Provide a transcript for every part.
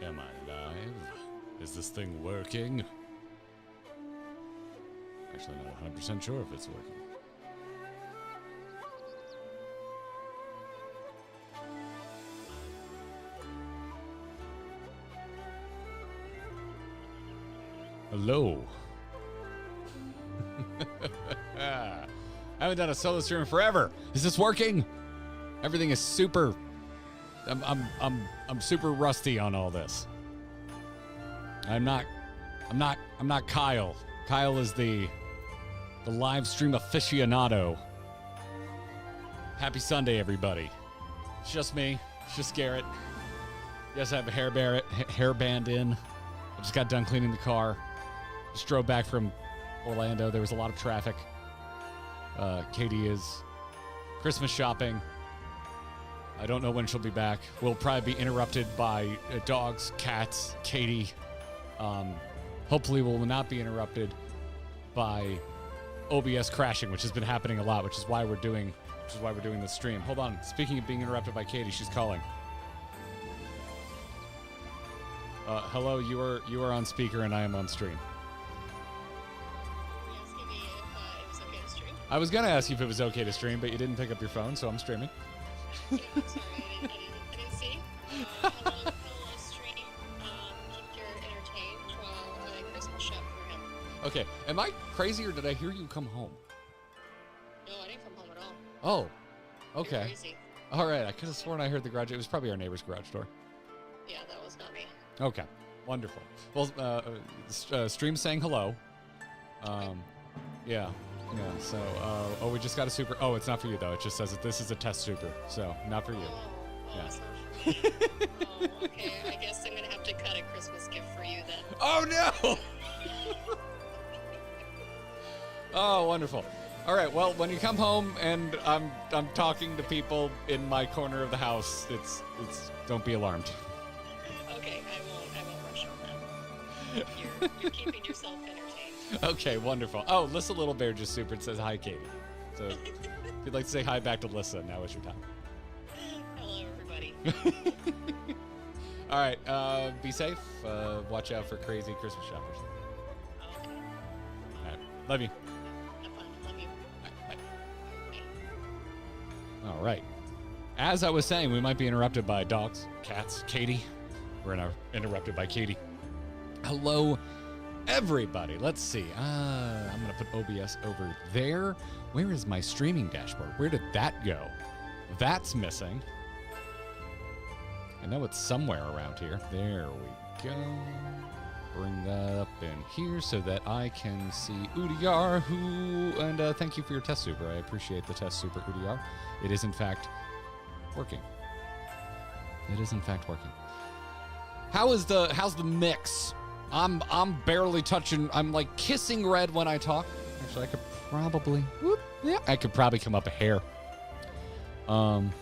Am I live? Is this thing working? Actually, not 100% sure if it's working. Hello. I haven't done a solo stream in forever. Is this working? Everything is super. I'm super rusty on all this. I'm not Kyle. Kyle is the live stream aficionado. Happy Sunday, everybody. It's just me. It's just Garrett. Yes, I have a hairband in. I just got done cleaning the car. Just drove back from Orlando. There was a lot of traffic. Katie is Christmas shopping. I don't know when she'll be back. We'll probably be interrupted by dogs, cats, Katie. Hopefully we'll not be interrupted by OBS crashing, which has been happening a lot, which is why we're doing this stream. Hold on. Speaking of being interrupted by Katie, she's calling. Hello, you are on speaker and I am on stream. I was gonna ask you if it was okay to stream, but you didn't pick up your phone, so I'm streaming. Yeah, I'm sorry, I didn't see. Hello, stream. Keep your entertained while I Christmas shop for him. Okay, am I crazy or did I hear you come home? No, I didn't come home at all. Oh, okay. You're crazy. All right, I could have sworn I heard the garage. It was probably our neighbor's garage door. Yeah, that was not me. Okay, wonderful. Well, stream saying hello. Yeah. Yeah, so, oh, we just got a super. Oh, it's not for you, though. It just says that this is a test super, so not for you. Oh, Yeah. it's not for me. Oh, okay. I guess I'm going to have to cut a Christmas gift for you then. Oh, no! Oh, wonderful. All right, well, when you come home and I'm talking to people in my corner of the house, it's don't be alarmed. Okay, I won't rush on that. You're keeping yourself entertained. Okay, wonderful. Oh, Lissa Little Bear just supered says hi, Katie. So if you'd like to say hi back to Lissa, now is your time. Hello, everybody. All right, be safe. Watch out for crazy Christmas shoppers. Okay. All right, love you. Have fun. Love you. Bye. All right. As I was saying, we might be interrupted by dogs, cats, Katie. We're interrupted by Katie. Hello, everybody. Let's see. I'm going to put OBS over there. Where is my streaming dashboard? Where did that go? That's missing. I know it's somewhere around here. There we go. Bring that up in here so that I can see Udiyar, and thank you for your test super. I appreciate the test super, Udiyar. It is, in fact, working. It is, in fact, working. How's the mix? I'm barely touching. I'm like kissing red when I talk. Actually, I could probably. Whoop, yeah, I could probably come up a hair. And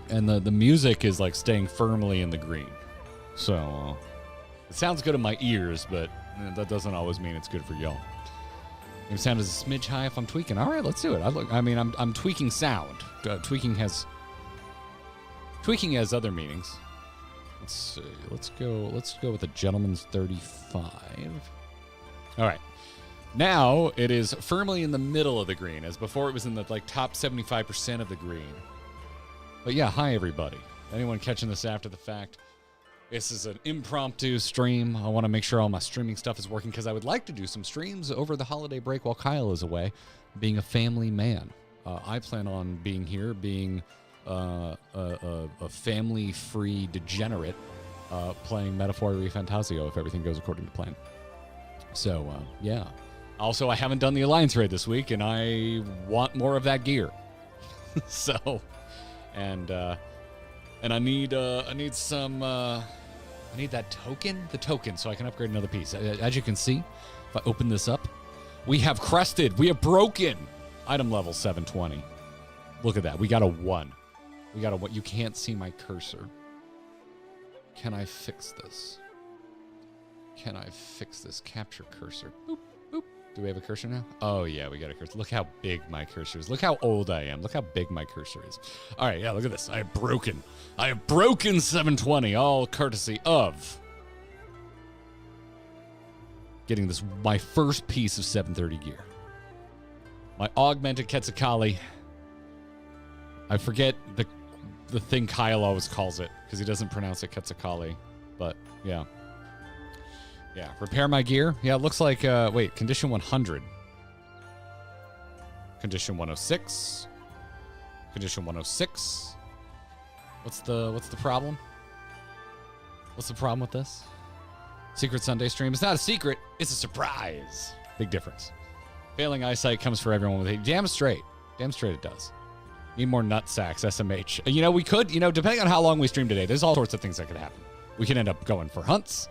the music is like staying firmly in the green. So it sounds good in my ears, but that doesn't always mean it's good for y'all. Maybe sound is a smidge high if I'm tweaking. All right, let's do it. I'm tweaking sound. Tweaking has other meanings. Let's see. Let's go with a gentleman's 35. All right. Now it is firmly in the middle of the green, as before it was in the top 75% of the green. But yeah, hi everybody. Anyone catching this after the fact? This is an impromptu stream. I want to make sure all my streaming stuff is working because I would like to do some streams over the holiday break while Kyle is away, being a family man. I plan on being here, being a family-free degenerate, playing Materia Fantasio if everything goes according to plan. So, yeah. Also, I haven't done the Alliance raid this week, and I want more of that gear. So, and I need some, I need that token? The token, so I can upgrade another piece. As you can see, if I open this up, we have crested. We have broken item level 720. Look at that. We got a 1. We got a 1. You can't see my cursor. Can I fix this? Can I fix this? Capture cursor. Boop, boop, Do we have a cursor now? Oh, yeah, we got a cursor. Look how big my cursor is. Look how old I am. Look how big my cursor is. All right, yeah, look at this. I have broken 720, all courtesy of getting this, my first piece of 730 gear. My augmented Quetzalcoatl. I forget the thing Kyle always calls it, because he doesn't pronounce it Quetzalcoatl, but yeah. Yeah, repair my gear. Yeah, it looks like, wait, condition 100. Condition 106. Condition 106. What's the problem? What's the problem with this? Secret Sunday stream. It's not a secret. It's a surprise. Big difference. Failing eyesight comes for everyone with it. Damn straight. Damn straight it does. Need more nut sacks, SMH. You know, we could, you know, depending on how long we stream today, there's all sorts of things that could happen. We could end up going for hunts.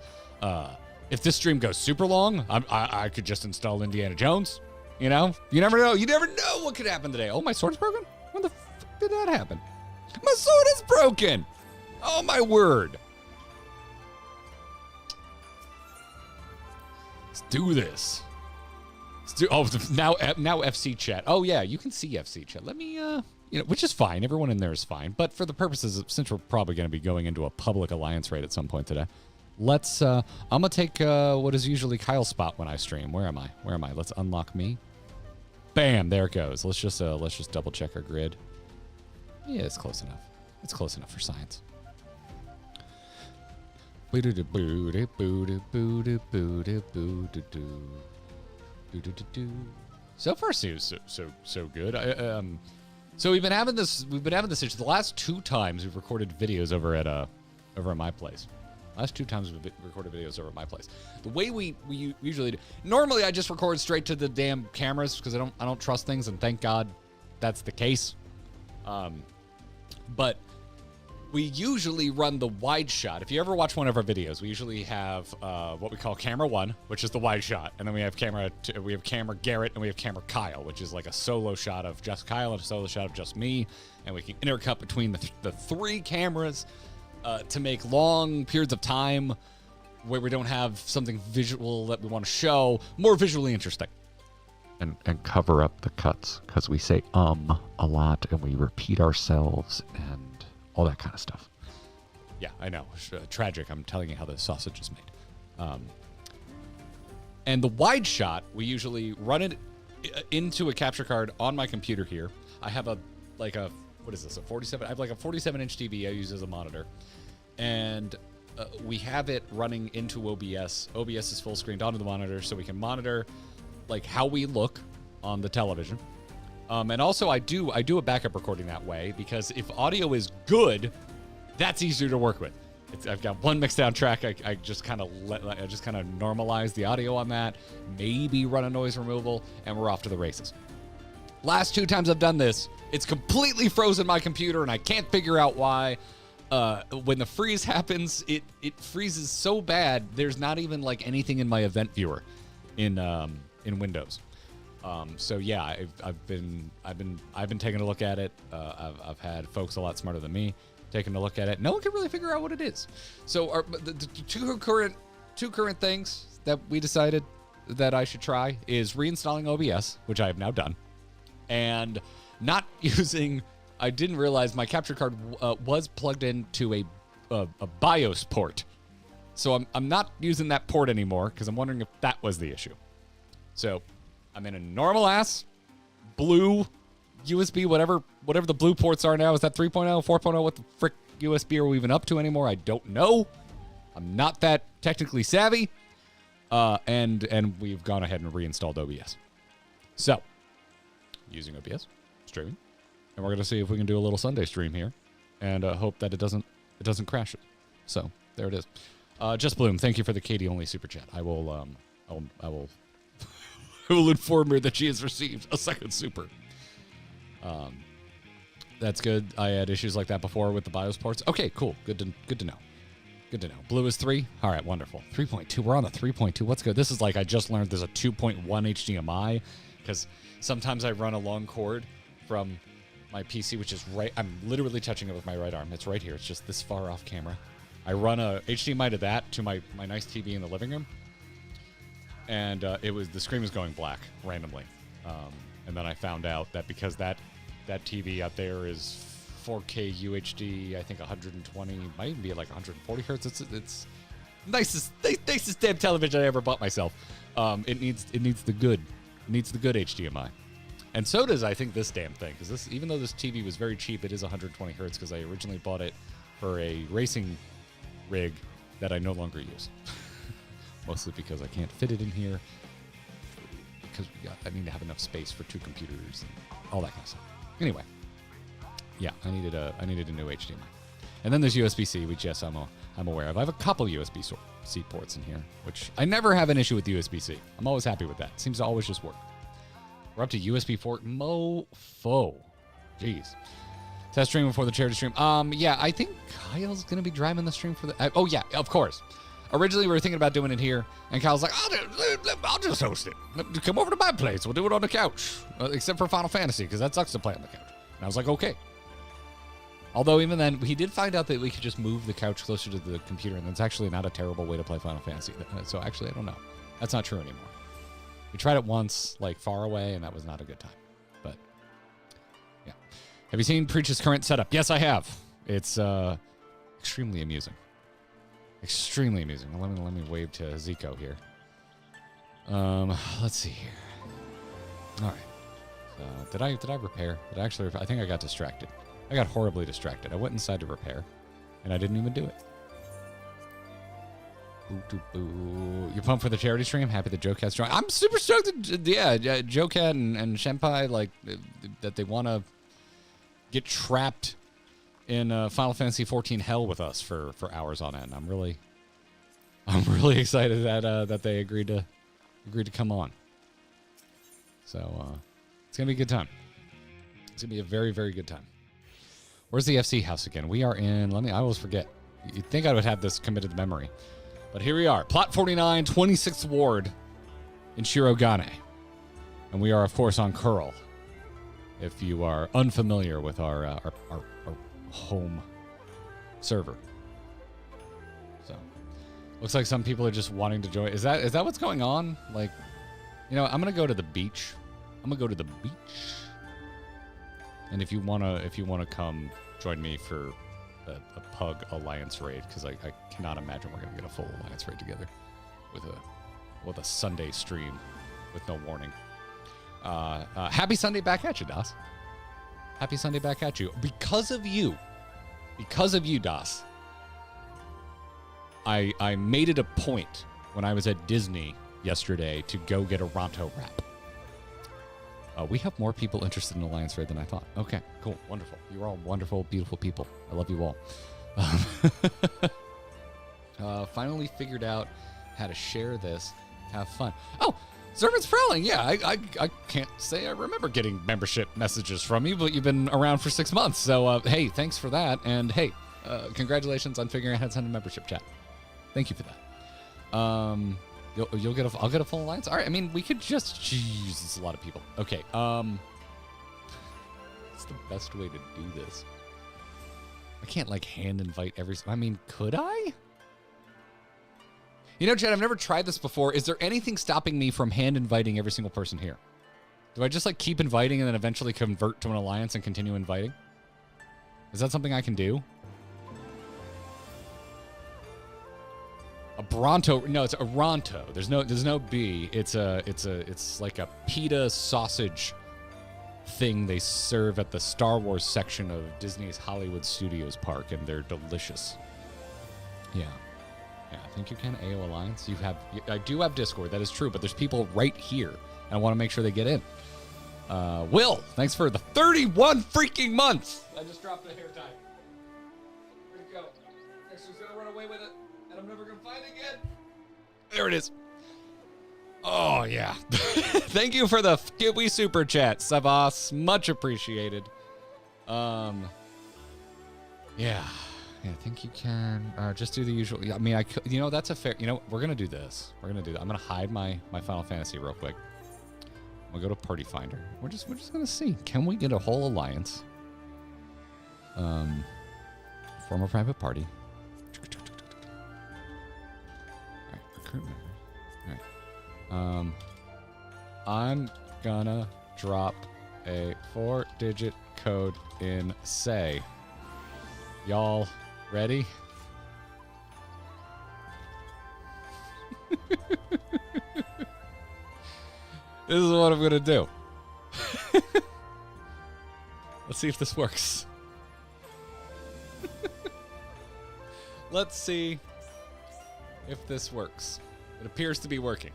If this stream goes super long, I could just install Indiana Jones. You know? You never know. You never know what could happen today. Oh, my sword's broken? When the fuck did that happen? My sword is broken! Oh, my word. Let's do this. Let's do, oh, now FC chat. Oh, yeah, you can see FC chat. Let me, you know, which is fine. Everyone in there is fine. But for the purposes of, since we're probably going to be going into a public alliance raid at some point today, let's, I'm going to take what is usually Kyle's spot when I stream. Where am I? Where am I? Let's unlock me. Bam, there it goes. Let's just double check our grid. Yeah, it's close enough. It's close enough for science. So far, so good. So we've been having this issue. The last 2 times we've recorded videos over at my place. Last 2 times we've recorded videos over at my place. The way we usually do. Normally, I just record straight to the damn cameras because I don't trust things, and thank God that's the case. But we usually run the wide shot. If you ever watch one of our videos, we usually have what we call camera 1, which is the wide shot, and then we have camera Garrett, and we have camera Kyle, which is like a solo shot of just Kyle and a solo shot of just me, and we can intercut between the 3 cameras. To make long periods of time where we don't have something visual that we want to show, more visually interesting. And cover up the cuts, because we say a lot, and we repeat ourselves, and all that kind of stuff. Yeah, I know. Tragic. I'm telling you how the sausage is made. And the wide shot, we usually run it into a capture card on my computer here. I have what is this, a 47? I have like a 47-inch TV I use as a monitor. And we have it running into OBS. OBS is full screened onto the monitor, so we can monitor like how we look on the television. And also I do a backup recording that way, because if audio is good, that's easier to work with. I've got one mixdown track. I just kind of normalize the audio on that, maybe run a noise removal, and we're off to the races. Last 2 times I've done this, it's completely frozen my computer, and I can't figure out why. When the freeze happens, it freezes so bad there's not even like anything in my event viewer in Windows. So yeah, I've been taking a look at it. I've had folks a lot smarter than me taking a look at it. No one can really figure out what it is. So the two current things that we decided that I should try is reinstalling OBS, which I have now done, and not using. I didn't realize my capture card was plugged into a BIOS port. So I'm not using that port anymore, because I'm wondering if that was the issue. So I'm in a normal ass blue USB, whatever the blue ports are now. Is that 3.0, 4.0? What the frick USB are we even up to anymore? I don't know. I'm not that technically savvy. And we've gone ahead and reinstalled OBS. So using OBS, streaming. And we're going to see if we can do a little Sunday stream here, and hope that it doesn't crash it. So there it is. Just Bloom, thank you for the Katie only super chat. I will I will inform her that she has received a second super. That's good. I had issues like that before with the BIOS ports. Okay, cool. Good to know. Good to know. Blue is 3. All right, wonderful. 3.2. We're on a 3.2. What's good? This is like I just learned there's a 2.1 HDMI, because sometimes I run a long cord from my PC, which is right. I'm literally touching it with my right arm. It's right here. It's just this far off camera. I run a HDMI to that, to my nice TV in the living room. and the screen was going black randomly. And then I found out that because that TV out there is 4K UHD, I think 120, might even be like 140 hertz. It's nicest damn television I ever bought myself. It needs the good HDMI, and so does I think this damn thing, because even though this TV was very cheap, it is 120 hertz because I originally bought it for a racing rig that I no longer use. Mostly because I can't fit it in here. Because I need to have enough space for 2 computers and all that kind of stuff. Anyway, yeah, I needed a new HDMI, and then there's USB-C, which yes, I'm aware of. I have a couple USB-C ports in here, which I never have an issue with USB-C. I'm always happy with that. It seems to always just work. We're up to USB 4 mofo. Jeez. Test stream before the charity stream. Yeah, I think Kyle's gonna be driving the stream for the. Oh yeah, of course. Originally, we were thinking about doing it here, and Kyle's like, I'll just host it. Come over to my place. We'll do it on the couch. Except for Final Fantasy, because that sucks to play on the couch. And I was like, okay. Although, even then, he did find out that we could just move the couch closer to the computer, and that's actually not a terrible way to play Final Fantasy. So, actually, I don't know. That's not true anymore. We tried it once, like, far away, and that was not a good time. But, yeah. Have you seen Preach's current setup? Yes, I have. It's extremely amusing. Extremely amusing. Let me wave to Zico here. Let's see here. All right. Did I repair? Did I actually? I think I got distracted. I got horribly distracted. I went inside to repair, and I didn't even do it. Boo. You pumped for the charity stream? Happy the Joe Cat's joining. I'm super stoked. Joe Cat and Senpai, like that they want to get trapped in Final Fantasy XIV hell with us for hours on end. I'm really excited that they agreed to come on. So it's gonna be a good time. It's gonna be a very, very good time. Where's the FC house again? We are in. I always forget. You'd think I would have this committed to memory, but here we are. Plot 49, 26th Ward in Shirogane, and we are of course on Curl. If you are unfamiliar with our home server. So looks like some people are just wanting to join. Is that what's going on? Like, I'm gonna go to the beach. And if you wanna come join me for a Pug Alliance raid, because I cannot imagine we're gonna get a full Alliance raid together with a Sunday stream with no warning. Happy Sunday back at you, Das. Happy Sunday back at you. Because of you, Das, I made it a point when I was at Disney yesterday to go get a Ronto wrap. We have more people interested in Alliance Raid than I thought. Okay, cool, wonderful. You're all wonderful, beautiful people. I love you all. Finally figured out how to share this. Have fun. Oh, Zerman's Prowling. Yeah, I can't say I remember getting membership messages from you, but you've been around for 6 months. So, hey, thanks for that. And, hey, congratulations on figuring out how to send a membership chat. Thank you for that. I'll get a full alliance. All right, I mean, we could just... Jeez, it's a lot of people. Okay, what's the best way to do this? I can't, like, hand invite every... I mean, could I? Chad, I've never tried this before. Is there anything stopping me from hand inviting every single person here? Do I just, like, keep inviting and then eventually convert to an alliance and continue inviting? Is that something I can do? A Bronto? No, it's a Ronto. There's no B. It's like a pita sausage thing they serve at the Star Wars section of Disney's Hollywood Studios park, and they're delicious. Yeah, I think you can. AO Alliance. I do have Discord. That is true, but there's people right here, and I want to make sure they get in. Will, thanks for the 31 freaking months. I just dropped a hair tie. Where'd it go? Next one's gonna run away with it. I'm never gonna find it again. There it is. Oh yeah. Thank you for the Kiwi super chat, Savas. Much appreciated. Yeah, I think you can just do the usual. I mean, I could. That's a fair. We're gonna do this. We're gonna do that. I'm gonna hide my Final Fantasy real quick. We'll go to Party Finder. We're just gonna see. Can we get a whole alliance? Form a private party. Recruit members. All right. I'm gonna drop a 4-digit code in say. Y'all ready? This is what I'm gonna do. Let's see if this works. Let's see if this works. It appears to be working.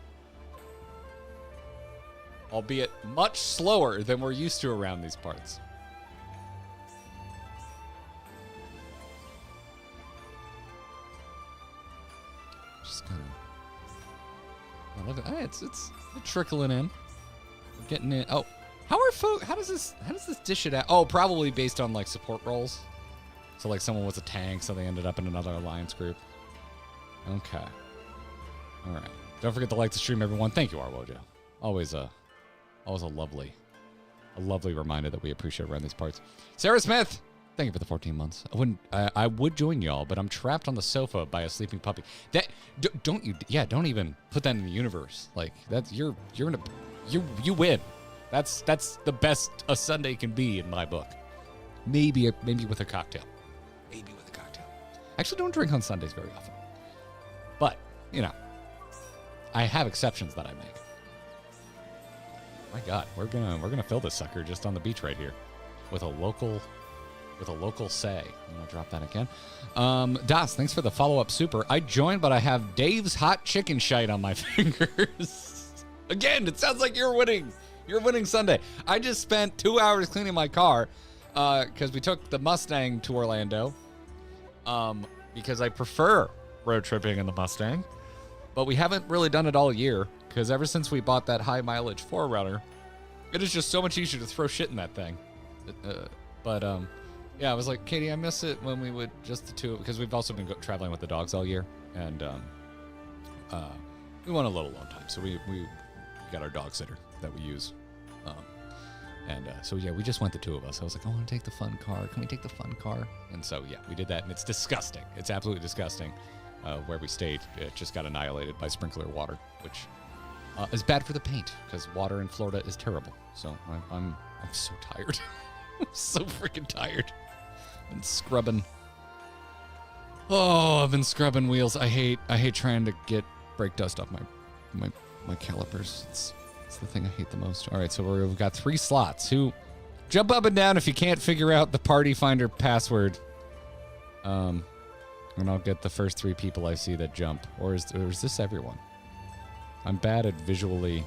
Albeit much slower than we're used to around these parts. Just gonna... Oh, look at that. It's trickling in. We're getting in. Oh, how does this dish it out? Oh, probably based on like support roles. So like someone was a tank, so they ended up in another alliance group. Okay. All right. Don't forget to like the stream, everyone. Thank you, Arwojo. Always a lovely reminder that we appreciate around these parts. Sarah Smith, thank you for the 14 months. I would join y'all, but I'm trapped on the sofa by a sleeping puppy. Don't even put that in the universe. Like you win. That's the best a Sunday can be in my book. Maybe with a cocktail. Maybe with a cocktail. I actually don't drink on Sundays very often. But, I have exceptions that I make. My God, we're gonna fill this sucker just on the beach right here, with a local say. I'm gonna drop that again. Das, thanks for the follow-up super. I joined, but I have Dave's hot chicken shite on my fingers. Again, it sounds like you're winning. You're winning Sunday. I just spent 2 hours cleaning my car because we took the Mustang to Orlando. Because I prefer road tripping in the Mustang, but we haven't really done it all year. Because ever since we bought that high mileage 4Runner, it is just so much easier to throw shit in that thing. Yeah, I was like, Katie, I miss it when we would just the two, because we've also been traveling with the dogs all year, and we went a little long time, so we got our dog sitter that we use, so yeah, we just went the two of us. I was like, I want to take the fun car. Can we take the fun car? And so yeah, we did that, and it's disgusting. It's absolutely disgusting. Where we stayed, it just got annihilated by sprinkler water, which is bad for the paint because water in Florida is terrible. So I'm so tired. I'm so freaking tired. I've been scrubbing. Oh, I've been scrubbing wheels. I hate trying to get brake dust off my calipers. It's the thing I hate the most. All right, so we've got 3 slots. Who jump up and down if you can't figure out the party finder password. And I'll get the first 3 people I see that jump. Or is this everyone? I'm bad at visually.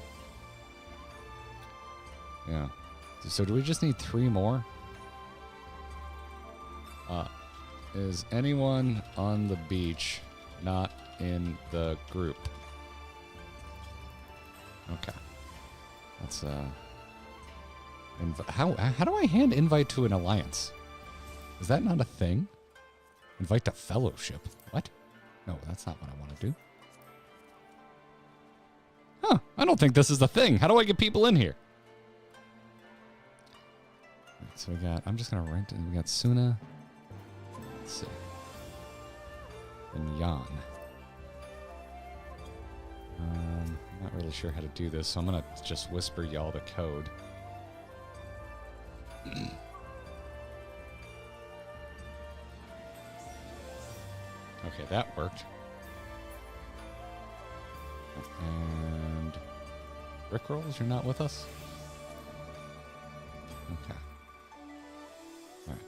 Yeah. So do we just need 3 more? Is anyone on the beach not in the group? Okay. That's how do I hand invite to an alliance? Is that not a thing? Invite to fellowship. What? No, that's not what I want to do. Huh, I don't think this is the thing. How do I get people in here? Right, so I'm just going to rent, and we got Suna. Let's see. And Jan. I'm not really sure how to do this, so I'm going to just whisper y'all the code. Okay, that worked. And Rickrolls, you're not with us? Okay. Alright.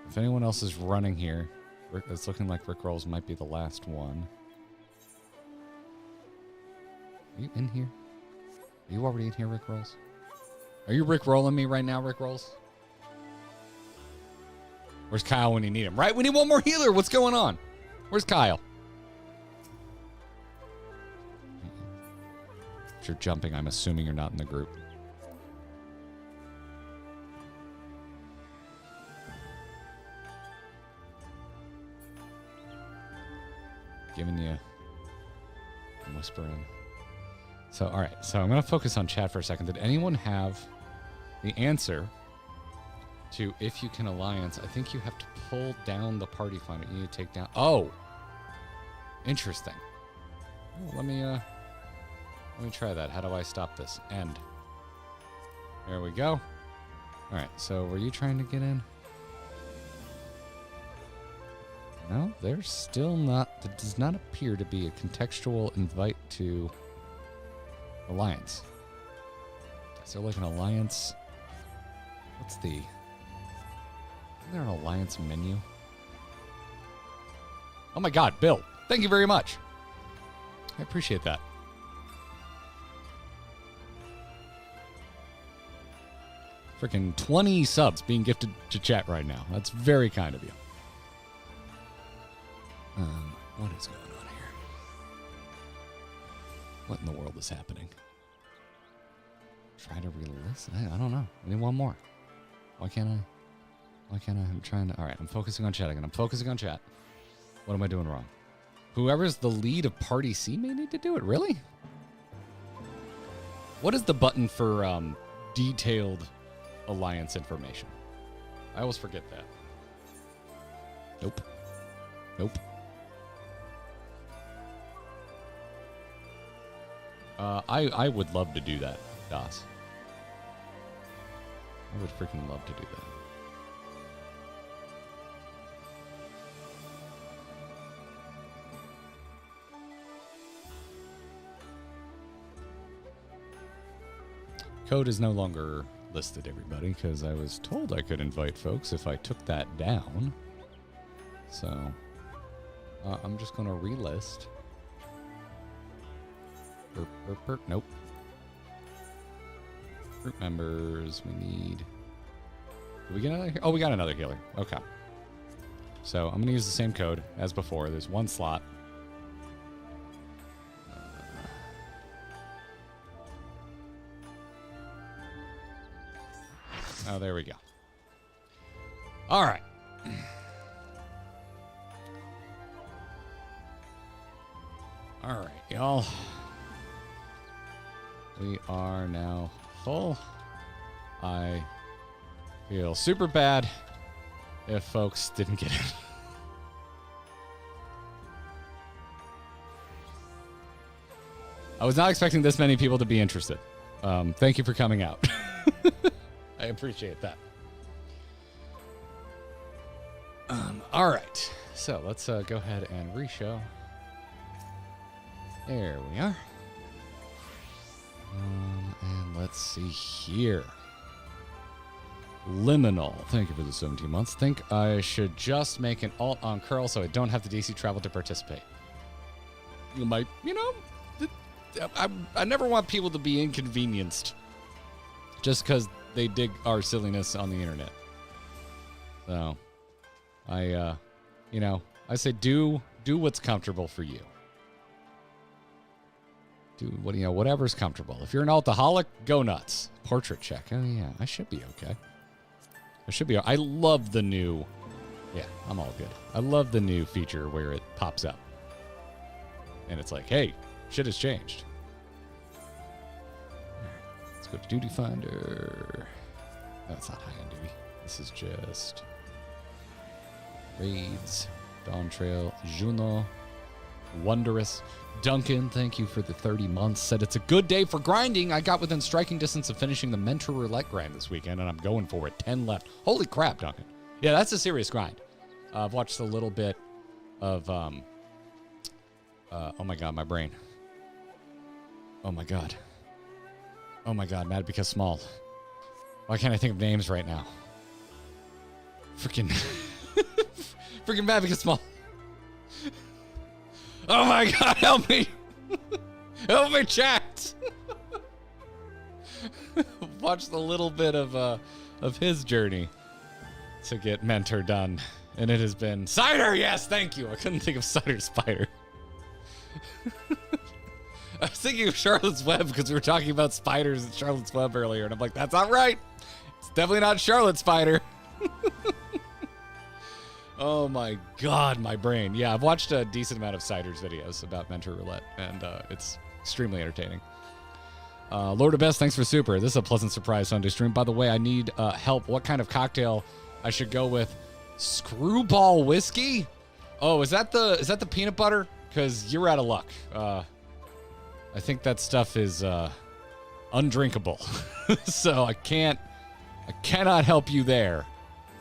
If anyone else is running here, it's looking like Rickrolls might be the last one. Are you in here? Are you already in here, Rickrolls? Are you Rickrolling me right now, Rickrolls? Where's Kyle when you need him? Right? We need one more healer. What's going on? Where's Kyle? If you're jumping, I'm assuming you're not in the group. Giving you... I'm whispering. So, alright. So I'm going to focus on chat for a second. Did anyone have the answer to if you can alliance? I think you have to pull down the party finder. You need to take down... Oh! Interesting. Oh, let me Let me try that. How do I stop this? End. There we go. All right, so were you trying to get in? No, there's still not. There does not appear to be a contextual invite to Alliance. Is there like an Alliance? What's the... Isn't there an Alliance menu? Oh my god, Bill. Thank you very much. I appreciate that. Freaking 20 subs being gifted to chat right now. That's very kind of you. What is going on here? What in the world is happening? Try to relist? I don't know. I need one more. Why can't I? I'm trying to... All right, I'm focusing on chat again. I'm focusing on chat. What am I doing wrong? Whoever's the lead of Party C may need to do it. Really? What is the button for detailed Alliance information? I always forget that. Nope. Nope. I would love to do that, DOS. I would freaking love to do that. Code is no longer listed, everybody, because I was told I could invite folks if I took that down. So, I'm just going to relist. Nope. Group members, we need... Did we get another... Oh, we got another healer. Okay. So, I'm going to use the same code as before. There's one slot. Oh, there we go. All right. All right, y'all. We are now full. I feel super bad if folks didn't get it. I was not expecting this many people to be interested. Thank you for coming out. I appreciate that. All right. So let's go ahead and re-show. There we are. And let's see here. Liminal. Thank you for the 17 months. Think I should just make an alt on curl so I don't have the DC travel to participate. You might, you know, I never want people to be inconvenienced just because they dig our silliness on the internet. So, I say do what's comfortable for you. Do what, whatever's comfortable. If you're an altaholic, go nuts. Portrait check. Oh yeah, I should be okay. I love the new. Yeah, I'm all good. I love the new feature where it pops up, and it's like, hey, shit has changed. Let's go to Duty Finder. No, it's not high-end duty. This is just raids, Dawn Trail, Juno, Wondrous. Duncan, thank you for the 30 months. Said it's a good day for grinding. I got within striking distance of finishing the Mentor Roulette grind this weekend, and I'm going for it. 10 left. Holy crap, Duncan. Yeah, that's a serious grind. I've watched a little bit of, oh my God, my brain. Oh my God. Oh my God, Mad Because Small. Why can't I think of names right now? Freaking Mad Because Small. Oh my God, help me! Help me, chat! Watched a little bit of his journey to get Mentor done, and it has been Cider. Yes, thank you. I couldn't think of Cider Spider. I was thinking of Charlotte's Web because we were talking about spiders at Charlotte's Web earlier, and I'm like, that's not right. It's definitely not Charlotte Spider. Oh my God, my brain. Yeah, I've watched a decent amount of Cider's videos about Mentor Roulette, and it's extremely entertaining. Lord of Best, thanks for super. This is a pleasant surprise Sunday stream. By the way, I need help. What kind of cocktail I should go with? Screwball whiskey? Oh, is that the peanut butter? Because you're out of luck. I think that stuff is undrinkable. So I cannot help you there.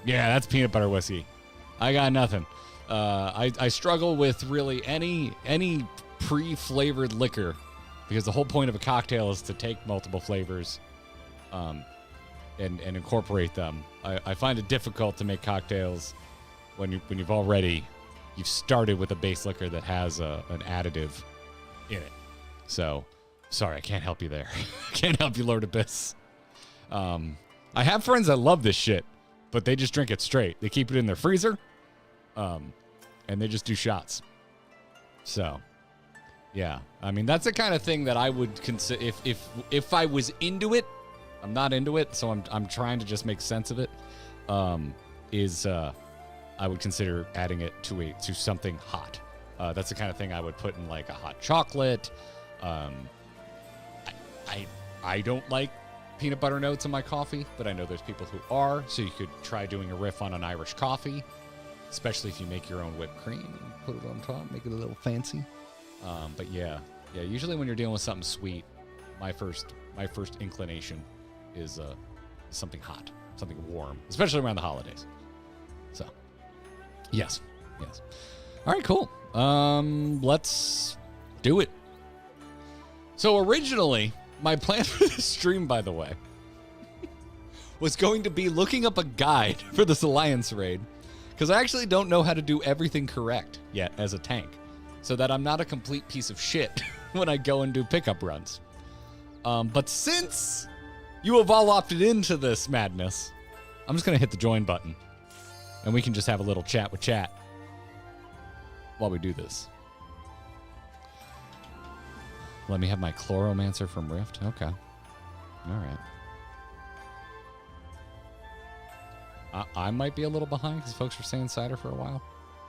Yeah, that's peanut butter whiskey. I got nothing. I struggle with really any pre-flavored liquor, because the whole point of a cocktail is to take multiple flavors and incorporate them. I find it difficult to make cocktails when you've started with a base liquor that has an additive in it. So, sorry, I can't help you there. Can't help you, Lord Abyss. I have friends that love this shit, but they just drink it straight. They keep it in their freezer, and they just do shots. So, yeah. I mean, that's the kind of thing that I would consider if I was into it. I'm not into it, so I'm trying to just make sense of it. I would consider adding it to something hot. That's the kind of thing I would put in like a hot chocolate. I don't like peanut butter notes in my coffee, but I know there's people who are, so you could try doing a riff on an Irish coffee, especially if you make your own whipped cream and put it on top, make it a little fancy. But yeah, usually when you're dealing with something sweet, my first inclination is something hot, something warm, especially around the holidays. So, yes. All right, cool. Let's do it. So originally, my plan for this stream, by the way, was going to be looking up a guide for this Alliance raid, because I actually don't know how to do everything correct yet as a tank, so that I'm not a complete piece of shit when I go and do pickup runs. But since you have all opted into this madness, I'm just going to hit the join button, and we can just have a little chat with chat while we do this. Let me have my Chloromancer from Rift. Okay. All right. I might be a little behind because folks were saying cider for a while.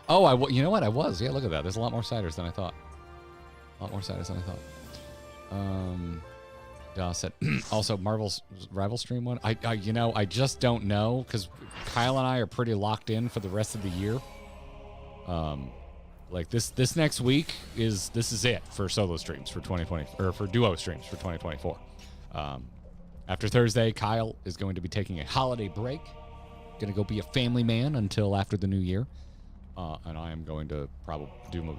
Oh, you know what? I was. Yeah, look at that. There's a lot more ciders than I thought. Said also Marvel's rival stream one. I just don't know, because Kyle and I are pretty locked in for the rest of the year. Like this next week is it for solo streams for 2020, or for duo streams for 2024. After Thursday, Kyle is going to be taking a holiday break. Going to go be a family man until after the new year. And I am going to I'm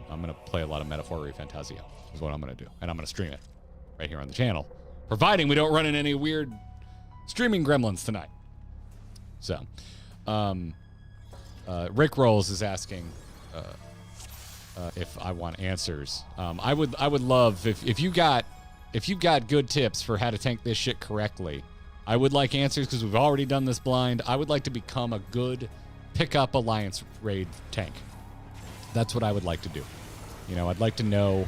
going to play a lot of Metaphora Fantasia is what I'm going to do. And I'm going to stream it right here on the channel, providing we don't run into any weird streaming gremlins tonight. So, Rick Rolls is asking if I want answers. I would love if you got good tips for how to tank this shit correctly. I would like answers, because we've already done this blind. I would like to become a good pickup Alliance raid tank. That's what I would like to do. I'd like to know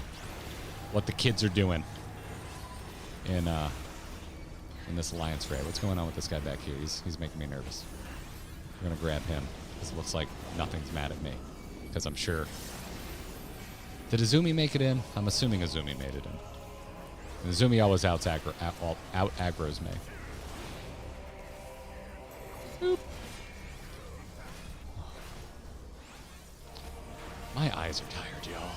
what the kids are doing in this Alliance raid. What's going on with this guy back here? He's making me nervous. We're gonna grab him, because it looks like nothing's mad at me, because I'm sure. Did Azumi make it in? I'm assuming Azumi made it in. And Azumi always out aggro's me. Boop. My eyes are tired, y'all.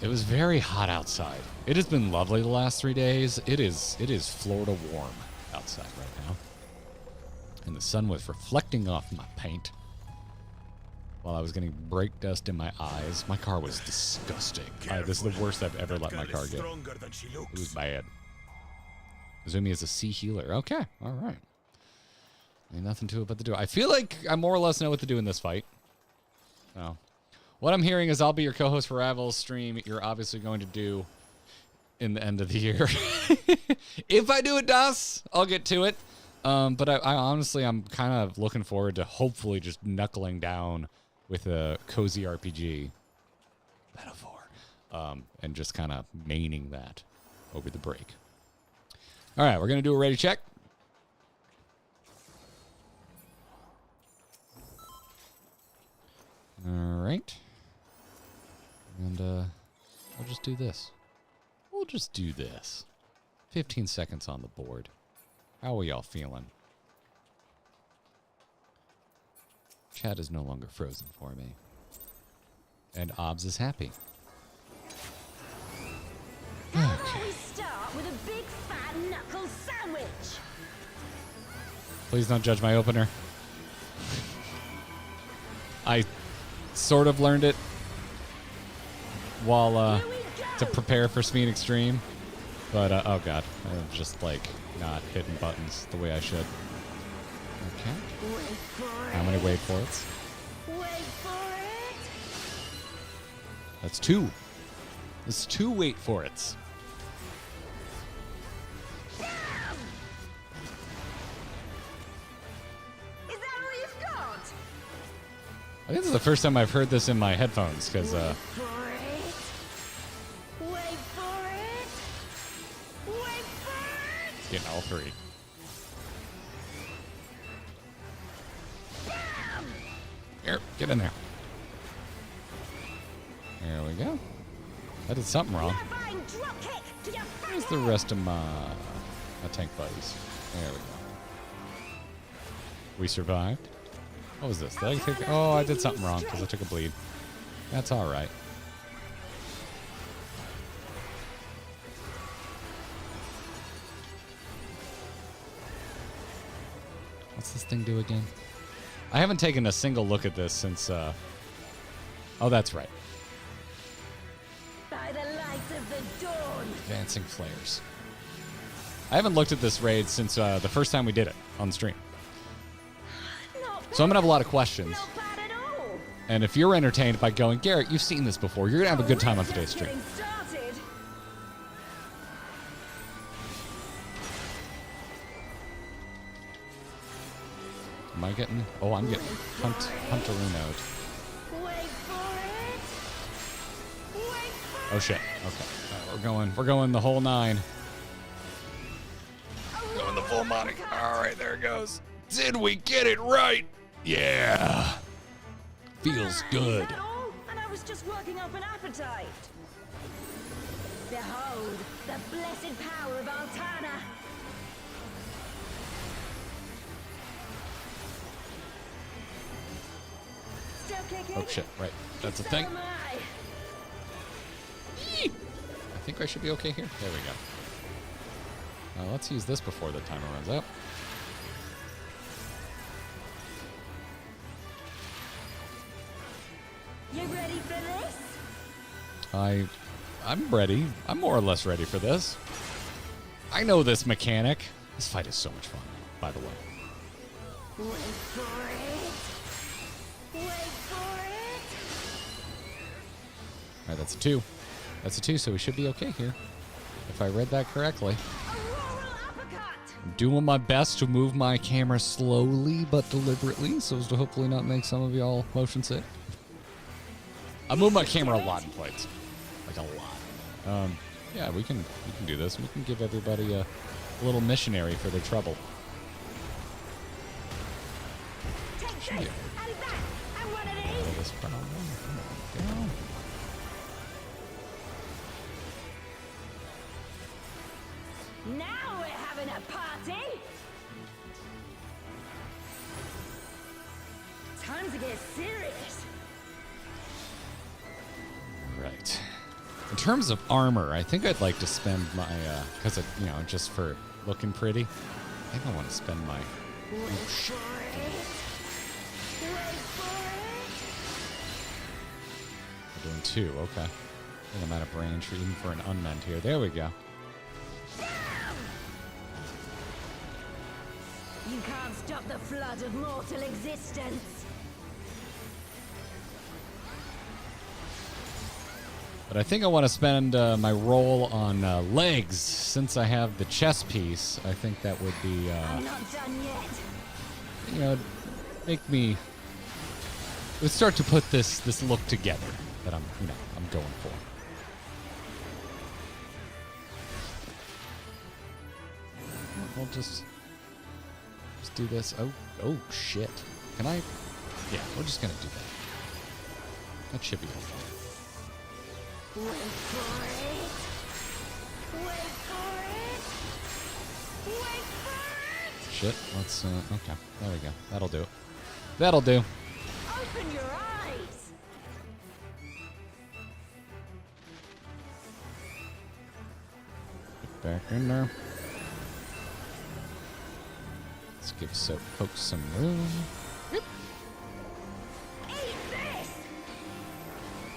It was very hot outside. It has been lovely the last 3 days. It is Florida warm outside right now. And the sun was reflecting off my paint while I was getting brake dust in my eyes. My car was disgusting. This is the worst I've ever let my car get. It was bad. Azumi is a sea healer. Okay, all right. Ain't nothing to it but to do. I feel like I more or less know what to do in this fight. Oh. What I'm hearing is I'll be your co-host for Ravel's stream. You're obviously going to do in the end of the year. If I do it, Das, I'll get to it. But I honestly, I'm kind of looking forward to hopefully just knuckling down with a cozy RPG metaphor, and just kind of maining that over the break. All right, we're going to do a ready check. All right. And we'll just do this. 15 seconds on the board. How are y'all feeling? Chat is no longer frozen for me. And Obs is happy. start with a big fat knuckle sandwich. Please don't judge my opener. I sort of learned it while Here we to go. prepare for Speed Extreme, but oh god, I'm just like not hitting buttons the way I should. Okay. Wait for it. How many wait for it? Wait for it. That's 2. That's 2 wait for it. Is that all you've got? I think this is the first time I've heard this in my headphones because Wait for it. Wait for it. Wait for it. getting all 3. Here, get in there. There we go. I did something wrong. Divine drop kick to your Where's face. the rest of my tank buddies? There we go. We survived. What was this? Did I take? Oh, I did something wrong because I took a bleed. That's all right. What's this thing do again? I haven't taken a single look at this since. Oh, that's right. By the light of the dawn. Advancing flares. I haven't looked at this raid since the first time we did it on stream. Not So I'm bad. gonna have a lot of questions. Not bad at all. And if you're entertained by going, Garrett, you've seen this before. You're gonna have a good time on We're today's just stream. getting started. Am I getting? Oh, I'm getting Hunterinoed. Wait for it. Wait for Oh shit. Okay. We're going the whole 9. Going the full Monty. All right, there it goes. Did we get it right? Yeah. Feels good. Is that all? And I was just working up an appetite. Behold, the blessed power of Altana. Still kicking? Oh shit. Right. That's a So thing. am I. I think I should be okay here. There we go. Let's use this before the timer runs out. You ready for this? I'm ready. I'm more or less ready for this. I know this mechanic. This fight is so much fun, by the way. Wait for it. Wait for it. All right, that's a 2. That's a 2, so we should be okay here. If I read that correctly. Auroral uppercut. I'm doing my best to move my camera slowly but deliberately so as to hopefully not make some of y'all motion sick. I move my camera a lot in fights. Like a lot. Yeah, we can do this. We can give everybody a little missionary for their trouble. Take this Yeah. and that and one of All these. this problem. Come on. Now we're having a party. Time to get serious. Right. In terms of armor, I think I'd like to spend my, because just for looking pretty. I think I want to spend my. Wait for it. Wait for We're doing 2. Okay. I think I'm out of range for even for an unmend here. There we go. it. You can't stop the flood of mortal existence. But I think I want to spend my roll on legs since I have the chess piece. I think that would be, I'm not done yet. make me. It would start to put this look together that I'm going for. We'll just do this. Oh shit! Can I? Yeah, we're just gonna do that. That should be okay. Wait for it. Wait for it. Wait for it. Shit. Let's. Okay. There we go. That'll do it. That'll do. Open your eyes. Get back in there. Let's give folks some room.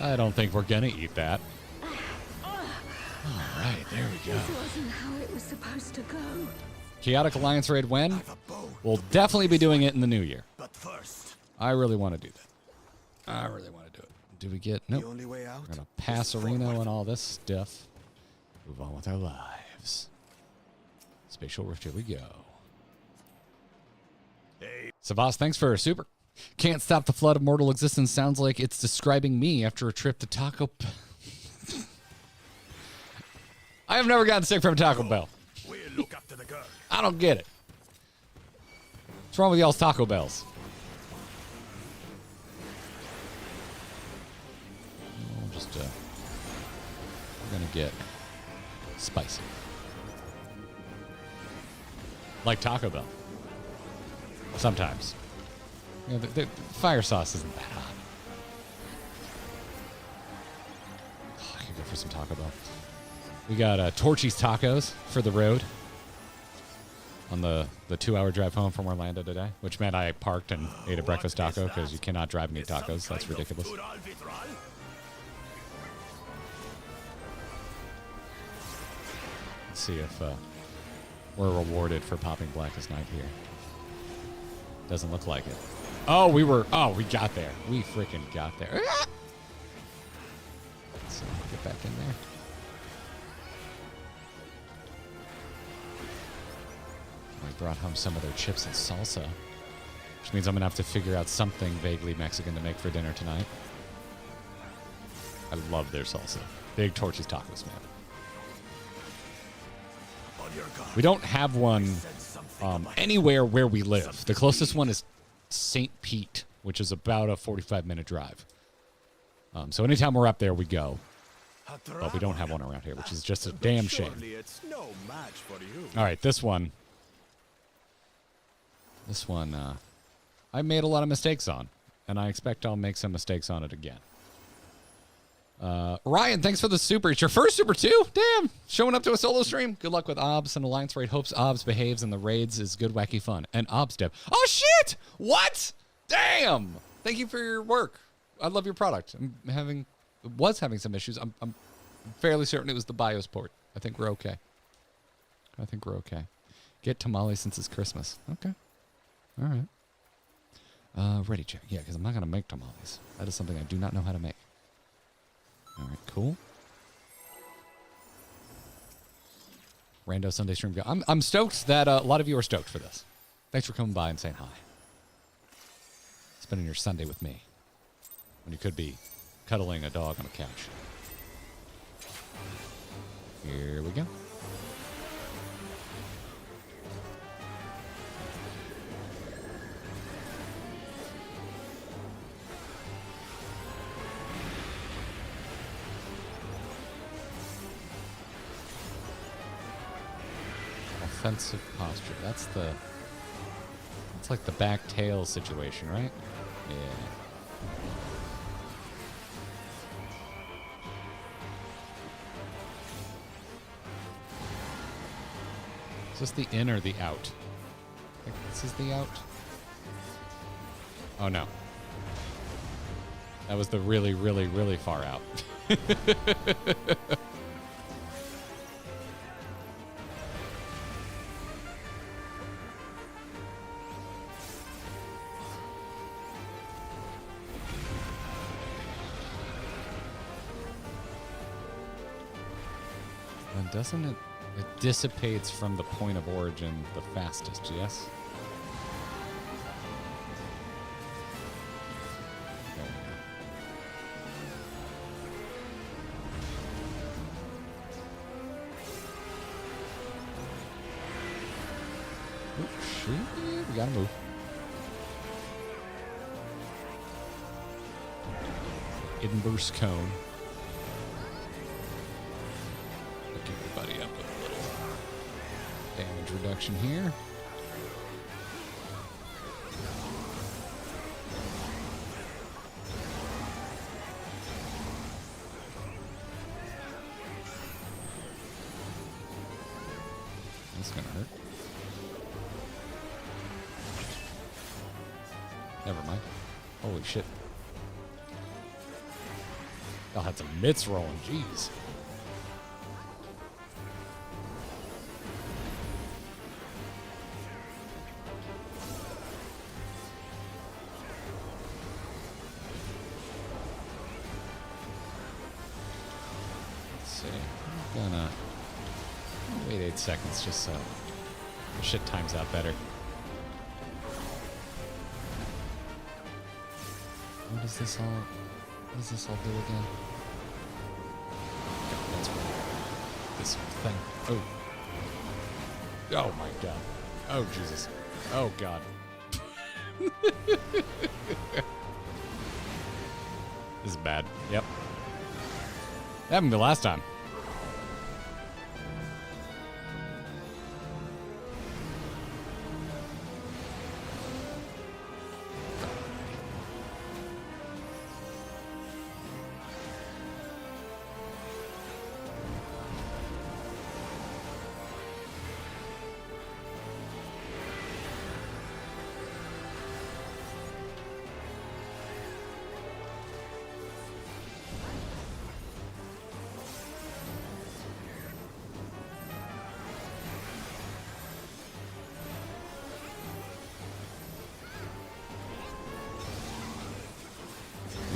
I don't think we're gonna eat that. Alright, there we go. This wasn't how it was supposed to go. Chaotic Alliance raid when? We'll definitely be doing it in the new year. But first, I really want to do that. I really want to do it. Do we get... Nope. the only way out. We're gonna pass Reno and all this stuff. Move on with our lives. Spatial Rift, here we go. Hey. Savas, thanks for a super. Can't stop the flood of mortal existence. Sounds like it's describing me after a trip to Taco Bell. I have never gotten sick from Taco Bell. We'll look after the girl. I don't get it. What's wrong with y'all's Taco Bells? We'll just, we're gonna get spicy. Like Taco Bell. Sometimes. You know, the fire sauce isn't that hot. Oh, I could go for some Taco Bell. We got Torchy's Tacos for the road on the 2-hour drive home from Orlando today, which meant I parked and ate a breakfast taco because you cannot drive and eat tacos. That's ridiculous. Let's see if we're rewarded for popping Blackest Night here. Doesn't look like it. Oh, we got there. We freaking got there. So get back in there. We brought home some of their chips and salsa, which means I'm gonna have to figure out something vaguely Mexican to make for dinner tonight. I love their salsa. Big Torchy's Tacos, man. We don't have one anywhere where we live. The closest one is St. Pete, which is about a 45-minute drive. So anytime we're up there, we go. But we don't have one around here, which is just a damn shame. All right, this one. This one, I made a lot of mistakes on, and I expect I'll make some mistakes on it again. Ryan, thanks for the super. It's your first super too? Damn. Showing up to a solo stream. Good luck with OBS and Alliance raid. Hopes OBS behaves and the raids is good, wacky fun. And OBS dev. Oh, shit! What? Damn! Thank you for your work. I love your product. Was having some issues. I'm fairly certain it was the BIOS port. I think we're okay. Get tamales since it's Christmas. Okay. All right. Ready check. Yeah, because I'm not going to make tamales. That is something I do not know how to make. All right, cool. Rando Sunday stream. I'm stoked that a lot of you are stoked for this. Thanks for coming by and saying hi. Spending your Sunday with me when you could be cuddling a dog on a couch. Here we go. Offensive posture. That's like the back tail situation, right? Yeah. Is this the in or the out? I think this is the out. Oh no. That was the really, really, really far out. Doesn't it? It dissipates from the point of origin the fastest, yes? There we go. Oops, shoot. We gotta move. Hidden burst cone. Everybody up with a little damage reduction here. This is gonna hurt. Never mind. Holy shit. I had some mitts rolling. Jeez. Let's see. I'm gonna wait 8 seconds just so shit times out better. What does this all do again? God, that's right. This thing. Oh. Oh my god. Oh Jesus. Oh god. This is bad. Yep. That happened the last time.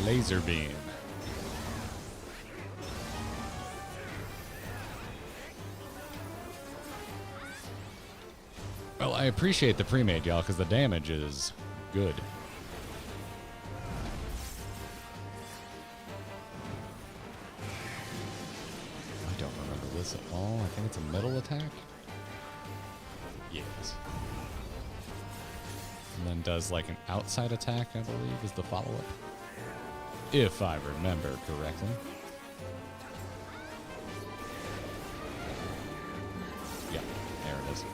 Laser beam. Well, I appreciate the pre-made, y'all, because the damage is good. I don't remember this at all. I think it's a middle attack. Yes. And then does like an outside attack, I believe, is the follow-up. If I remember correctly. Yeah, there it is.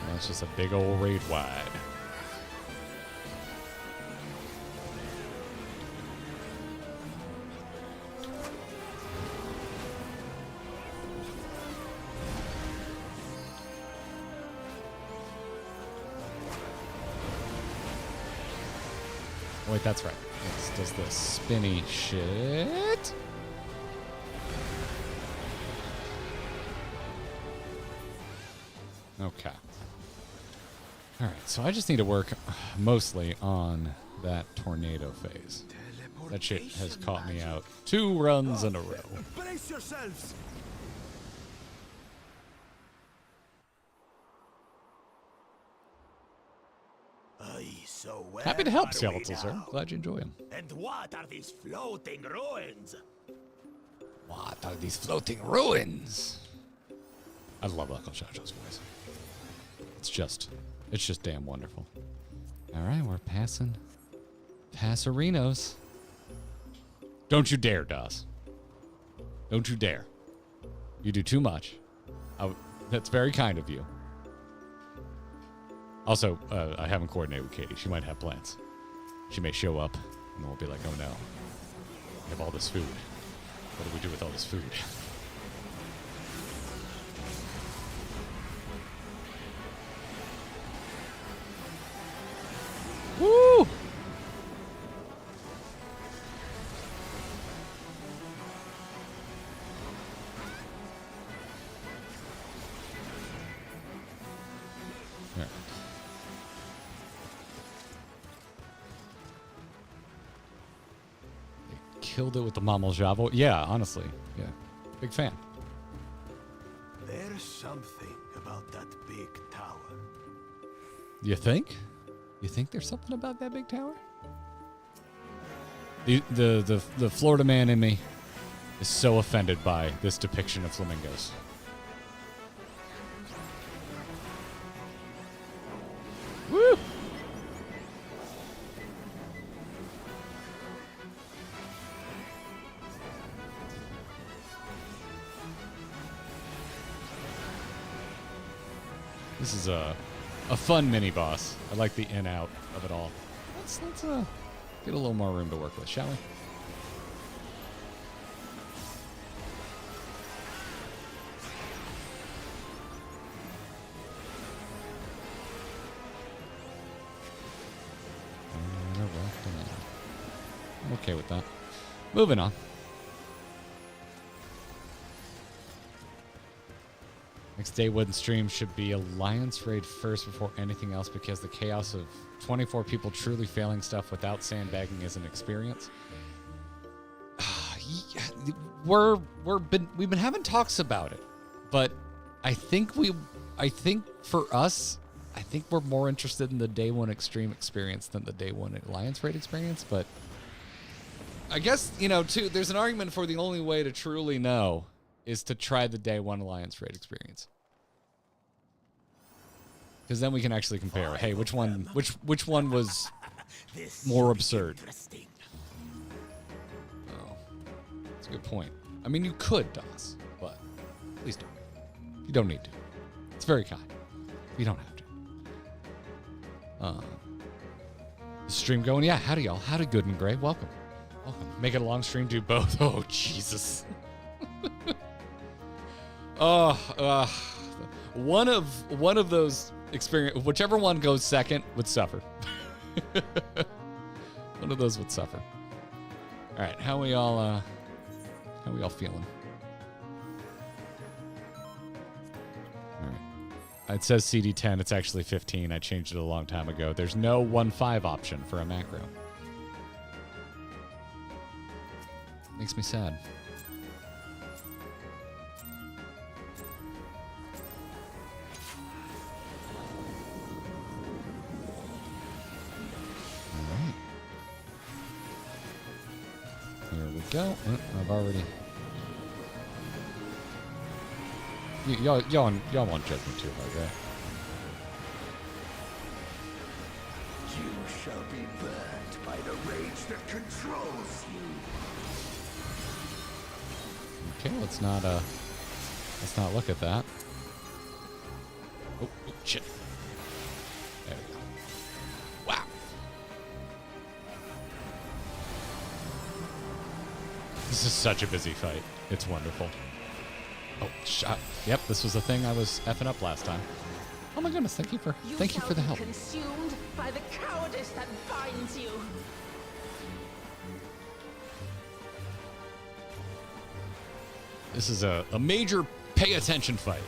That's just a big old raid wide. Wait, that's right. This does the spinny shit. Okay. Alright, so I just need to work mostly on that tornado phase. That shit has caught me out 2 runs in a row. Brace yourselves. So Happy to help, Skeletal, sir. Glad you enjoy them. And what are these floating ruins? What are these floating ruins? I love Uncle Jojo's voice. It's just damn wonderful. All right, we're passing Passerinos. Don't you dare, Dawes. Don't you dare. You do too much. That's very kind of you. Also, I haven't coordinated with Katie. She might have plans. She may show up, and we'll be like, oh no. We have all this food. What do we do with all this food? Woo! Alright. They killed it with the Mammal Javo. Yeah, honestly. Yeah. Big fan. There's something about that big tower. You think? You think there's something about that big tower? The Florida man in me is so offended by this depiction of flamingos. Woo! This is a fun mini boss. I like the in out of it all. Let's get a little more room to work with, shall we? I'm okay with that. Moving on. Next day wouldn't stream should be Alliance Raid first before anything else because the chaos of 24 people truly failing stuff without sandbagging is an experience. We've been having talks about it, but I think for us, I think we're more interested in the day one extreme experience than the day one Alliance Raid experience. But I guess, too, there's an argument for the only way to truly know is to try the day one Alliance Raid experience. Because then we can actually compare. Hey, which one was more absurd? Oh, that's a good point. I mean, you could, Doss, but please don't. You don't need to. It's very kind. You don't have to. The stream going? Yeah, howdy, y'all. Howdy, Good and Gray. Welcome. Welcome. Make it a long stream, do both. Oh, Jesus. One of those experience, whichever one goes second would suffer. One of those would suffer. All right, how we all feeling? All right, it says CD10. It's actually 15. I changed it a long time ago. There's no 1.5 option for a macro. Makes me sad. Here we go. I've already. Y'all won't judge me too hard, right? You shall be burnt by the rage that controls you. Okay, let's not look at that. Oh, shit. There we go. Wow. This is such a busy fight. It's wonderful. Oh, shot. Yep, this was the thing I was effing up last time. Oh my goodness, thank you for the help. Consumed by the cowardice that binds you. This is a major pay attention fight.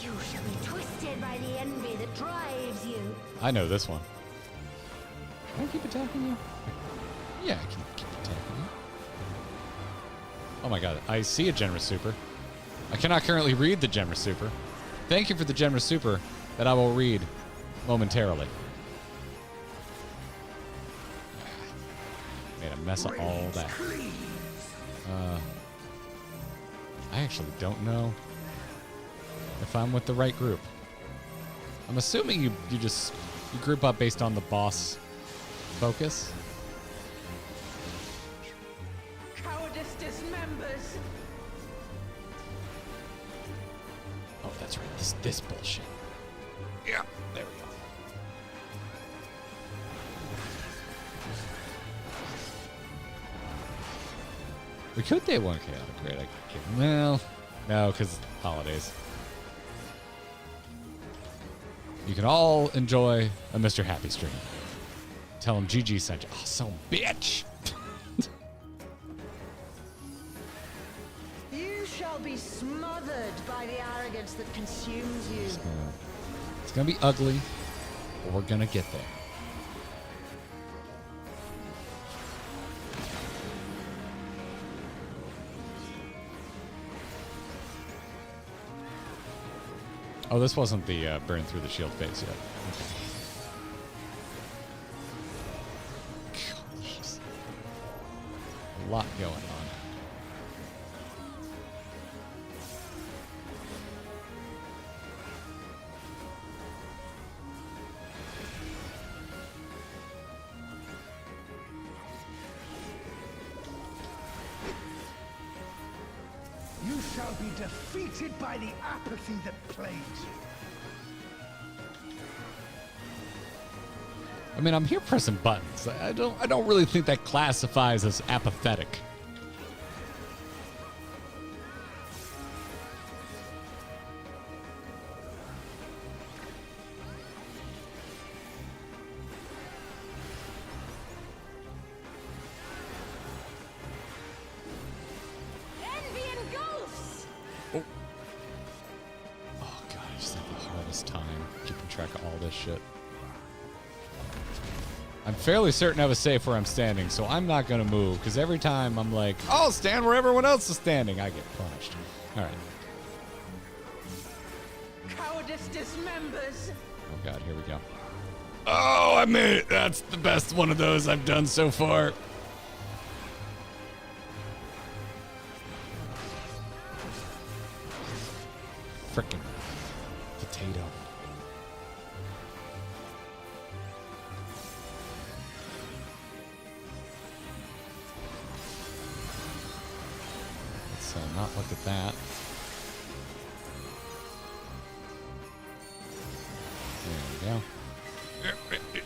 You shall be twisted by the envy that drives you. I know this one. Can I keep attacking you? Yeah, I can keep attacking you. Oh my god, I see a generous super. I cannot currently read the generous super. Thank you for the generous super that I will read momentarily. Made a mess of all that. I actually don't know if I'm with the right group. I'm assuming you group up based on the boss focus. Cowardice dismembers. Oh, that's right. This bullshit. Yeah, there we go. We could day one chaotic raid. Well, no, because holidays. You can all enjoy a Mr. Happy stream. Tell him GG sent you. Oh, so bitch. You shall be smothered by the arrogance that consumes you. It's gonna be ugly, but we're gonna get there. Oh, this wasn't the burn through the shield phase yet. Okay. Gosh, just a lot going on. You shall be defeated by the apathy that plagues you. I mean, I'm here pressing buttons. I don't really think that classifies as apathetic. Envy engulfs! Oh god, I just have the hardest time keeping track of all this shit. I'm fairly certain I was safe where I'm standing, so I'm not gonna move, because every time I'm like, I'll stand where everyone else is standing, I get punished. Alright. Cowardice dismembers! Oh god, here we go. Oh, I made it! That's the best one of those I've done so far. Frickin' potato. Let's not look at that. There we go.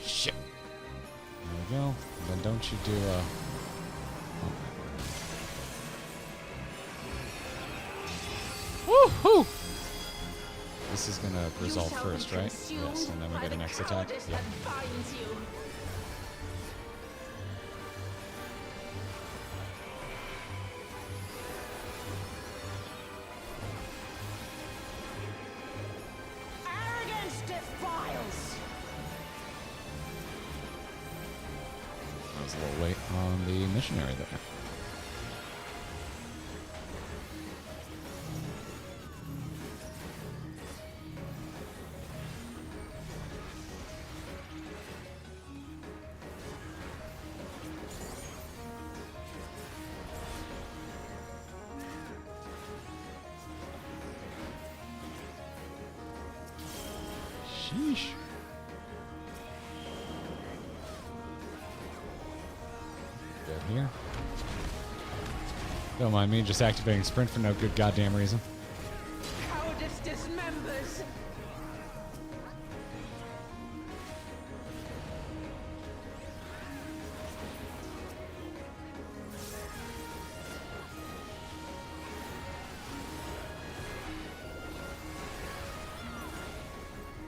Shit. There we go. And then don't you do a... Woohoo! This is gonna resolve first, right? Yes, and then we get a next attack. Yep. Arrogance defiles! I was a little late on the missionary there. Sheesh. Good here. Don't mind me just activating sprint for no good goddamn reason. Cowardice dismembers!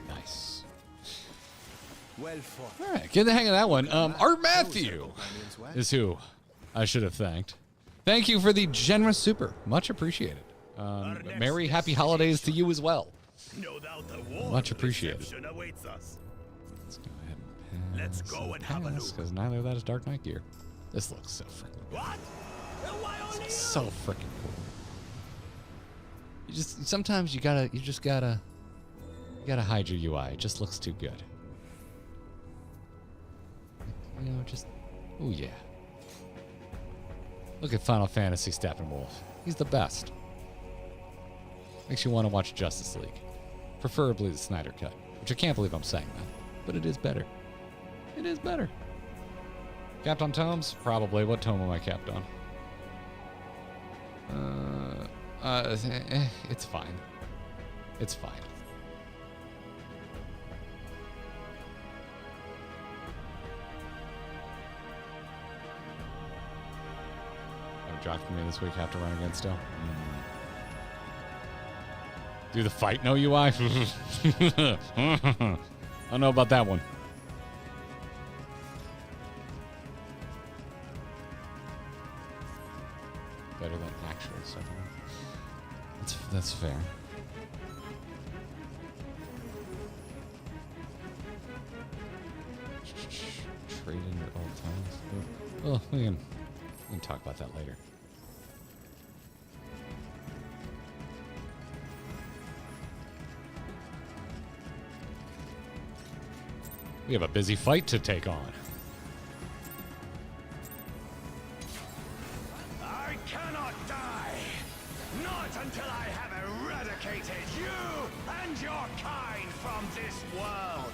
Nice. Well fought. All right, get the hang of that one. Art Matthew is who I should have thanked. Thank you for the generous super. Much appreciated. Merry happy holidays to you as well. No doubt the war Much appreciated. reception awaits us. Let's go ahead and pass. Let's go and have a look. Because neither of that is Dark Knight gear. This looks so freaking What? Why only you? so freaking cool. You just sometimes you just gotta hide your UI. It just looks too good. You know, just oh yeah. Look at Final Fantasy Steppenwolf. He's the best. Makes you want to watch Justice League. Preferably the Snyder Cut. Which I can't believe I'm saying that. But it is better. It is better. Capped on tomes? Probably. What tome am I capped on? It's fine. It's fine. Drive for me this week. Have to run again still. Do the fight no UI? I don't know about that one. Better than actual second one. That's fair. Trade in your old times. Well, we can talk about that later. We have a busy fight to take on. I cannot die. Not until I have eradicated you and your kind from this world.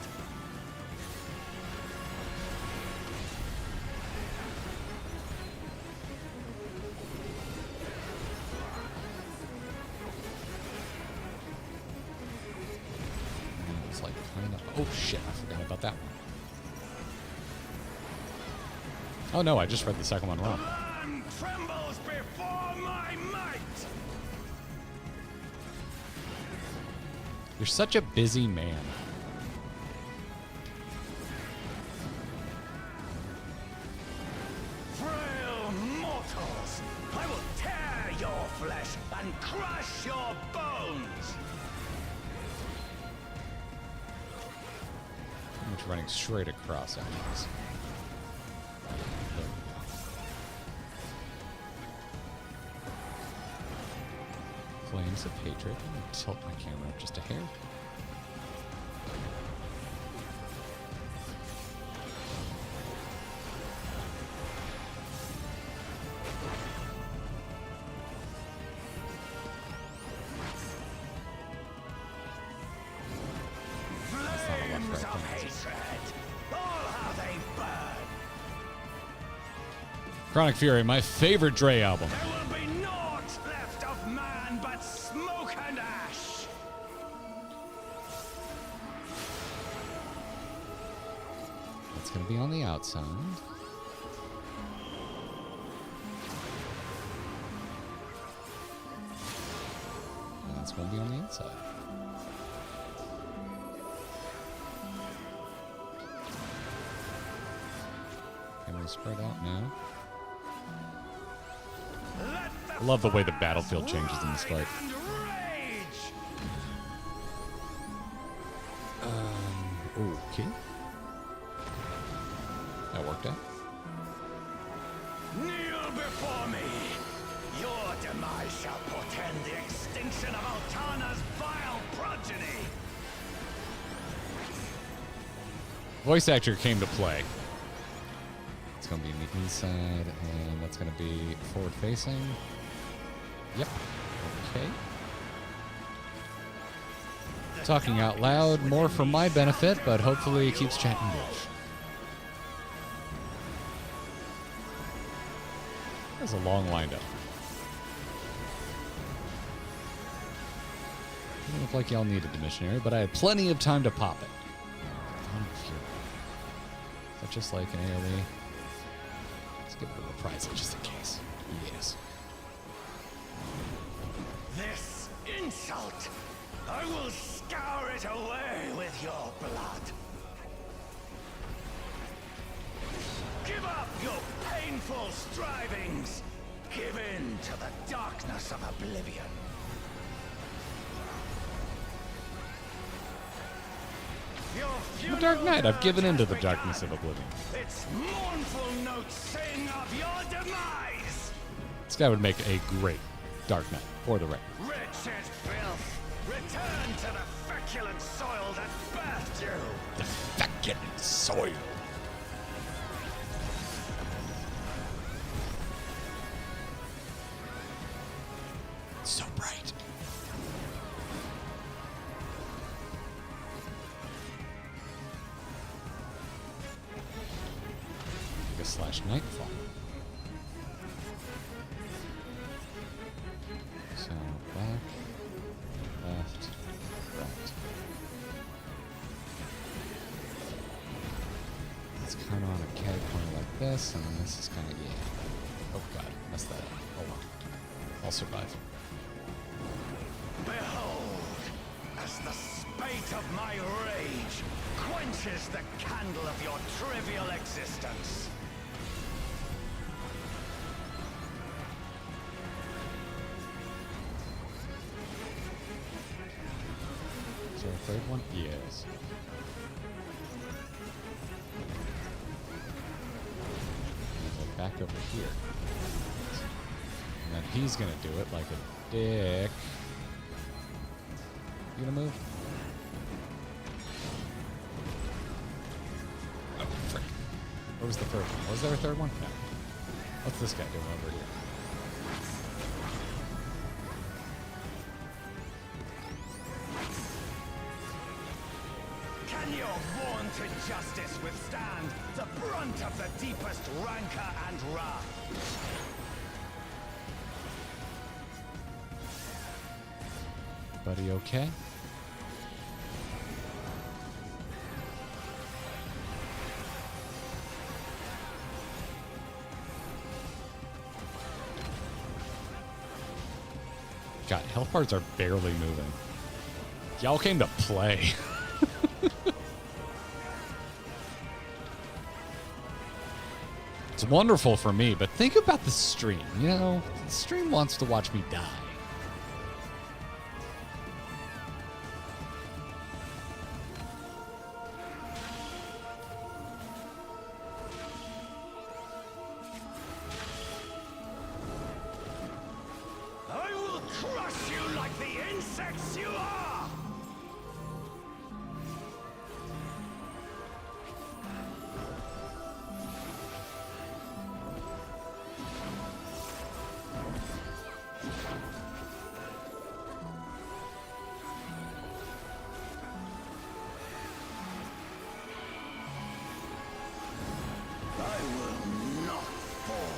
Oh shit, I forgot about that one. Oh no, I just read the second one wrong. Land trembles before my might! You're such a busy man. Frail mortals, I will tear your flesh and crush your bones! I'm just running straight across after this. Flames of hatred. I'm gonna tilt my camera up just a hair. Flames of hatred, all how they burn! Chronic Fury, my favorite Dre album. There will be naught left of man but smoke and ash! That's gonna be on the outside. And that's gonna be on the inside. Can we spread out now? I love the way the battlefield changes in this fight. And rage! Okay. That worked out. Kneel before me! Your demise shall portend the extinction of Altana's vile progeny! Voice actor came to play. It's going to be on the inside, and that's going to be forward facing. Yep. Okay. Talking out loud, more for my benefit, but hopefully it keeps chat engaged. That's a long windup. Doesn't look like y'all needed the missionary, but I had plenty of time to pop it. Dawn of Fury. Is that just like an AoE? Let's give it a reprisal just in case. Yes. This insult, I will scour it away with your blood. Give up your painful strivings. Give in to the darkness of oblivion. I'm a Dark Knight. I've given in to the darkness of oblivion. Its mournful notes sing of your demise. This guy would make a great Dark Knight, for the record. Wretched filth, return to the feculent soil that birthed you. The feculent soil. So bright. Slash nightfall. So back, left, right. It's kind of on a catty corner like this, and then this is kind of, yeah. Oh god, messed that up. Oh well. I'll survive. Behold, as the spate of my rage quenches the candle of your trivial existence. Is there a third one? Yes. Go back over here. And then he's gonna do it like a dick. You gonna move? Oh, frick. Where was the first one? Was there a third one? No. What's this guy doing over here? Can your vaunted justice withstand the brunt of the deepest rancor and wrath? Buddy, okay? God, health bars are barely moving. Y'all came to play. It's wonderful for me, but think about the stream. You know, the stream wants to watch me die. I will crush you like the insects you are! I will not fall.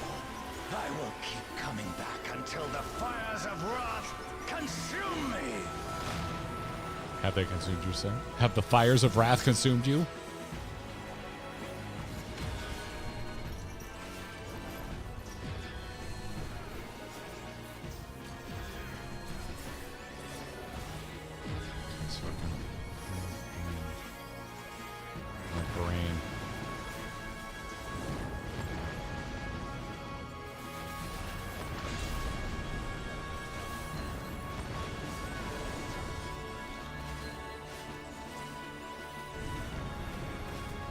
I will keep coming back until the fires of wrath consume me. Have they consumed you, sir? Have the fires of wrath consumed you? My brain.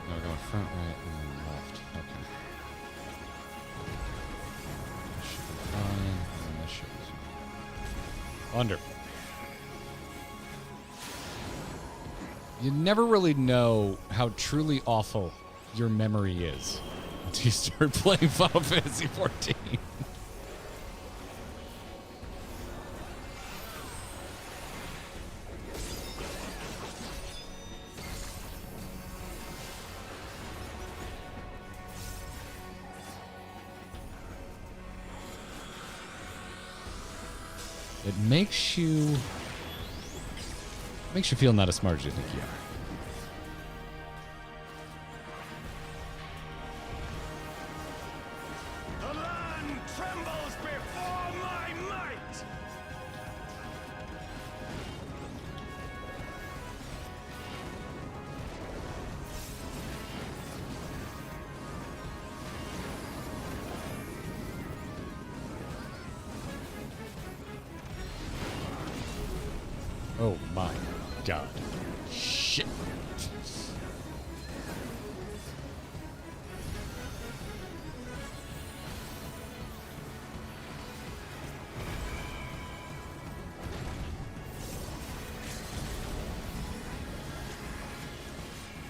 No, we're going front, right, and then left. Okay. This should be fine, and then this should be fine. Wonderful. You never really know how truly awful your memory is until you start playing Final Fantasy XIV. It makes you feel not as smart as you think you are. The land trembles before my might! Oh my god. Shit.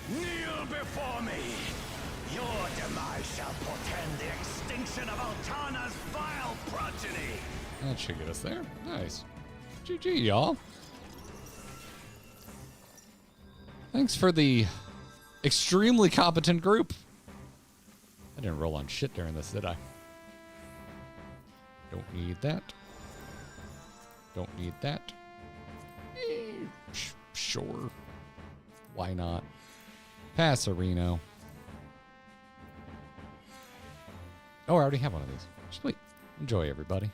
Kneel before me! Your demise shall portend the extinction of Altana's vile progeny! That should get us there. Nice. GG, y'all. Thanks for the extremely competent group. I didn't roll on shit during this, did I? Don't need that. Don't need that. Sure. Why not? Passerino. Oh, I already have one of these. Sweet. Enjoy, everybody.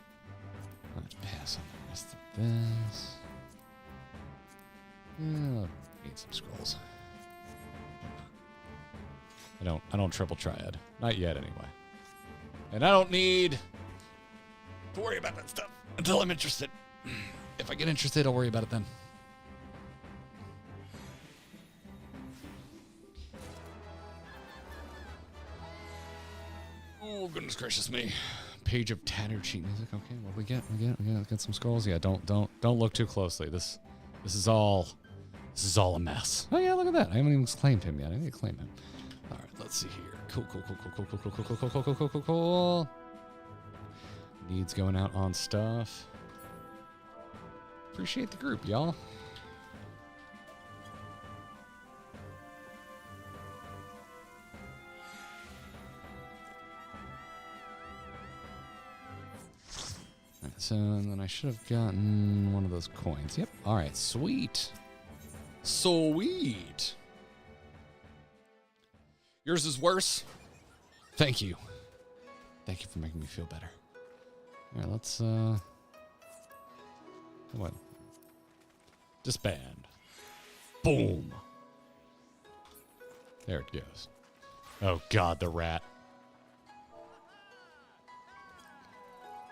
Let's pass on the rest of this. Need some scrolls. I don't triple triad. Not yet, anyway. And I don't need to worry about that stuff until I'm interested. If I get interested, I'll worry about it then. Oh, goodness gracious me. Page of tattered sheet music. Okay, what we get? We get some scrolls. Yeah, don't look too closely. This is all a mess. Oh yeah, look at that. I haven't even claimed him yet. I need to claim him. All right, let's see here. Cool. Needs going out on stuff. Appreciate the group, y'all. Alright, so then I should have gotten one of those coins. Yep. All right, sweet. Sweet. Yours is worse. Thank you. Thank you for making me feel better. All right, let's Come on. Disband. Boom. There it goes. Oh, God, the rat.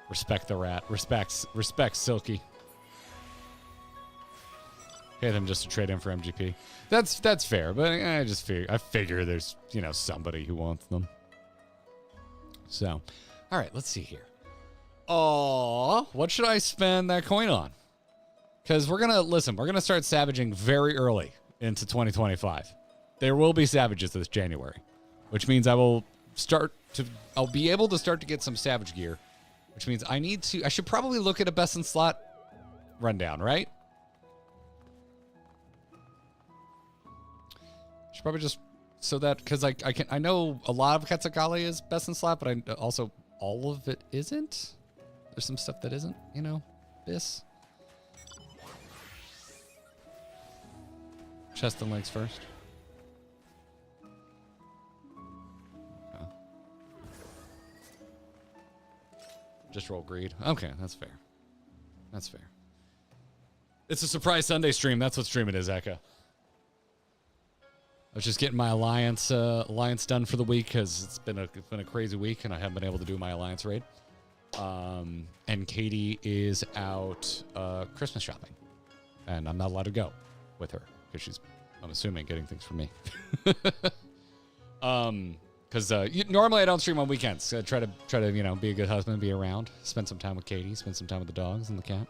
Respect the rat. Respect Silky. Pay them just to trade in for MGP. That's fair, but I figure there's, somebody who wants them. So, all right, let's see here. Oh, what should I spend that coin on? Because we're going to start savaging very early into 2025. There will be savages this January, which means I'll be able to start to get some savage gear, which means I should probably look at a best in slot rundown, right? Should probably just so that, because I know a lot of Quetzalcoatl is best in slot, but I also all of it isn't. There's some stuff that isn't, this. Chest and legs first. Oh. Just roll greed. Okay, that's fair. That's fair. It's a surprise Sunday stream. That's what stream it is, Eka. I was just getting my alliance done for the week because it's been a crazy week and I haven't been able to do my alliance raid. And Katie is out Christmas shopping, and I'm not allowed to go with her because she's, I'm assuming, getting things from me. Because normally I don't stream on weekends. I try to be a good husband, be around, spend some time with Katie, spend some time with the dogs and the cat.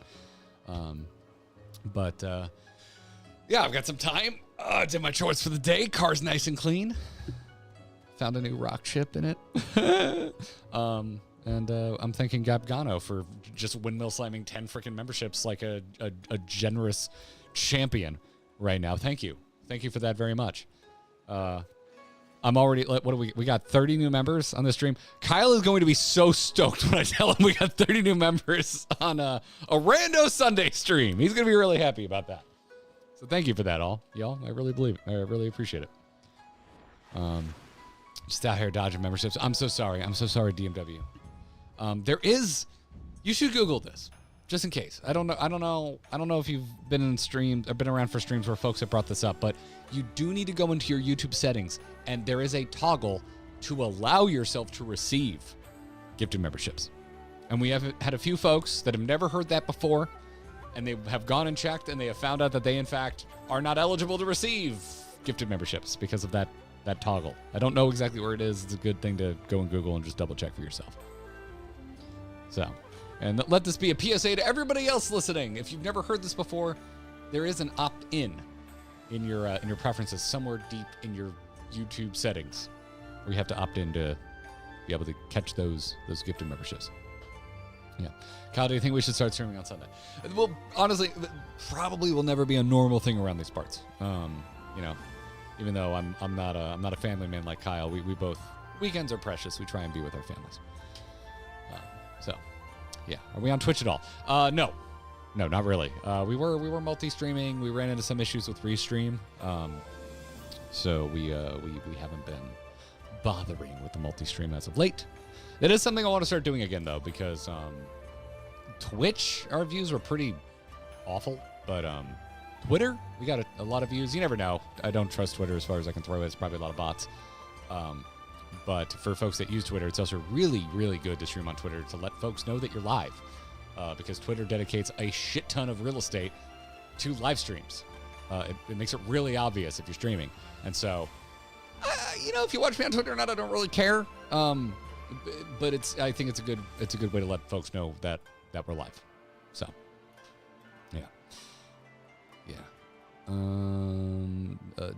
Yeah, I've got some time. Did my chores for the day. Car's nice and clean. Found a new rock chip in it. And I'm thanking Gabgano for just windmill slamming 10 freaking memberships like a generous champion right now. Thank you. Thank you for that very much. I'm already, we got 30 new members on this stream. Kyle is going to be so stoked when I tell him we got 30 new members on a rando Sunday stream. He's going to be really happy about that. So thank you for that, y'all. I really appreciate it. Just out here dodging memberships. I'm so sorry, DMW. You should Google this, just in case. I don't know if you've been in streams or been around for streams where folks have brought this up, but you do need to go into your YouTube settings, and there is a toggle to allow yourself to receive gifted memberships. And we have had a few folks that have never heard that before, and they have gone and checked, and they have found out that they, in fact, are not eligible to receive gifted memberships because of that toggle. I don't know exactly where it is. It's a good thing to go and Google and just double check for yourself. So, and let this be a PSA to everybody else listening. If you've never heard this before, there is an opt-in in your preferences somewhere deep in your YouTube settings where you have to opt in to be able to catch those gifted memberships. Yeah. Kyle, do you think we should start streaming on Sunday? Well, honestly, probably will never be a normal thing around these parts. Even though I'm not a family man like Kyle, we both, weekends are precious. We try and be with our families. So, yeah. Are we on Twitch at all? No, not really. We were multi-streaming. We ran into some issues with Restream. So we haven't been bothering with the multi-stream as of late. It is something I want to start doing again, though, because Twitch, our views were pretty awful, but Twitter, we got a lot of views. You never know. I don't trust Twitter as far as I can throw it. It's probably a lot of bots. But for folks that use Twitter, it's also really, really good to stream on Twitter to let folks know that you're live, because Twitter dedicates a shit ton of real estate to live streams. It makes it really obvious if you're streaming. And so, if you watch me on Twitter or not, I don't really care. But I think it's a good way to let folks know that we're live. So, yeah.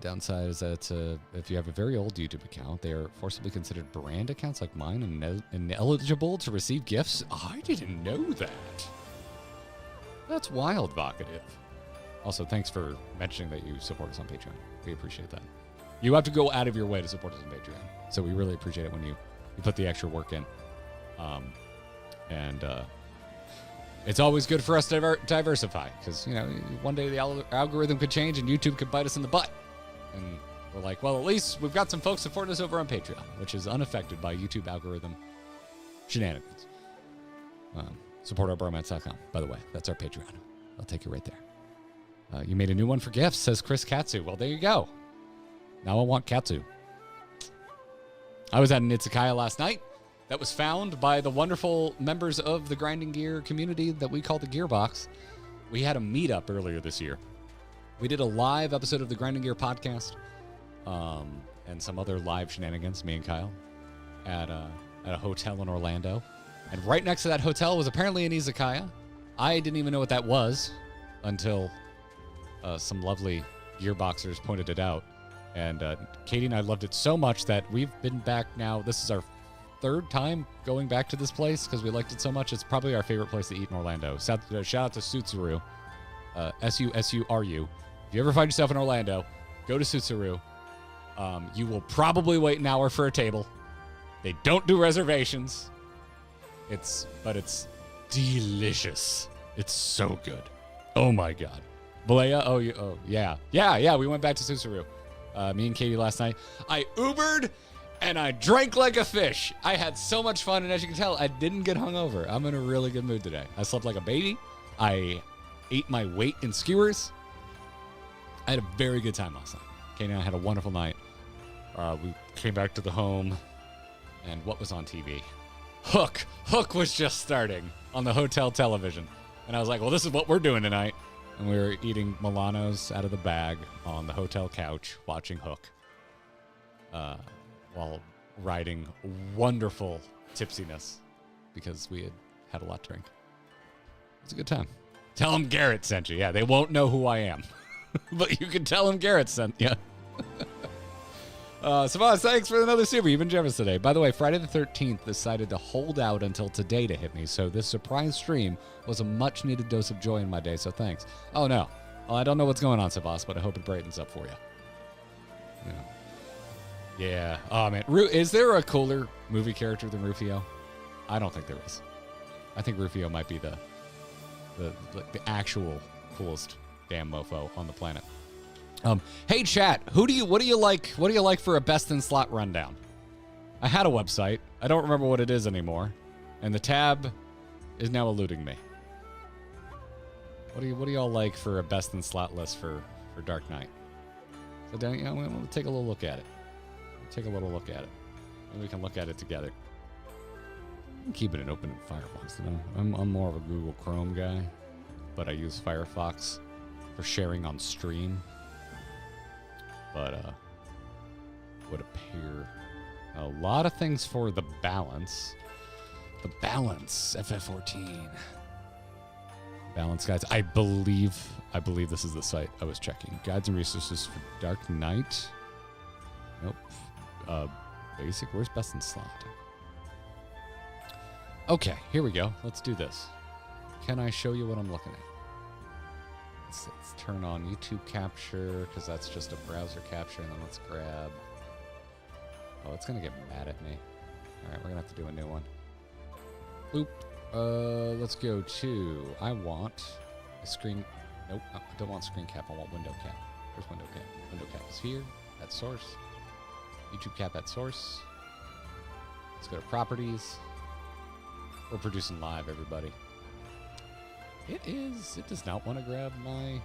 Downside is that if you have a very old YouTube account, they are forcibly considered brand accounts like mine and ineligible to receive gifts. I didn't know that. That's wild, vocative. Also, thanks for mentioning that you support us on Patreon. We appreciate that. You have to go out of your way to support us on Patreon, so we really appreciate it when you put the extra work in. It's always good for us to diversify, because, one day the algorithm could change and YouTube could bite us in the butt. And we're like, well, at least we've got some folks supporting us over on Patreon, which is unaffected by YouTube algorithm shenanigans. SupportOurBromance.com, by the way. That's our Patreon. I'll take you right there. You made a new one for gifts, says Chris Katsu. Well, there you go. Now I want Katsu. I was at an Izakaya last night that was found by the wonderful members of the Grinding Gear community that we call the Gearbox. We had a meetup earlier this year. We did a live episode of the Grinding Gear podcast and some other live shenanigans, me and Kyle, at a hotel in Orlando. And right next to that hotel was apparently an izakaya. I didn't even know what that was until some lovely Gearboxers pointed it out. And Katie and I loved it so much that we've been back now. This is our third time going back to this place because we liked it so much. It's probably our favorite place to eat in Orlando. Shout out to Sutsuru, Sutsuru. If you ever find yourself in Orlando, go to Sutsuru. You will probably wait an hour for a table. They don't do reservations. But it's delicious. It's so good. Oh my God. Balea? Yeah. We went back to Sutsuru. Me and Katie last night. I Ubered and I drank like a fish. I had so much fun, and as you can tell, I didn't get hungover. I'm in a really good mood today. I slept like a baby. I ate my weight in skewers. I had a very good time last night. Katie and I had a wonderful night. We came back to the home, and what was on TV? Hook. Hook was just starting on the hotel television. And I was like, well, this is what we're doing tonight. And we were eating Milanos out of the bag on the hotel couch, watching Hook, while riding wonderful tipsiness because we had a lot to drink. It was a good time. Tell them Garrett sent you. Yeah, they won't know who I am. But you can tell them Garrett sent you. Savaz, thanks for another super. You've been generous today. By the way, Friday the 13th decided to hold out until today to hit me, so this surprise stream was a much-needed dose of joy in my day, so thanks. Oh, no. Well, I don't know what's going on, Savaz, but I hope it brightens up for you. Yeah. Oh, man. Is there a cooler movie character than Rufio? I don't think there is. I think Rufio might be the actual coolest damn mofo on the planet. Hey chat, what do you like for a best in slot rundown? I had a website. I don't remember what it is anymore, and the tab is now eluding me. What do y'all like for a best in slot list for Dark Knight? So we'll take a little look at it. And we can look at it together. I'm keeping it open in Firefox. You know? I'm more of a Google Chrome guy, but I use Firefox for sharing on stream. But would appear a lot of things for the balance. The balance, FF14. Balance guides. I believe this is the site I was checking. Guides and resources for Dark Knight. Nope. Basic. Where's best in slot? Okay, here we go. Let's do this. Can I show you what I'm looking at? Let's turn on YouTube capture, because that's just a browser capture, and then let's grab... Oh, it's going to get mad at me. All right, we're going to have to do a new one. Boop. Let's go to... I want a screen... Nope, I don't want screen cap. I want window cap. Where's window cap? Window cap is here, at source. YouTube cap at source. Let's go to properties. We're producing live, everybody. It does not want to grab my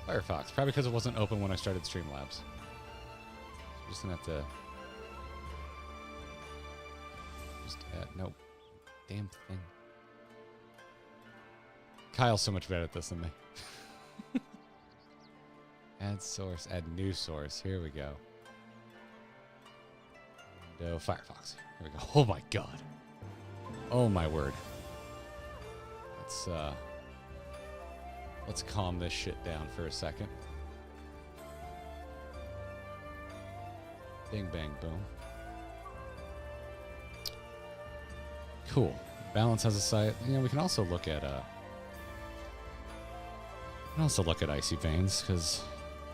Firefox. Probably because it wasn't open when I started Streamlabs. So I'm just going to have to... Nope. Damn thing. Kyle's so much better at this than me. Add source. Add new source. Here we go. Window Firefox. Here we go. Oh my god. Oh my word. Let's calm this shit down for a second. Bing, bang, boom. Cool. Balance has a site. You know, we can also look at Icy Veins, because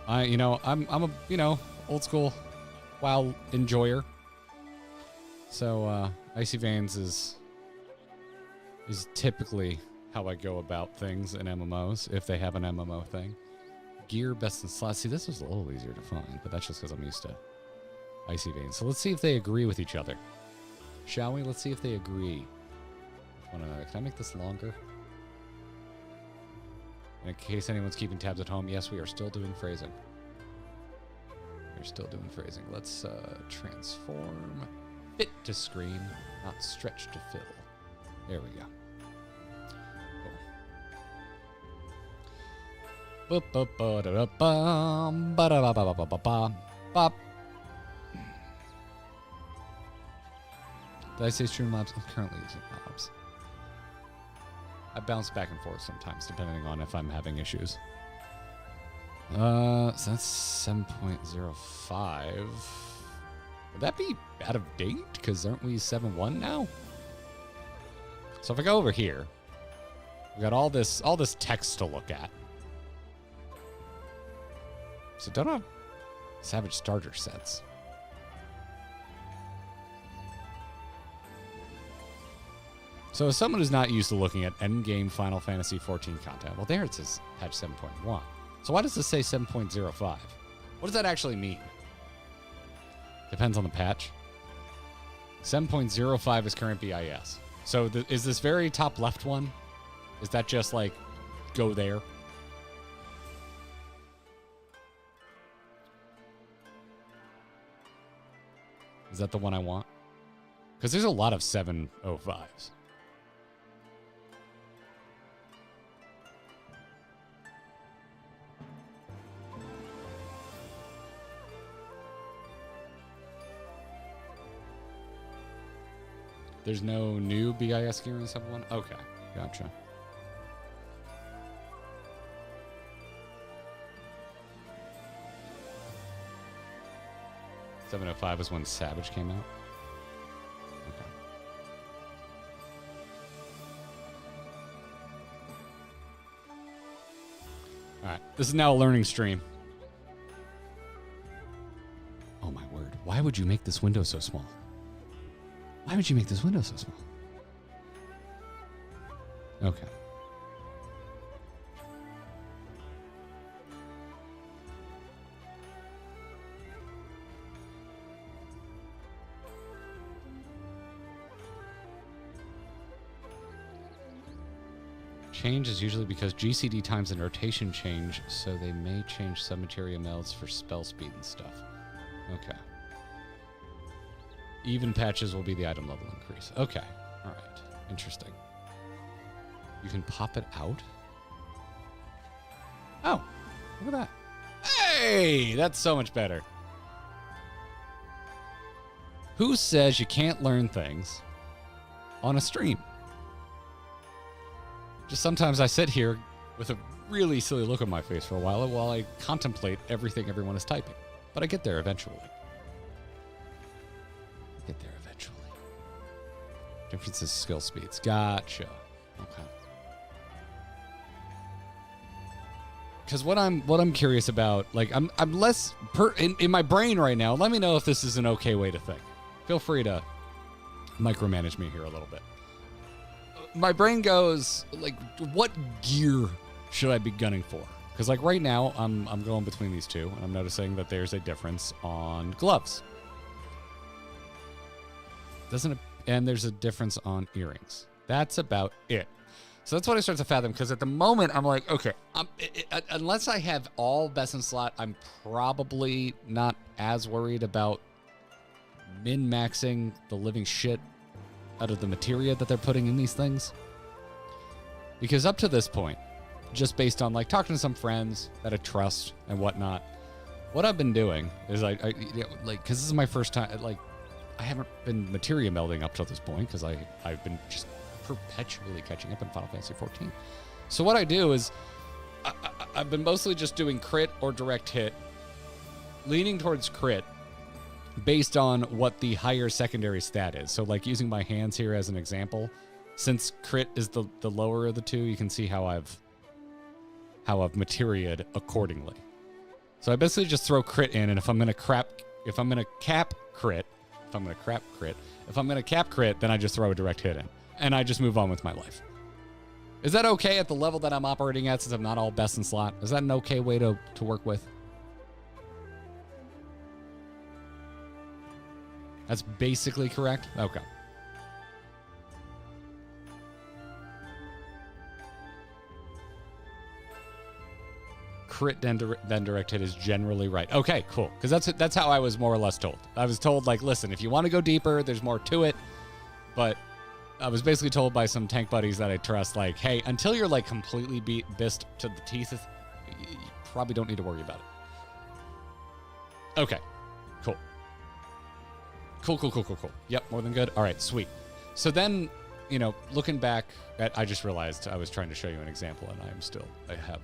I'm a old school WoW enjoyer. So Icy Veins is typically how I go about things in MMOs, if they have an MMO thing. Gear, best in slot. See, this was a little easier to find, but that's just because I'm used to Icy Veins. So let's see if they agree with each other. Shall we? Let's see if they agree with one another. Can I make this longer? In case anyone's keeping tabs at home, yes, we are still doing phrasing. We're still doing phrasing. Let's transform fit to screen, not stretch to fill. There we go. Bop. Did I say Streamlabs? I'm currently using Labs. I bounce back and forth sometimes, depending on if I'm having issues. So that's 7.05. Would that be out of date? Because aren't we 7.1 now? So if I go over here, we got all this text to look at. So don't have Savage starter sets. So as someone who's not used to looking at endgame Final Fantasy XIV content, well, there it says patch 7.1. So why does this say 7.05? What does that actually mean? Depends on the patch. 7.05 is current BIS. So is this very top left one? Is that just like, go there? Is that the one I want? Because there's a lot of 7.05s. There's no new BIS gear in 7.1? Okay, gotcha. .705 was when Savage came out? Okay. Alright, this is now a learning stream. Oh my word, why would you make this window so small? Why would you make this window so small? Okay. Change is usually because GCD times and rotation change, so they may change some materia melds for spell speed and stuff. Okay. Even patches will be the item level increase. Okay. All right. Interesting. You can pop it out? Oh. Look at that. Hey! That's so much better. Who says you can't learn things on a stream? Just sometimes I sit here with a really silly look on my face for a while I contemplate everything everyone is typing. But I get there eventually. Differences skill speeds. Gotcha. Okay. Because what I'm curious about, like I'm less in my brain right now. Let me know if this is an okay way to think. Feel free to micromanage me here a little bit. My brain goes like, what gear should I be gunning for? Because like right now I'm going between these two, and I'm noticing that there's a difference on gloves. And there's a difference on earrings. That's about it. So that's what I start to fathom, because at the moment, I'm like, okay, unless I have all best in slot, I'm probably not as worried about min-maxing the living shit out of the materia that they're putting in these things. Because up to this point, just based on like talking to some friends that I trust and whatnot, what I've been doing is like, because this is my first time, like, I haven't been materia melding up till this point because I've been just perpetually catching up in Final Fantasy XIV. So what I do is I've been mostly just doing crit or direct hit, leaning towards crit based on what the higher secondary stat is. So like using my hands here as an example, since crit is the lower of the two, you can see how I've materia'd accordingly. So I basically just throw crit in, and if I'm gonna cap crit, then I just throw a direct hit in. And I just move on with my life. Is that okay at the level that I'm operating at, since I'm not all best in slot? Is that an okay way to work with? That's basically correct? Okay. crit then direct hit is generally right. Okay, cool. Because that's how I was more or less told. I was told, like, listen, if you want to go deeper, there's more to it. But I was basically told by some tank buddies that I trust, like, hey, until you're, like, completely bist to the teeth, you probably don't need to worry about it. Okay, cool. Cool. Yep, more than good. All right, sweet. So then, you know, looking back at, I just realized I was trying to show you an example, and I have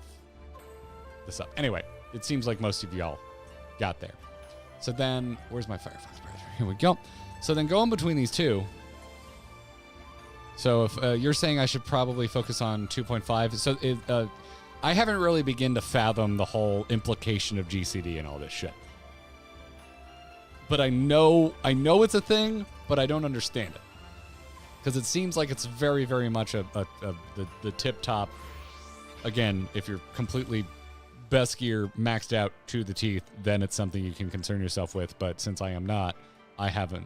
this up. Anyway, it seems like most of y'all got there. So then, where's my Firefox browser? Here we go. So then going between these two. So if you're saying I should probably focus on 2.5, so I haven't really begun to fathom the whole implication of GCD and all this shit. But I know it's a thing, but I don't understand it. Because it seems like it's very, very much the tip-top. Again, if you're completely best gear maxed out to the teeth, then it's something you can concern yourself with. But since I am not, I haven't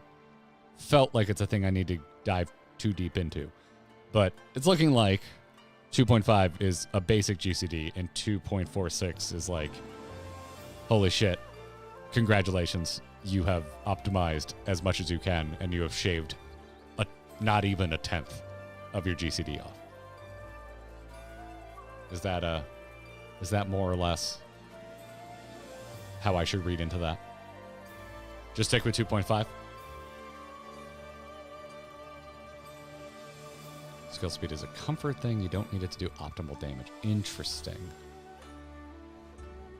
felt like it's a thing I need to dive too deep into. But it's looking like 2.5 is a basic GCD, and 2.46 is like, holy shit, congratulations. You have optimized as much as you can, and you have shaved not even a tenth of your GCD off. Is that more or less how I should read into that? Just stick with 2.5? Skill speed is a comfort thing. You don't need it to do optimal damage. Interesting.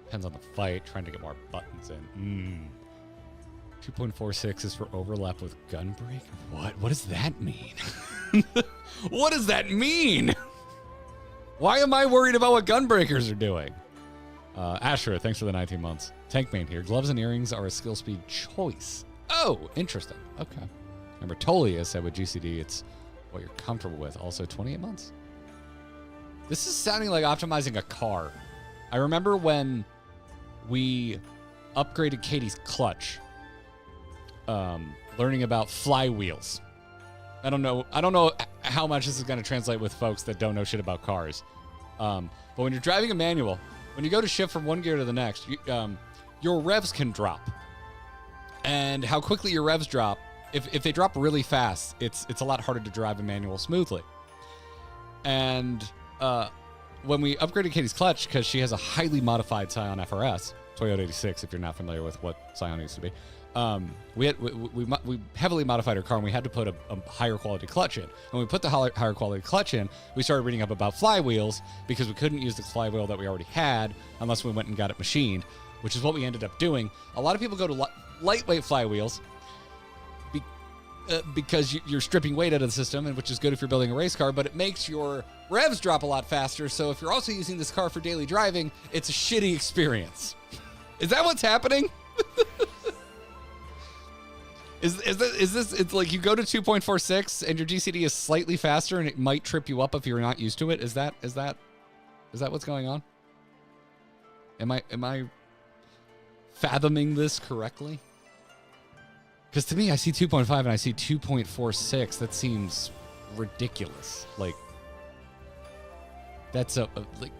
Depends on the fight. Trying to get more buttons in. 2.46 is for overlap with gunbreak? What does that mean? What does that mean? Why am I worried about what gunbreakers are doing? Asher, thanks for the 19 months. Tank main here. Gloves and earrings are a skill speed choice. Oh, interesting. Okay. Remember, Tolia said with GCD, it's what you're comfortable with. Also, 28 months. This is sounding like optimizing a car. I remember when we upgraded Katie's clutch. Learning about flywheels. I don't know how much this is going to translate with folks that don't know shit about cars. But when you're driving a manual, when you go to shift from one gear to the next, your revs can drop. And how quickly your revs drop, if they drop really fast, it's a lot harder to drive a manual smoothly. And when we upgraded Katie's clutch, because she has a highly modified Scion FRS, Toyota 86, if you're not familiar with what Scion used to be, we heavily modified our car, and we had to put a higher quality clutch in. And when we put the higher quality clutch in, we started reading up about flywheels because we couldn't use the flywheel that we already had unless we went and got it machined, which is what we ended up doing. A lot of people go to lightweight flywheels because you're stripping weight out of the system, and which is good if you're building a race car, but it makes your revs drop a lot faster. So if you're also using this car for daily driving, it's a shitty experience. Is that what's happening? Is this? It's like you go to 2.46 and your GCD is slightly faster, and it might trip you up if you're not used to it. Is that what's going on? Am I fathoming this correctly? Because to me, I see 2.5 and I see 2.46. That seems ridiculous. Like that's a like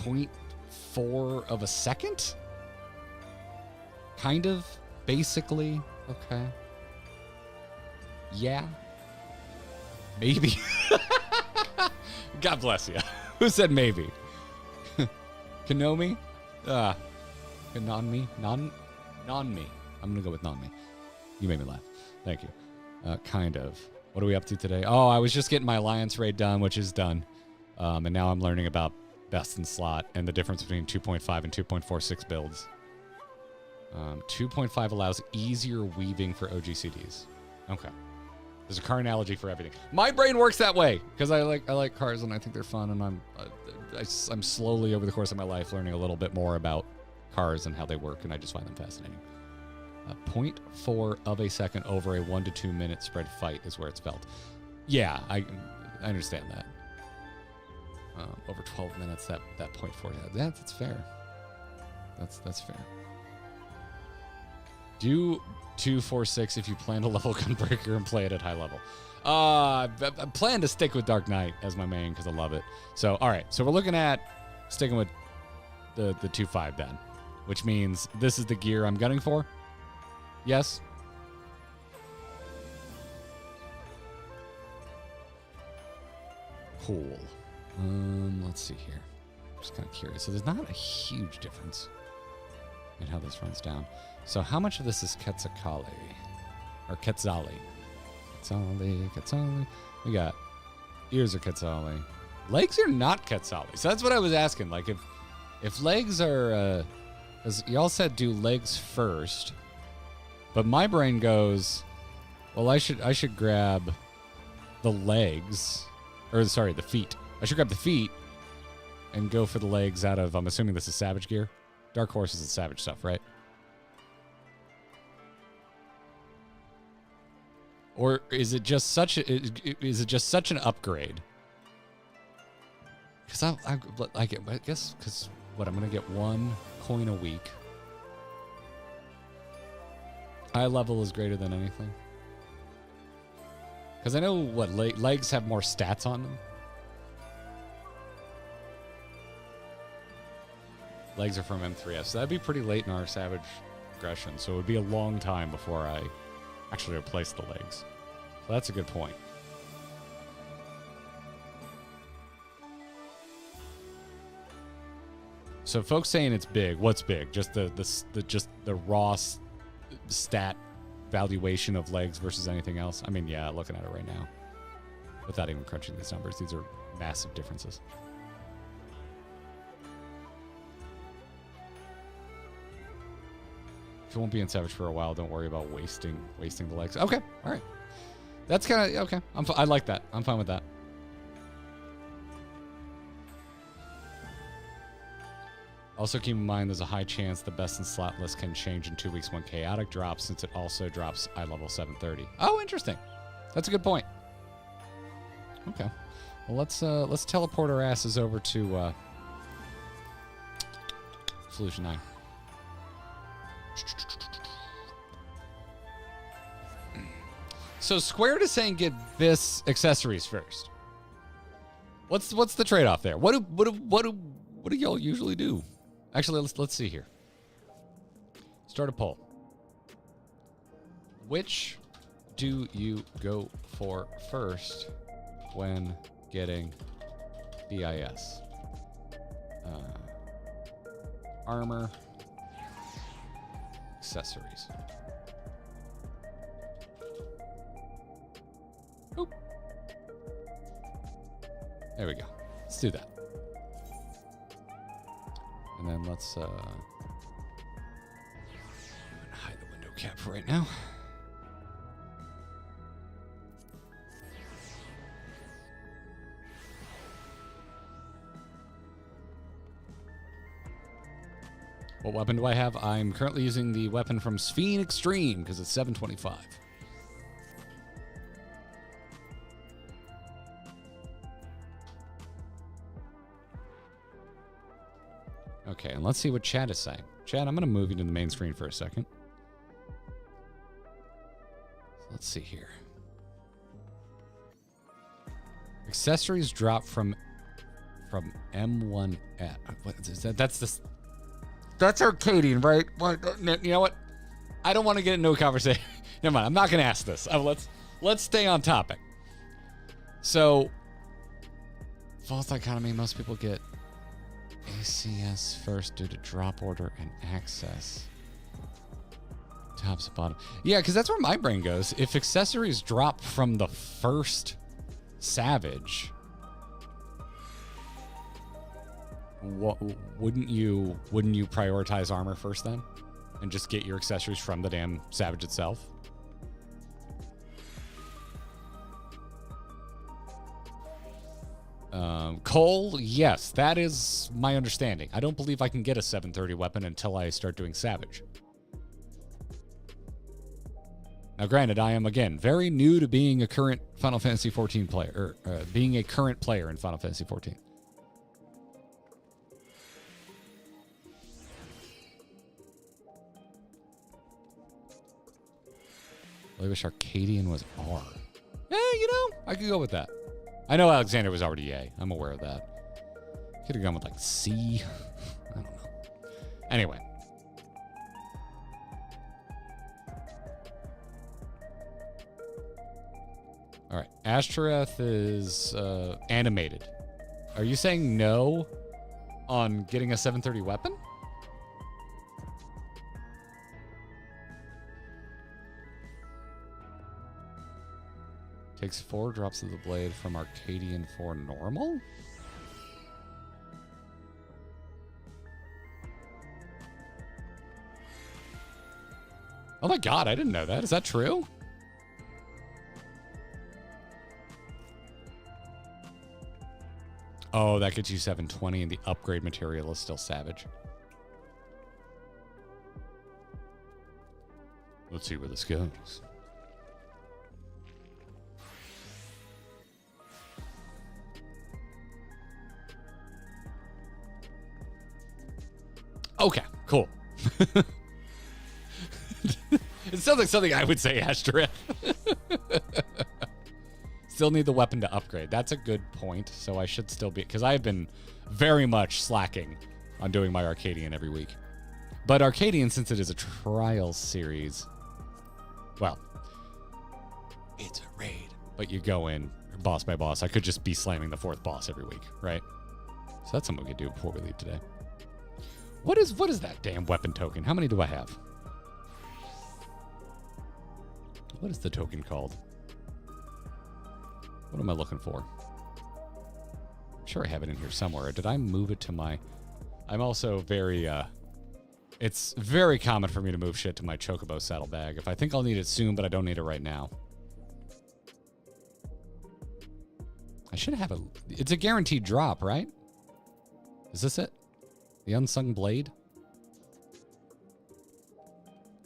0.4 of a second, kind of, basically. Okay. Yeah. Maybe. God bless you. Who said maybe? Kanomi? Non-me? Non-me. I'm going to go with non-me. You made me laugh. Thank you. Kind of. What are we up to today? Oh, I was just getting my Alliance raid done, which is done. And now I'm learning about best in slot and the difference between 2.5 and 2.46 builds. 2.5 allows easier weaving for OGCDs. Okay. There's a car analogy for everything. My brain works that way because I like cars and I think they're fun, and I'm slowly over the course of my life learning a little bit more about cars and how they work, and I just find them fascinating. 0.4 of a second over a 1 to 2 minute spread fight is where it's felt. Yeah, I understand that. Over 12 minutes, that 0.4. That's fair. That's fair. Do 2.46 if you plan to level Gunbreaker and play it at high level. I plan to stick with Dark Knight as my main because I love it. So, all right. So we're looking at sticking with the 2.5 then, which means this is the gear I'm gunning for. Yes. Cool. Let's see here. I'm just kind of curious. So there's not a huge difference in how this runs down. So how much of this is Quetzalcoatl? Or Quetzali? Quetzali. We got ears are Quetzali. Legs are not Quetzali. So that's what I was asking. Like if legs are, because y'all said do legs first, but my brain goes, well, I should grab the legs, or sorry, the feet. I should grab the feet and go for the legs out of, I'm assuming this is Savage gear. Dark Horse is the Savage stuff, right? Or is it just such an upgrade? Because I guess because what, I'm gonna get 1 coin a week. Eye level is greater than anything. Because I know what legs have more stats on them. Legs are from M3S. So that'd be pretty late in our Savage aggression. So it would be a long time before I actually replace the legs. So that's a good point. So folks saying it's big. What's big? Just the raw stat valuation of legs versus anything else? I mean, yeah, looking at it right now. Without even crunching these numbers, these are massive differences. If you won't be in Savage for a while, don't worry about wasting the legs. Okay, all right. That's kind of okay. I like that. I'm fine with that. Also keep in mind there's a high chance the best in slot list can change in 2 weeks when Chaotic drops, since it also drops eye level 730. Oh, interesting. That's a good point. Okay. Well, let's teleport our asses over to Solution 9. So Squared is saying get this accessories first. What's the trade-off there? What do y'all usually do? Actually, let's see here. Start a poll. Which do you go for first when getting BIS? Armor, accessories. Oop. There we go. Let's do that. And then let's hide the window cap for right now. What weapon do I have? I'm currently using the weapon from Sphene Extreme because it's 725. Okay, and let's see what chat is saying. Chat, I'm going to move you to the main screen for a second. Let's see here. Accessories drop from M1F. What is that? That's Arcadian, right? You know what? I don't want to get into a conversation. Never mind. I'm not going to ask this. Let's stay on topic. So, false dichotomy. Most people get ACS first due to drop order and access. Tops and bottom. Yeah, because that's where my brain goes. If accessories drop from the first Savage, wouldn't you prioritize armor first then, and just get your accessories from the damn Savage itself? Cole, yes, that is my understanding. I don't believe I can get a 730 weapon until I start doing Savage. Now, granted, I am, again, very new to being a current Final Fantasy XIV player, or being a current player in Final Fantasy XIV. I wish Arcadian was R. I could go with that. I know Alexander was already A. I'm aware of that. Could have gone with like C. I don't know. Anyway. All right. Ashtoreth is animated. Are you saying no on getting a 730 weapon? Takes 4 drops of the blade from Arcadian for normal? Oh my god, I didn't know that. Is that true? Oh, that gets you 720 and the upgrade material is still savage. Let's see where this goes. Okay, cool. It sounds like something I would say, Ashtoreth. Still need the weapon to upgrade. That's a good point. So I should still be, because I've been very much slacking on doing my Arcadian every week. But Arcadian, since it is a trial series, well, it's a raid. But you go in boss by boss. I could just be slamming the 4th boss every week, right? So that's something we could do before we leave today. What is that damn weapon token? How many do I have? What is the token called? What am I looking for? I'm sure I have it in here somewhere. Did I move it to my... I'm also very... It's very common for me to move shit to my Chocobo saddlebag. If I think I'll need it soon, but I don't need it right now. I should have a... It's a guaranteed drop, right? Is this it? The Unsung Blade?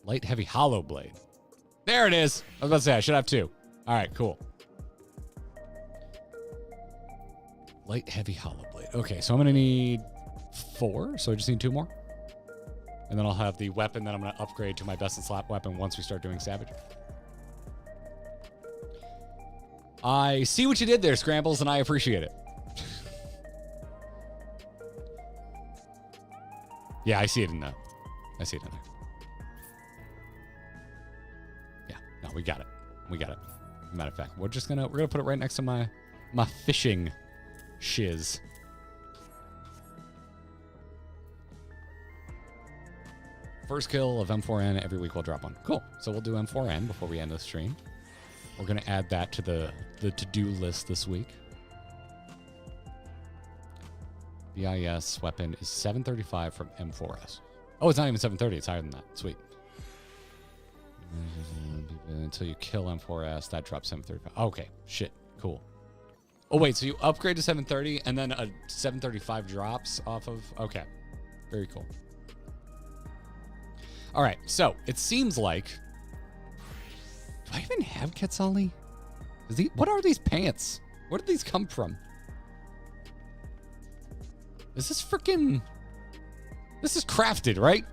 Light Heavy Hollow Blade. There it is. I was about to say, I should have 2. All right, cool. Light Heavy Hollow Blade. Okay, so I'm going to need 4, so I just need 2 more. And then I'll have the weapon that I'm going to upgrade to my Best in Slap weapon once we start doing Savage. I see what you did there, Scrambles, and I appreciate it. Yeah, I see it in there. I see it in there. Yeah, no, we got it. We got it. Matter of fact, we're gonna put it right next to my fishing shiz. First kill of M4N every week we'll drop one. Cool. So we'll do M4N before we end the stream. We're gonna add that to the to-do list this week. BIS weapon is 735 from M4S. Oh, it's not even 730. It's higher than that. Sweet. Until you kill M4S, that drops 735. Okay, shit. Cool. Oh, wait, so you upgrade to 730 and then a 735 drops off of... Okay. Very cool. All right, so it seems like... Do I even have Quetzali? What are these pants? Where did these come from? Is this freaking... This is crafted, right?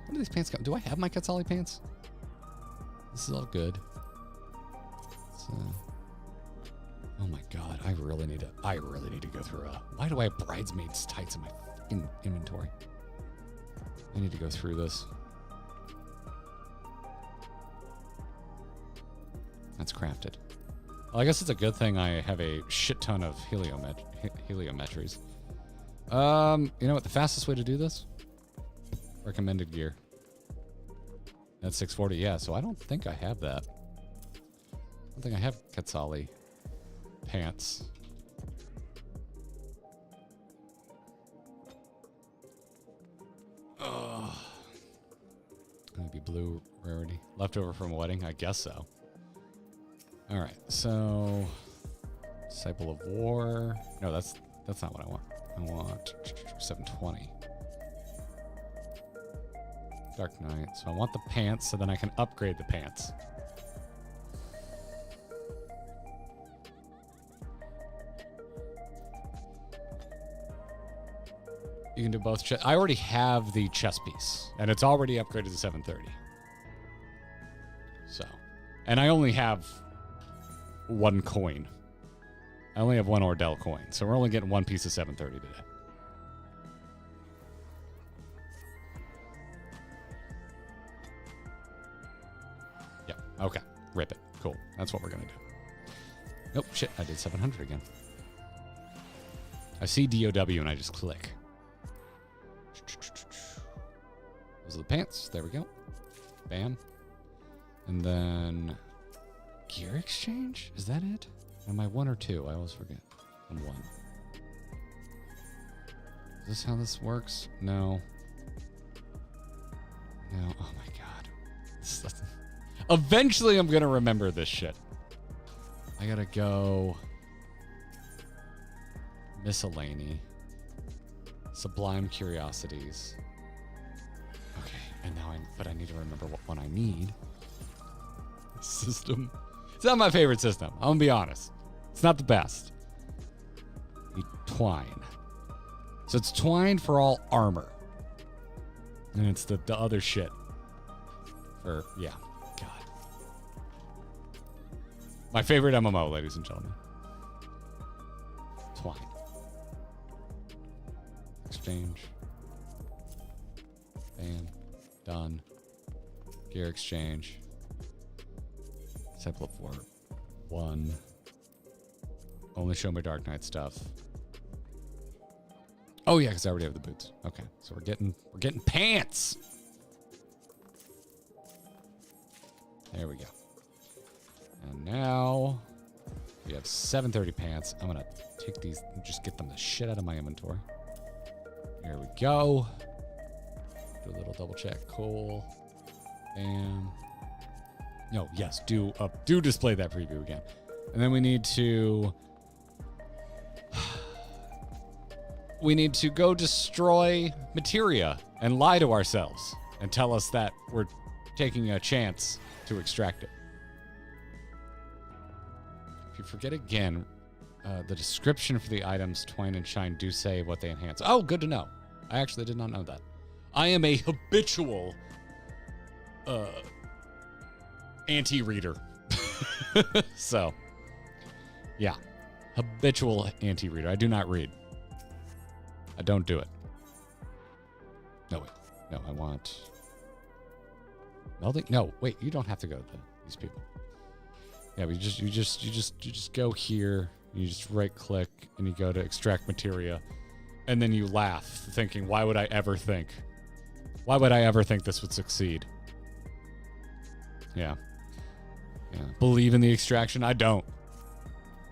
Where do these pants come? Do I have my Quetzali pants? This is all good. Oh my god, I really need to go through why do I have bridesmaids tights in my fucking inventory? I need to go through this. That's crafted. Well, I guess it's a good thing I have a shit ton of heliometries. You know what? The fastest way to do this? Recommended gear. That's 640. Yeah, so I don't think I have that. I don't think I have Quetzali pants. Ugh. Maybe blue rarity. Leftover from a wedding? I guess so. All right, so Disciple of War. No, that's not what I want. I want 720. Dark Knight. So I want the pants so then I can upgrade the pants. You can do both. I already have the chess piece, and it's already upgraded to 730. So, and I only have 1 coin. I only have 1 Ordell coin, so we're only getting 1 piece of 730 today. Okay, rip it. Cool. That's what we're gonna do. Nope, shit, I did 700 again. I see DOW and I just click. Those are the pants. There we go. Bam. And then gear exchange? Is that it? Am I 1 or 2? I always forget. I'm 1. Is this how this works? No. No. Oh my god. Eventually I'm gonna remember this shit. I gotta go miscellany. Sublime curiosities. Okay, and now I need to remember what one I need. System. It's not my favorite system. I'm gonna be honest. It's not the best. Need twine. So it's twine for all armor. And it's the other shit. For, yeah. God. My favorite MMO, ladies and gentlemen. Twine. Exchange. Bam. Done. Gear exchange. Sample of 4. 1. Only show me Dark Knight stuff. Oh yeah, because I already have the boots. Okay, so we're getting pants. There we go. And now we have 730 pants. I'm gonna take these and just get them the shit out of my inventory. Here we go. Do a little double check. Cool. Bam. No, yes, do display that preview again. And then we need to go destroy Materia and lie to ourselves and tell us that we're taking a chance to extract it. If you forget again, the description for the items Twine and Shine do say what they enhance. Oh, good to know. I actually did not know that. I am a habitual anti-reader. So, yeah. Habitual anti-reader. I do not read. I don't do it. No, wait. No, I want melding. No, wait. You don't have to go to these people. Yeah, you just go here. You just right click and you go to extract materia, and then you laugh, thinking, "Why would I ever think? Why would I ever think this would succeed?" Yeah. Yeah. Believe in the extraction? I don't.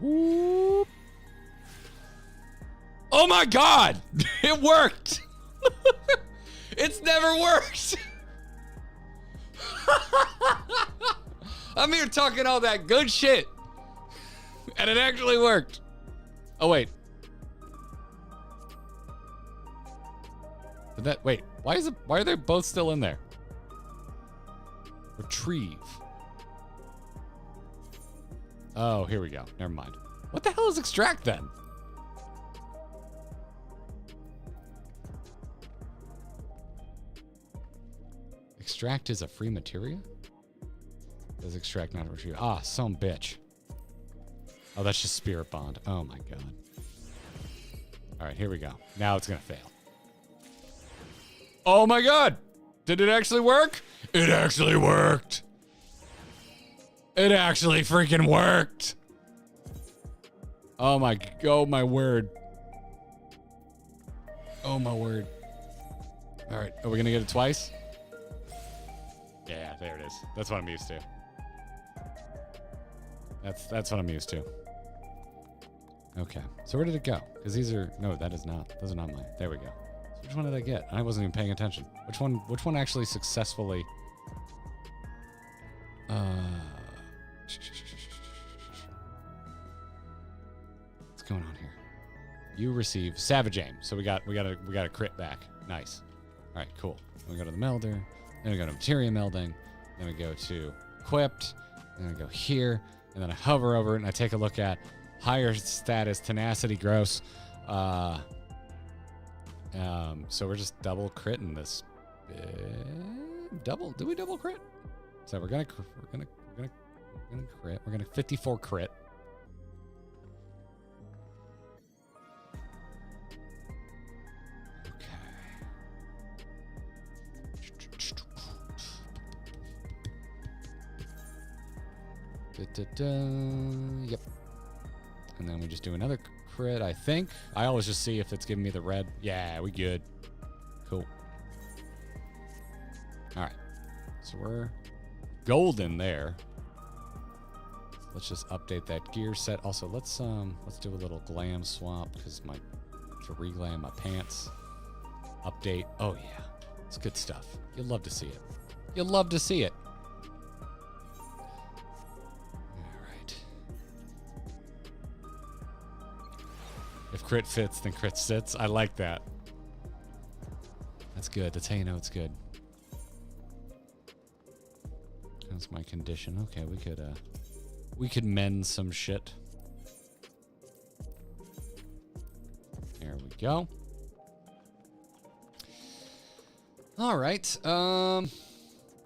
Whoop. Oh my god! It worked! It's never worked! I'm here talking all that good shit. And it actually worked. Oh wait. Wait, why are they both still in there? Retrieve. Oh, here we go. Never mind. What the hell is extract then? Extract is a free materia? Does extract not retrieve? Ah, some bitch. Oh, that's just spirit bond. Oh my god. All right, here we go. Now it's gonna fail. Oh my god! Did it actually work? It actually worked! It actually freaking worked! Oh my word. Oh my word. All right, are we gonna get it twice? Yeah, there it is. That's what I'm used to. That's what I'm used to. Okay, so where did it go? Because these are, no, that is not. Those are not mine. There we go. So which one did I get? I wasn't even paying attention. Which one actually successfully? What's going on here? You receive Savage Aim. So we got a crit back. Nice. All right, cool. Then we go to the melder. Then we go to Materia melding. Then we go to equipped. Then we go here. And then I hover over it and I take a look at higher status tenacity gross. So we're just double critting this. Double? Do we double crit? So we're gonna crit. We're gonna 54 crit. Yep. And then we just do another crit, I think. I always just see if it's giving me the red. Yeah, we good. Cool. All right. So we're golden there. Let's just update that gear set. Also, let's do a little glam swap because to reglam my pants. Update. Oh yeah, it's good stuff. You'll love to see it. You'll love to see it. All right. If crit fits, then crit sits. I like that. That's good. That's how you know it's good. That's my condition. Okay, we could mend some shit. There we go. All right.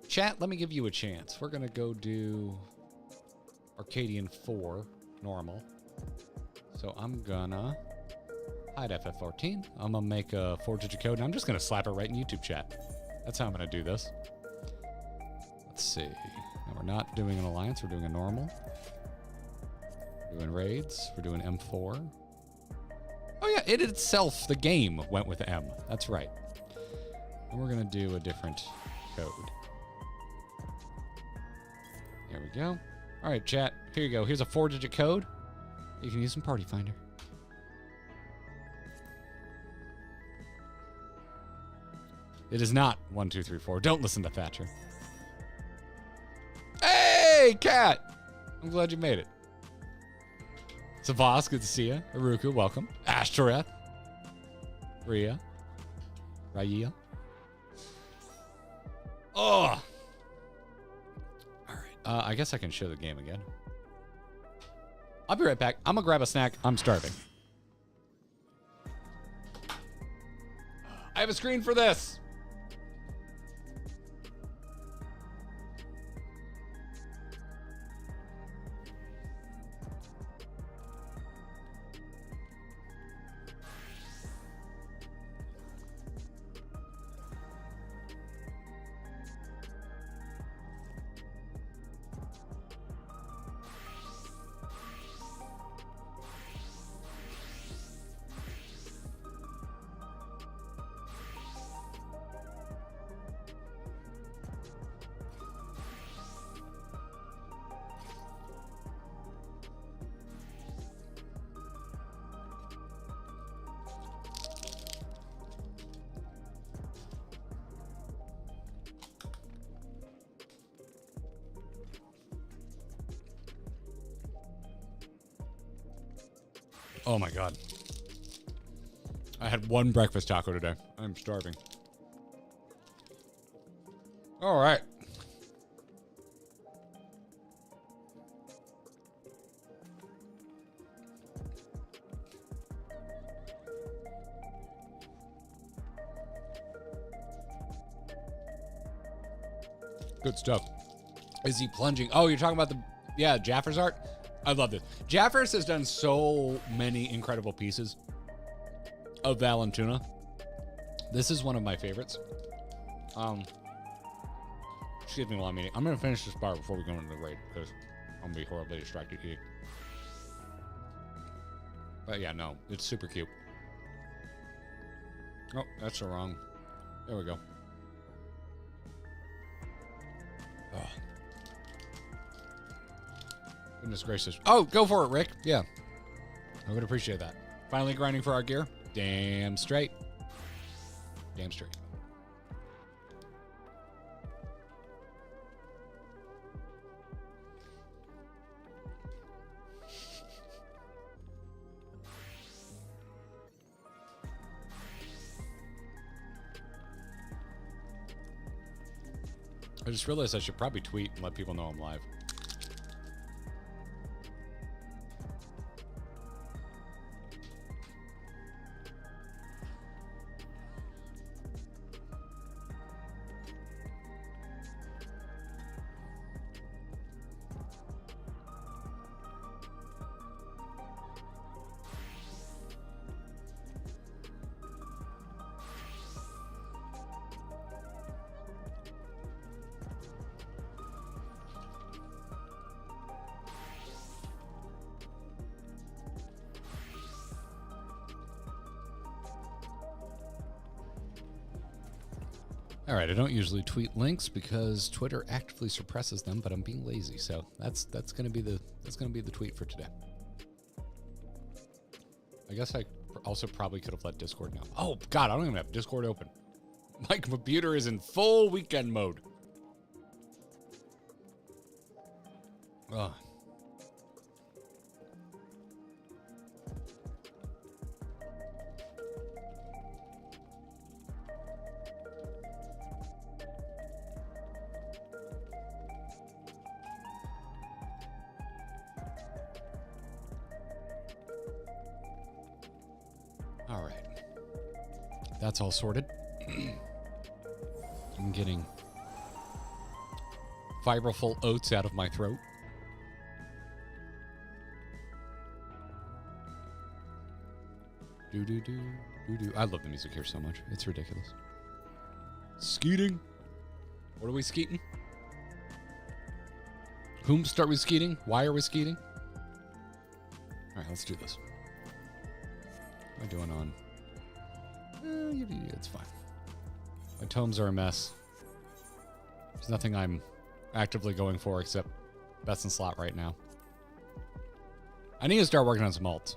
Chat, let me give you a chance. We're going to go do Arcadian 4 normal. So I'm going to hide FF14. I'm going to make a 4-digit code, and I'm just going to slap it right in YouTube chat. That's how I'm going to do this. Let's see. Now we're not doing an alliance. We're doing a normal. We're doing raids. We're doing M4. Oh, yeah. It itself, the game, went with M. That's right. And we're going to do a different code. There we go. All right, chat. Here you go. Here's a 4-digit code. You can use some Party Finder. It is not 1, 2, 3, 4. Don't listen to Thatcher. Hey, cat! I'm glad you made it. Savas, good to see you. Aruku, welcome. Ashtoreth. Rhea. Raya. Oh! Alright. I guess I can show the game again. I'll be right back. I'm gonna grab a snack. I'm starving. I have a screen for this. Oh my God. I had one breakfast taco today. I'm starving. All right. Good stuff. Is he plunging? Oh, you're talking about Jaffer's art? I love this. Jaffer's has done so many incredible pieces of Valentuna. This is one of my favorites. Excuse me while I'm eating. I'm going to finish this bar before we go into the raid because I'm going to be horribly distracted eating. But yeah, no, it's super cute. Oh, that's the wrong. There we go. Oh. Goodness gracious. Oh, go for it, Rick. Yeah. I would appreciate that. Finally grinding for our gear. Damn straight. Damn straight. I just realized I should probably tweet and let people know I'm live. All right, I don't usually tweet links because Twitter actively suppresses them, but I'm being lazy, so that's gonna be the tweet for today. I guess I also probably could have let Discord know. Oh God, I don't even have Discord open. My computer is in full weekend mode. Ugh. All right. That's all sorted. I'm getting fiberful oats out of my throat. Do do do do do. I love the music here so much. It's ridiculous. Skeeting. What are we skeeting? Whom start we skeeting? Why are we skeeting? All right, let's do this. What am I doing on? It's fine. My tomes are a mess. There's nothing I'm actively going for except best in slot right now. I need to start working on some alts.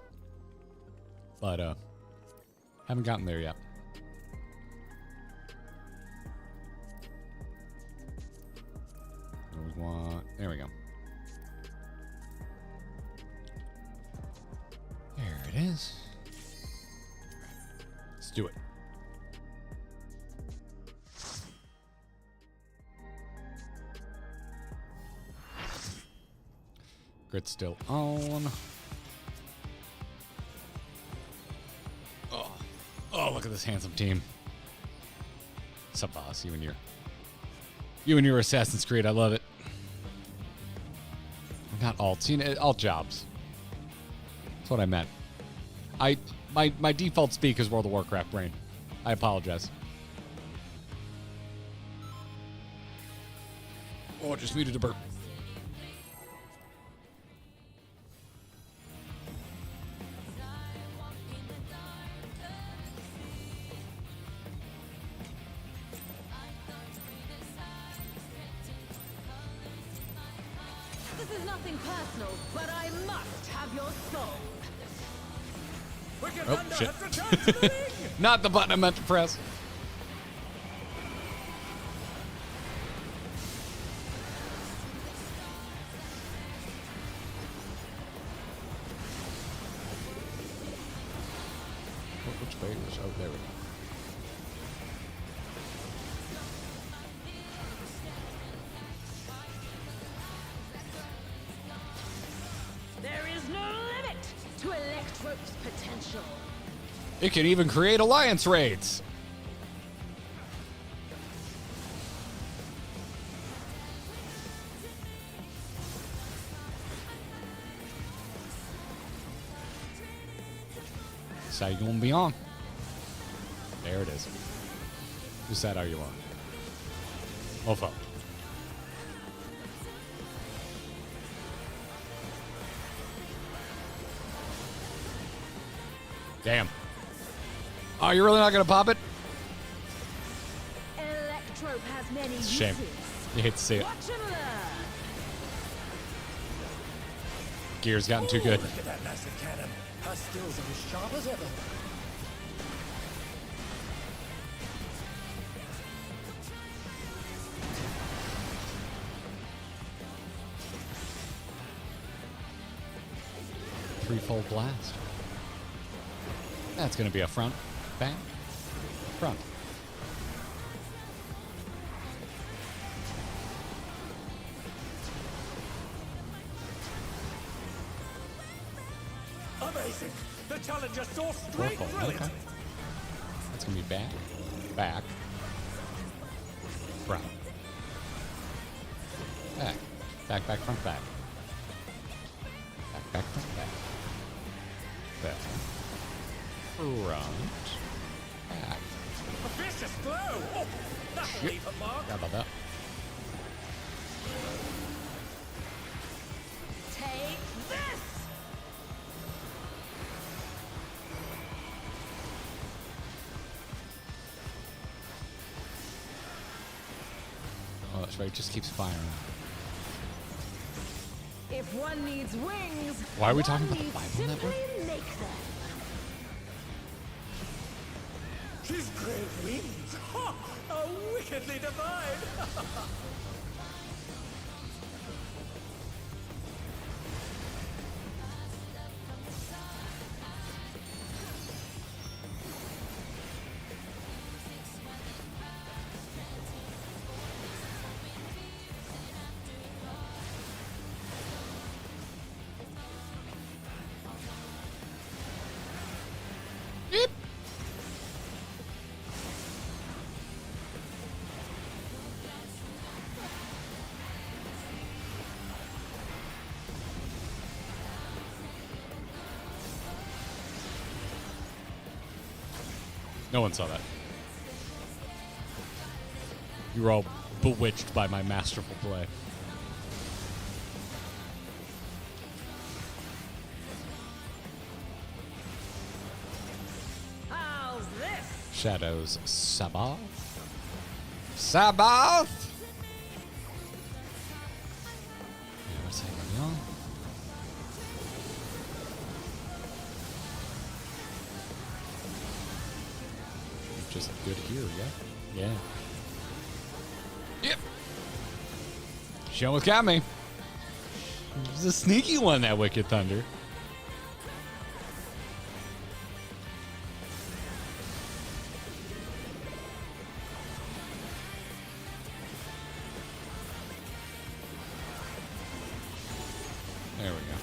But, haven't gotten there yet. There we go. There it is. Let's do it. Grid's still on. Oh, look at this handsome team. What's up, boss? You and your Assassin's Creed. I love it. Not alts. You know, alt jobs. That's what I meant. My default speak is World of Warcraft brain. I apologize. Oh, just muted a burp. This is nothing personal, but I must have your soul. Oh, shit. Not the button I meant to press. Which way is... Oh, there we go. There is no limit to Electrope's potential. It can even create alliance raids. So you gonna be on? There it is. Who said how you are? Mofo. Damn. Oh, you're really not gonna pop it? Electrope has many It's a shame. uses. You hate to see it. Watch and learn. Gear's gotten too good. Look at that massive cannon. Her skills are as sharp as ever. Threefold blast. That's gonna be a front, back, front. Amazing. The challenger saw straight Fourfold, through it. okay. That's gonna be back, back, front, back, back, back, front, back, back, back, front, back, back, front, back. A vicious blow. Oh, that'll leave a mark. How about that? Take this. That's right, it just keeps firing. If one needs wings, Why are we talking one about the needs Bible Network? simply make them. His great wings! Ha! Are wickedly divine! No one saw that. You were all bewitched by my masterful play. How's this? Shadows Sabbath. Sabbath! Yeah, what's that going on? Just good here, yeah? Yeah. Yep. She almost got me. It's a sneaky one, that Wicked Thunder. There we go.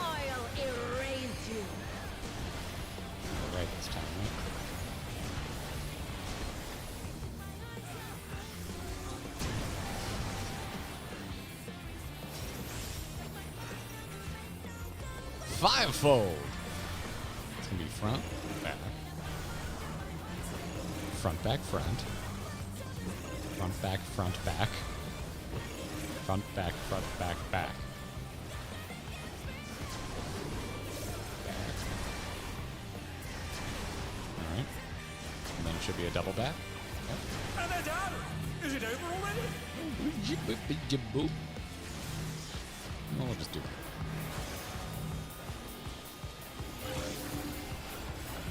I'll erase you. Right this time, right? Fivefold. It's gonna be front, back, front, back, front, front, back, front, back, front, back, front, back, back. All right. And then it should be a double back. And they're done! Is it over already? Well, we'll just do it.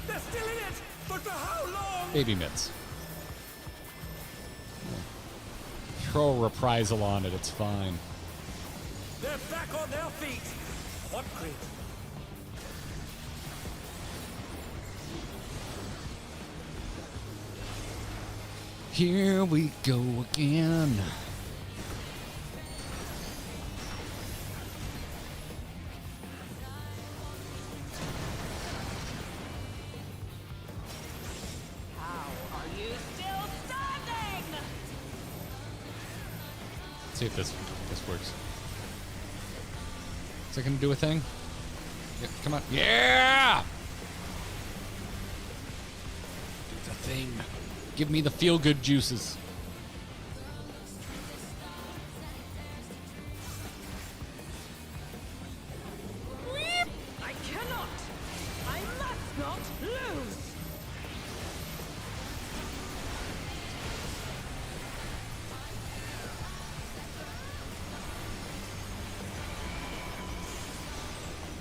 They're still in it! But for how long? Baby mitts. Throw a reprisal on it, it's fine. They're back on their feet! What grit? Here we go again. How are you still standing? Let's see if this works. Is it gonna do a thing? Yeah, come on. Yeah! Do the thing. Give me the feel-good juices. I cannot. I must not lose.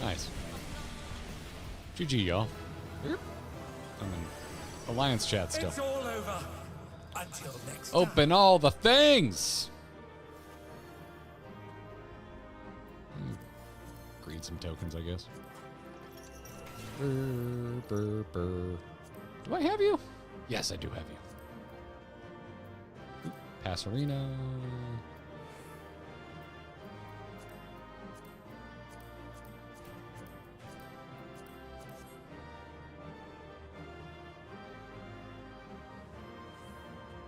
Nice. GG, y'all. I'm in Alliance chat still. It's all over. Until next time. Open all the things! Greed some tokens, I guess. Brr, brr, brr. Do I have you? Yes, I do have you. Pass arena.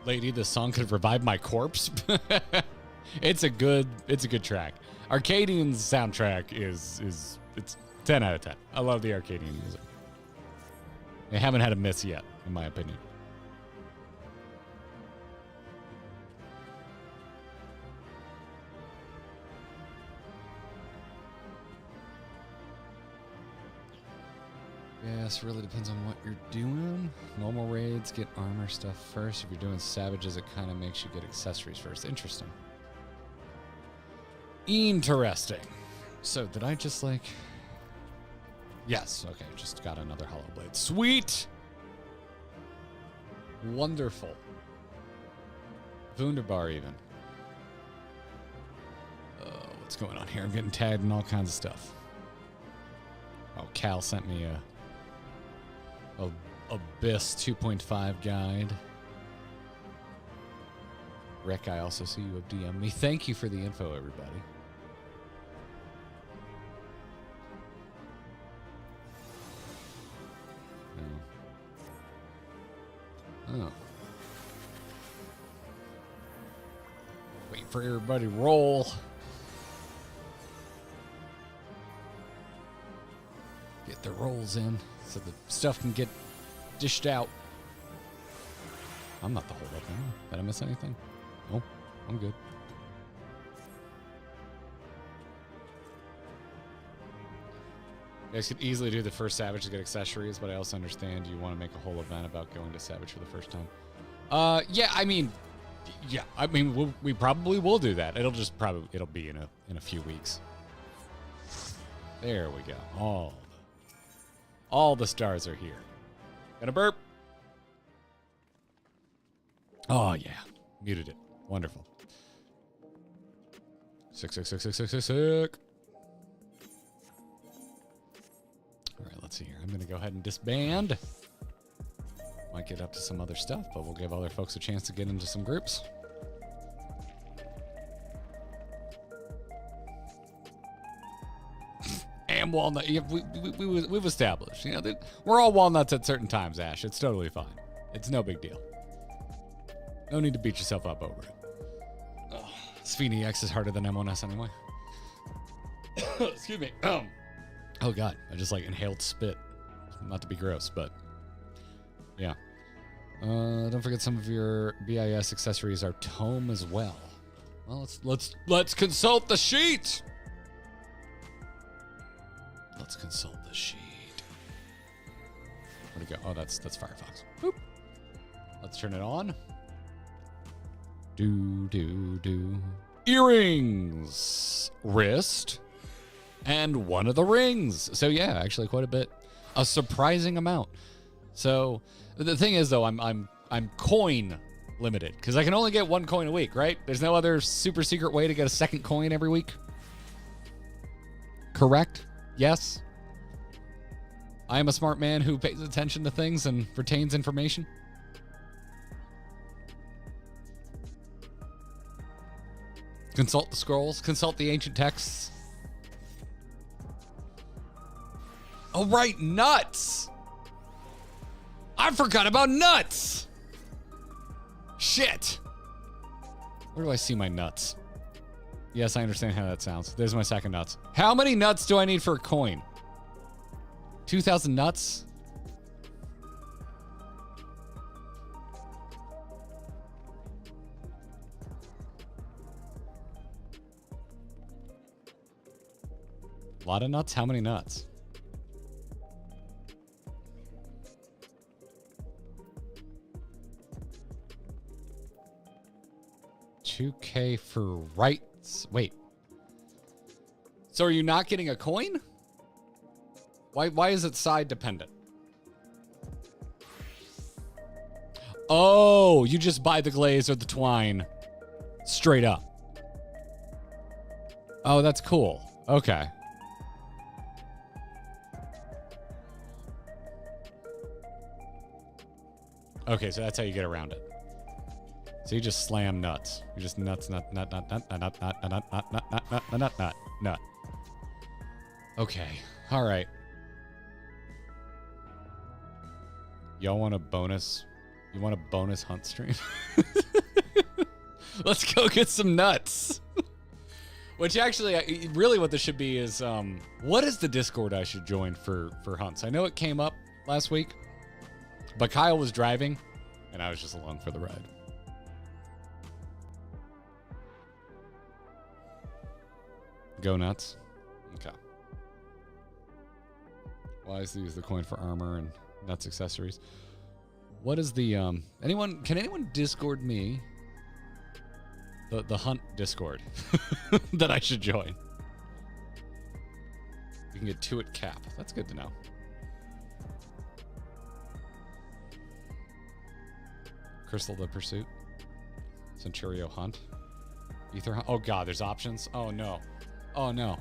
Lady, this song could revive my corpse. It's a good track. Arcadian's soundtrack is it's 10 out of 10. I love the Arcadian music. They haven't had a miss yet, in my opinion. Yes, really depends on what you're doing. Normal raids get armor stuff first. If you're doing savages, it kind of makes you get accessories first. Interesting. Interesting. So, did I just like... Yes, okay, just got another hollow blade. Sweet! Wonderful. Wunderbar, even. What's going on here? I'm getting tagged in all kinds of stuff. Oh, Cal sent me a Abyss 2.5 guide. Rick, I also see you have DM'd me. Thank you for the info, everybody. Oh. Wait for everybody to roll. Get the rolls in so the stuff can get dished out. I'm not the holdup now. Did I miss anything? No, I'm good. You guys could easily do the first Savage to get accessories, but I also understand you want to make a whole event about going to Savage for the first time. Yeah, I mean, we probably will do that. It'll be in a few weeks. There we go. All the stars are here. Gonna burp. Oh yeah, muted it. Wonderful. Sick. All right, let's see here. I'm going to go ahead and disband. Might get up to some other stuff, but we'll give other folks a chance to get into some groups. And walnut. We've established. You know, we're all walnuts at certain times, Ash. It's totally fine. It's no big deal. No need to beat yourself up over it. Oh, Sphene X is harder than M1S anyway. Excuse me. Oh god, I just like inhaled spit. Not to be gross, but yeah. Don't forget some of your BIS accessories are tome as well. Well, let's consult the sheet. Let's consult the sheet. Where'd it go? Oh, that's Firefox. Boop. Let's turn it on. Do. Earrings, wrist, and one of the rings. So yeah, actually quite a bit, a surprising amount. So the thing is though, I'm coin limited because I can only get one coin a week, right? There's no other super secret way to get a second coin every week. Correct? Yes. I am a smart man who pays attention to things and retains information. Consult the scrolls, consult the ancient texts. Oh, right, nuts! I forgot about nuts! Shit! Where do I see my nuts? Yes, I understand how that sounds. There's my sack of nuts. How many nuts do I need for a coin? 2,000 nuts? A lot of nuts? How many nuts? $2K for rights. Wait. So are you not getting a coin? Why is it side dependent? Oh, you just buy the glaze or the twine straight up. Oh, that's cool. Okay. Okay, so that's how you get around it. So you just slam nuts. You just nuts, nut. Okay, all right. Y'all want a bonus? You want a bonus hunt stream? Let's go get some nuts. Which actually, really what this should be is, what is the Discord I should join for hunts? I know it came up last week, but Kyle was driving, and I was just along for the ride. Go nuts. Okay. Wisely use the coin for armor and nuts accessories. What is the can anyone Discord me the hunt Discord that I should join? You can get 2 at cap. That's good to know. Crystal the Pursuit. Centurio Hunt. Ether Hunt. Oh god, there's options. Oh no. Oh no.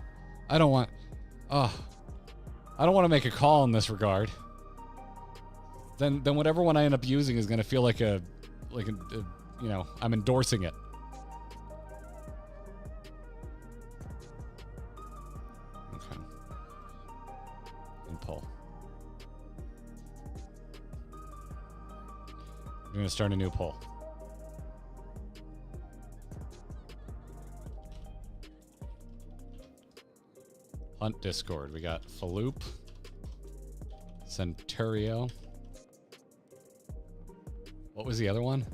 I don't want to make a call in this regard. Then whatever one I end up using is gonna feel like a you know, I'm endorsing it. Okay. And pull. I'm gonna start a new poll. Hunt Discord. We got Faloop, Centurio. What was the other one?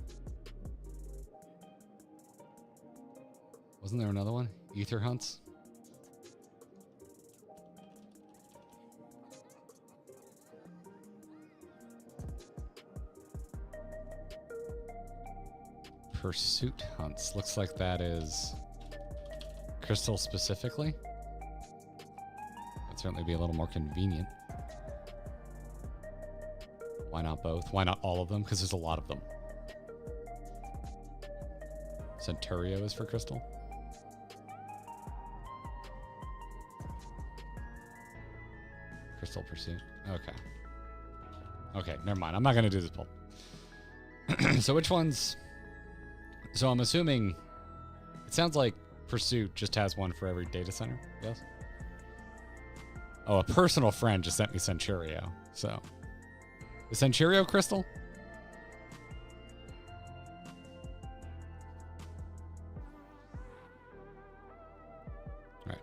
Wasn't there another one? Ether Hunts? Pursuit Hunts. Looks like that is Crystal specifically. That'd certainly be a little more convenient. Why not both? Why not all of them? Because there's a lot of them. Centurio is for Crystal. Crystal Pursuit. Okay. Okay, never mind. I'm not going to do this poll. So which ones... So I'm assuming... It sounds like Pursuit just has one for every data center. Yes? Oh, a personal friend just sent me Centurio. So... Is Centurio Crystal? Right.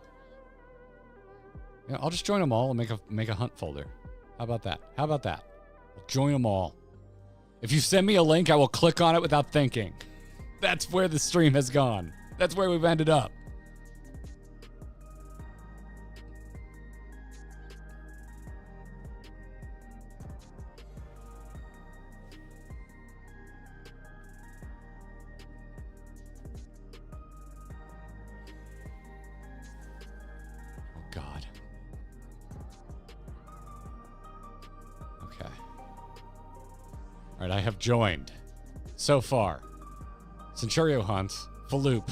Yeah, I'll just join them all and make a hunt folder. How about that? How about that? I'll join them all. If you send me a link, I will click on it without thinking. That's where the stream has gone. That's where we've ended up. I have joined so far Centurio Hunt, Faloop,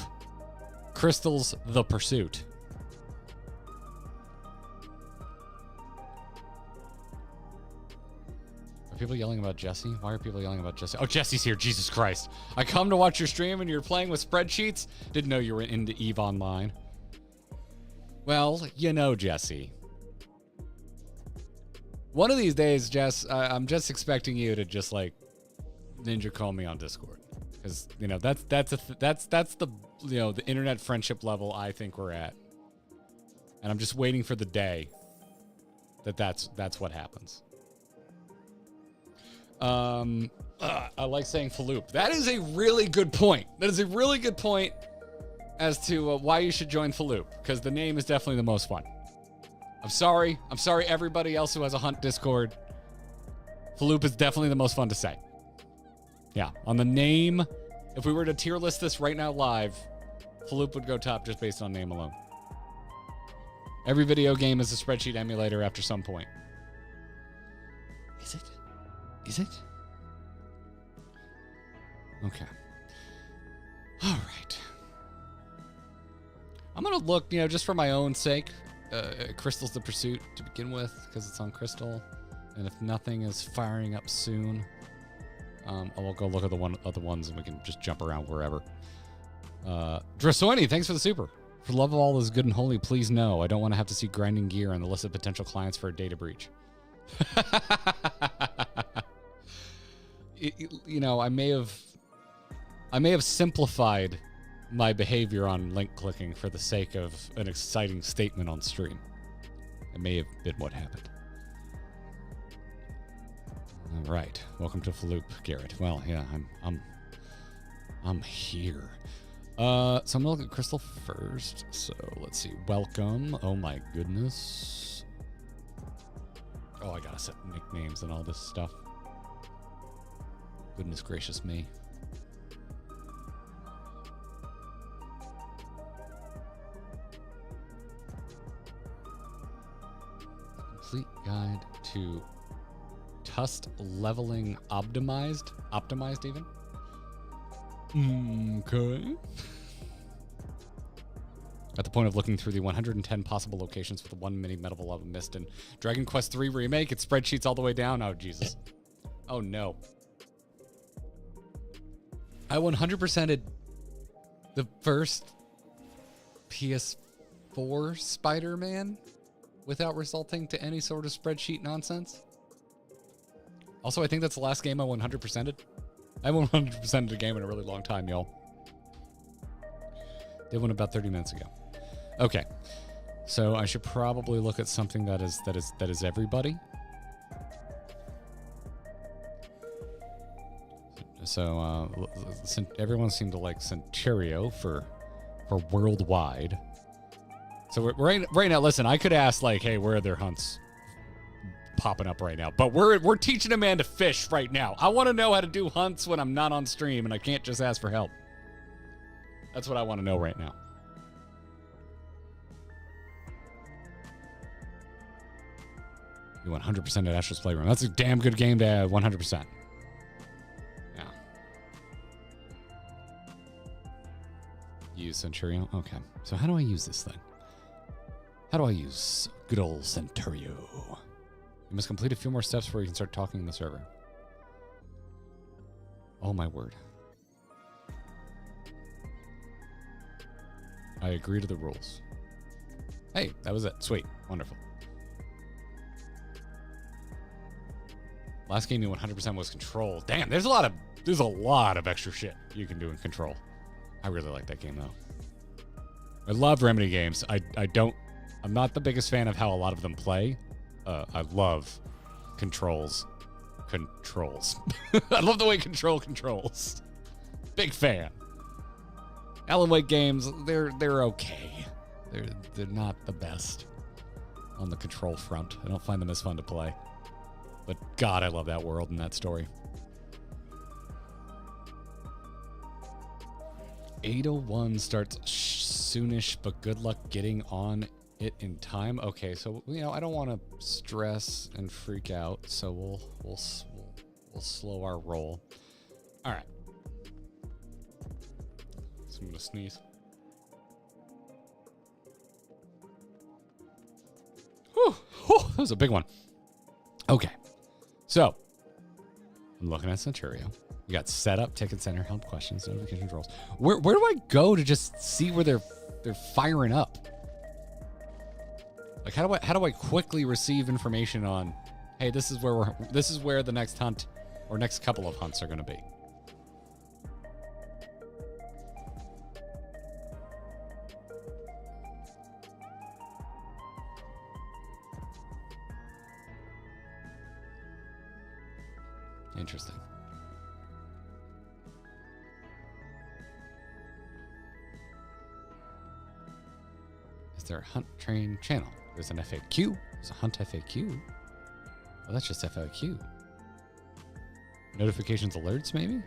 Crystal's The Pursuit. Are people yelling about Jesse? Why are people yelling about Jesse? Oh, Jesse's here. Jesus Christ. I come to watch your stream and you're playing with spreadsheets? Didn't know you were into EVE Online. Well, you know, Jesse. One of these days, Jess, I'm just expecting you to just like ninja call me on Discord, because you know that's the you know the internet friendship level I think we're at, and I'm just waiting for the day that's what happens. I like saying Faloop. That is a really good point. That is a really good point as to why you should join Faloop, because the name is definitely the most fun. I'm sorry everybody else who has a Hunt Discord. Faloop is definitely the most fun to say. Yeah, on the name, if we were to tier list this right now live, Faloop would go top just based on name alone. Every video game is a spreadsheet emulator after some point. Is it? Is it? Okay. All right. I'm going to look, you know, just for my own sake, Crystal's The Pursuit to begin with, because it's on Crystal. And if nothing is firing up soon, I'll go look at the other ones and we can just jump around wherever. Drasoini, thanks for the super. For the love of all that is good and holy, please no. I don't want to have to see grinding gear on the list of potential clients for a data breach. You know, I may have simplified my behavior on link clicking for the sake of an exciting statement on stream. It may have been what happened. All right, welcome to Faloop, Garrett. Well, yeah, I'm here. So I'm gonna look at Crystal first. So let's see. Welcome. Oh my goodness. Oh, I gotta set nicknames and all this stuff. Goodness gracious me. Complete guide to Tust leveling optimized. Optimized even? Okay. At the point of looking through the 110 possible locations for the one mini medieval of mist and Dragon Quest III remake, its spreadsheets all the way down. Oh, Jesus. Oh, no. I 100%ed the first PS4 Spider-Man without resulting to any sort of spreadsheet nonsense. Also, I think that's the last game I 100%ed. I haven't 100%ed a game in a really long time, y'all. Did one about 30 minutes ago. Okay, so I should probably look at something that is everybody. So everyone seemed to like Centurio for worldwide. So we're right now. Listen, I could ask like, hey, where are their hunts popping up right now? But we're teaching a man to fish right now. I want to know how to do hunts when I'm not on stream and I can't just ask for help. That's what I want to know right now. You 100% at Astro's Playroom. That's a damn good game to have 100%. Yeah. Use Centurio. Okay. So how do I use this thing? How do I use good old Centurio? You must complete a few more steps before you can start talking in the server. Oh my word. I agree to the rules. Hey, that was it. Sweet. Wonderful. Last game you 100% was Control. Damn, there's a lot of extra shit you can do in Control. I really like that game though. I love Remedy games. I'm not the biggest fan of how a lot of them play. I love Controls. I love the way Control controls. Big fan. Alan Wake games, they're okay. They're not the best on the Control front. I don't find them as fun to play. But God, I love that world and that story. 801 starts soonish, but good luck getting on it in time. Okay, so I don't want to stress and freak out, so we'll slow our roll. All right. So I'm gonna sneeze. Whew, that was a big one. Okay. So, I'm looking at Centurio. You got setup, ticket center, help questions, notification controls. Where do I go to just see where they're firing up? Like how do I quickly receive information on, hey, this is where the next hunt or next couple of hunts are going to be. Interesting. Is there a hunt train channel? There's an FAQ. There's a hunt FAQ. Oh, that's just FAQ. Notifications, alerts, maybe?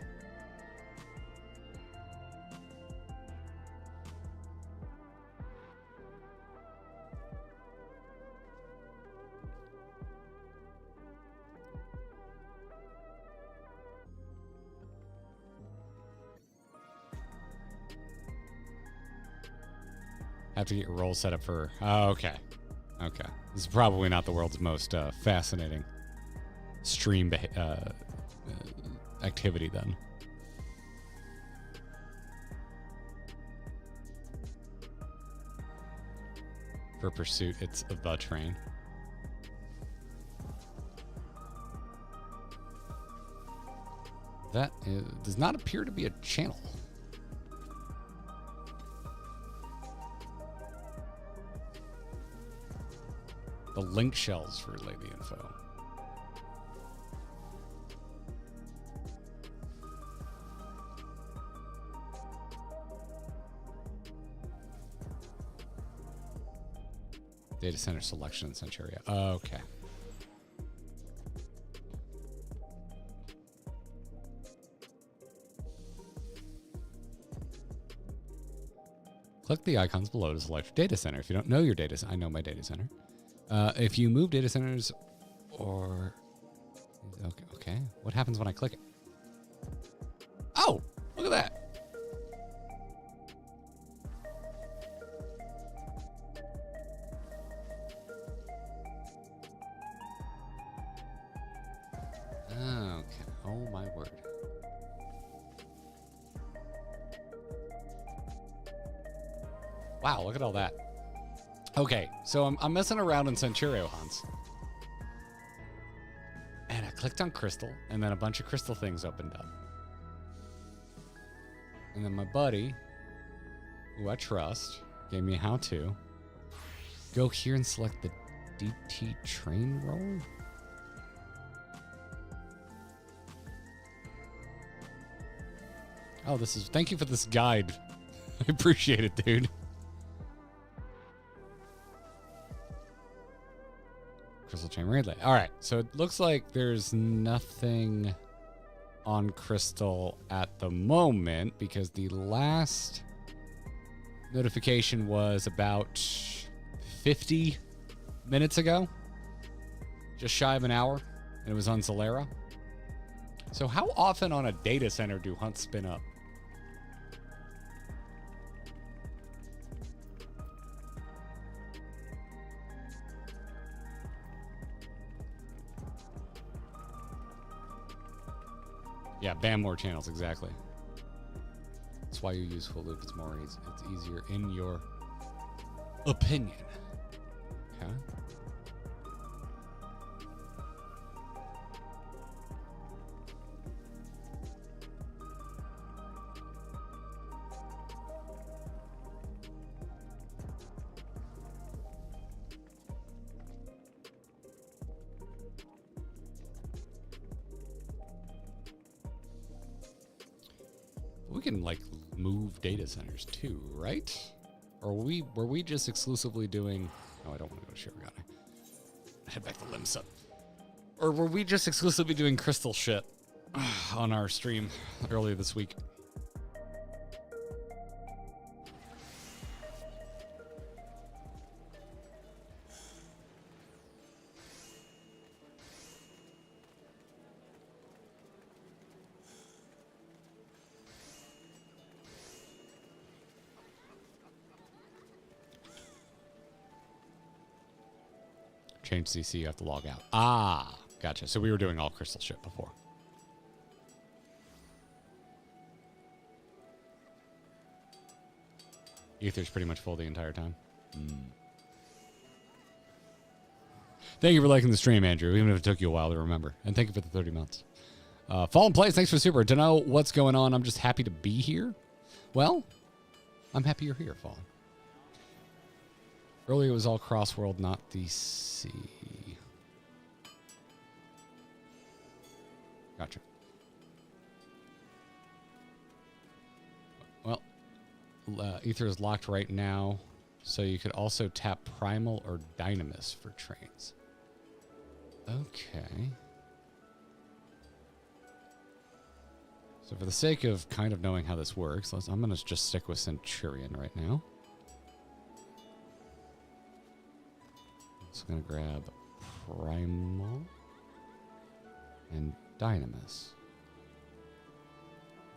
Have to get your roll set up for... Oh, okay. Okay. This is probably not the world's most fascinating stream activity then. For Pursuit, it's the train. That does not appear to be a channel. The link shells relay the info. Data center selection in Centuria. Okay. Click the icons below to select your data center. If you don't know your data center, I know my data center. If you move data centers or... Okay. What happens when I click it? Oh, look at that. Okay. Oh, my word. Wow, look at all that. Okay, so I'm messing around in Centurio Hans. And I clicked on Crystal, and then a bunch of Crystal things opened up. And then my buddy, who I trust, gave me a how-to. Go here and select the DT train roll. Oh, thank you for this guide. I appreciate it, dude. Crystal chain relay. All right, so it looks like there's nothing on Crystal at the moment because the last notification was about 50 minutes ago, just shy of an hour, and it was on Zalera. So how often on a data center do hunts spin up? Yeah, ban more channels, exactly. That's why you use full loop. It's more easy. It's easier in your opinion. Okay. We can like move data centers too, right? Or were we just exclusively doing? Oh, I don't want to go to Shirogane. Head back to Limsa. Or were we just exclusively doing crystal shit on our stream earlier this week? Change CC, you have to log out. Ah, gotcha. So we were doing all crystal shit before. Ether's pretty much full the entire time. Thank you for liking the stream, Andrew, even if it took you a while to remember. And thank you for the 30 months. Fallen Place, thanks for the super. To know what's going on, I'm just happy to be here. Well, I'm happy you're here, Fallen. Earlier it was all cross-world, not DC. Gotcha. Well, Ether is locked right now, so you could also tap Primal or Dynamis for trains. Okay. So for the sake of kind of knowing how this works, I'm going to just stick with Centurion right now. I'm going to grab Primal and Dynamis.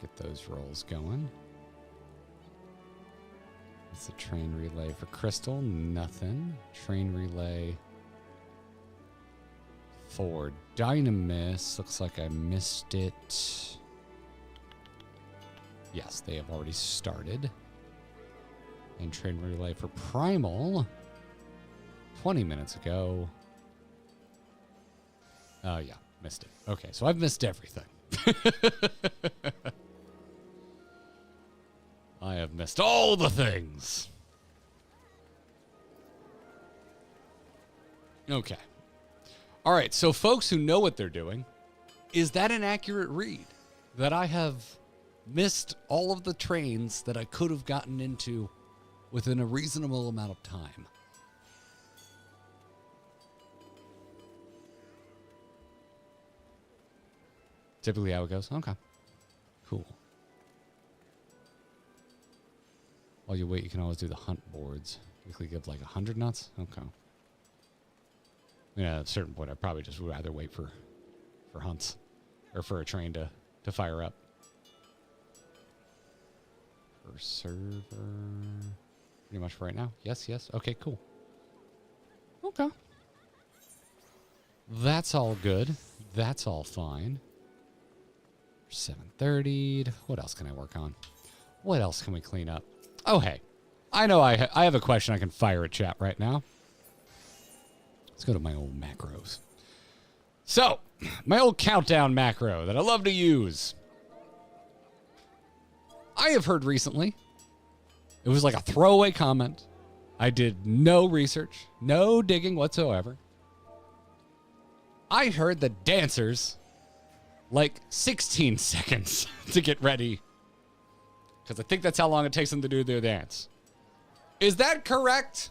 Get those rolls going. It's a train relay for Crystal. Nothing. Train relay for Dynamis. Looks like I missed it. Yes, they have already started. And train relay for Primal. 20 minutes ago. Oh, yeah. Missed it. Okay, so I've missed everything. I have missed all the things. Okay. All right, so folks who know what they're doing, is that an accurate read? That I have missed all of the trains that I could have gotten into within a reasonable amount of time? Typically how it goes? Okay. Cool. While you wait, you can always do the hunt boards. Weekly give like 100 nuts? Okay. Yeah, at a certain point, I probably just would rather wait for hunts. Or for a train to fire up. For server. Pretty much for right now. Yes, yes. Okay, cool. Okay. That's all good. That's all fine. 7:30. What else can I work on? What else can we clean up? Oh, hey. I know I have a question I can fire at chat right now. Let's go to my old macros. So, my old countdown macro that I love to use. I have heard recently, it was like a throwaway comment. I did no research, no digging whatsoever. I heard that dancers like 16 seconds to get ready. Because I think that's how long it takes them to do their dance. Is that correct?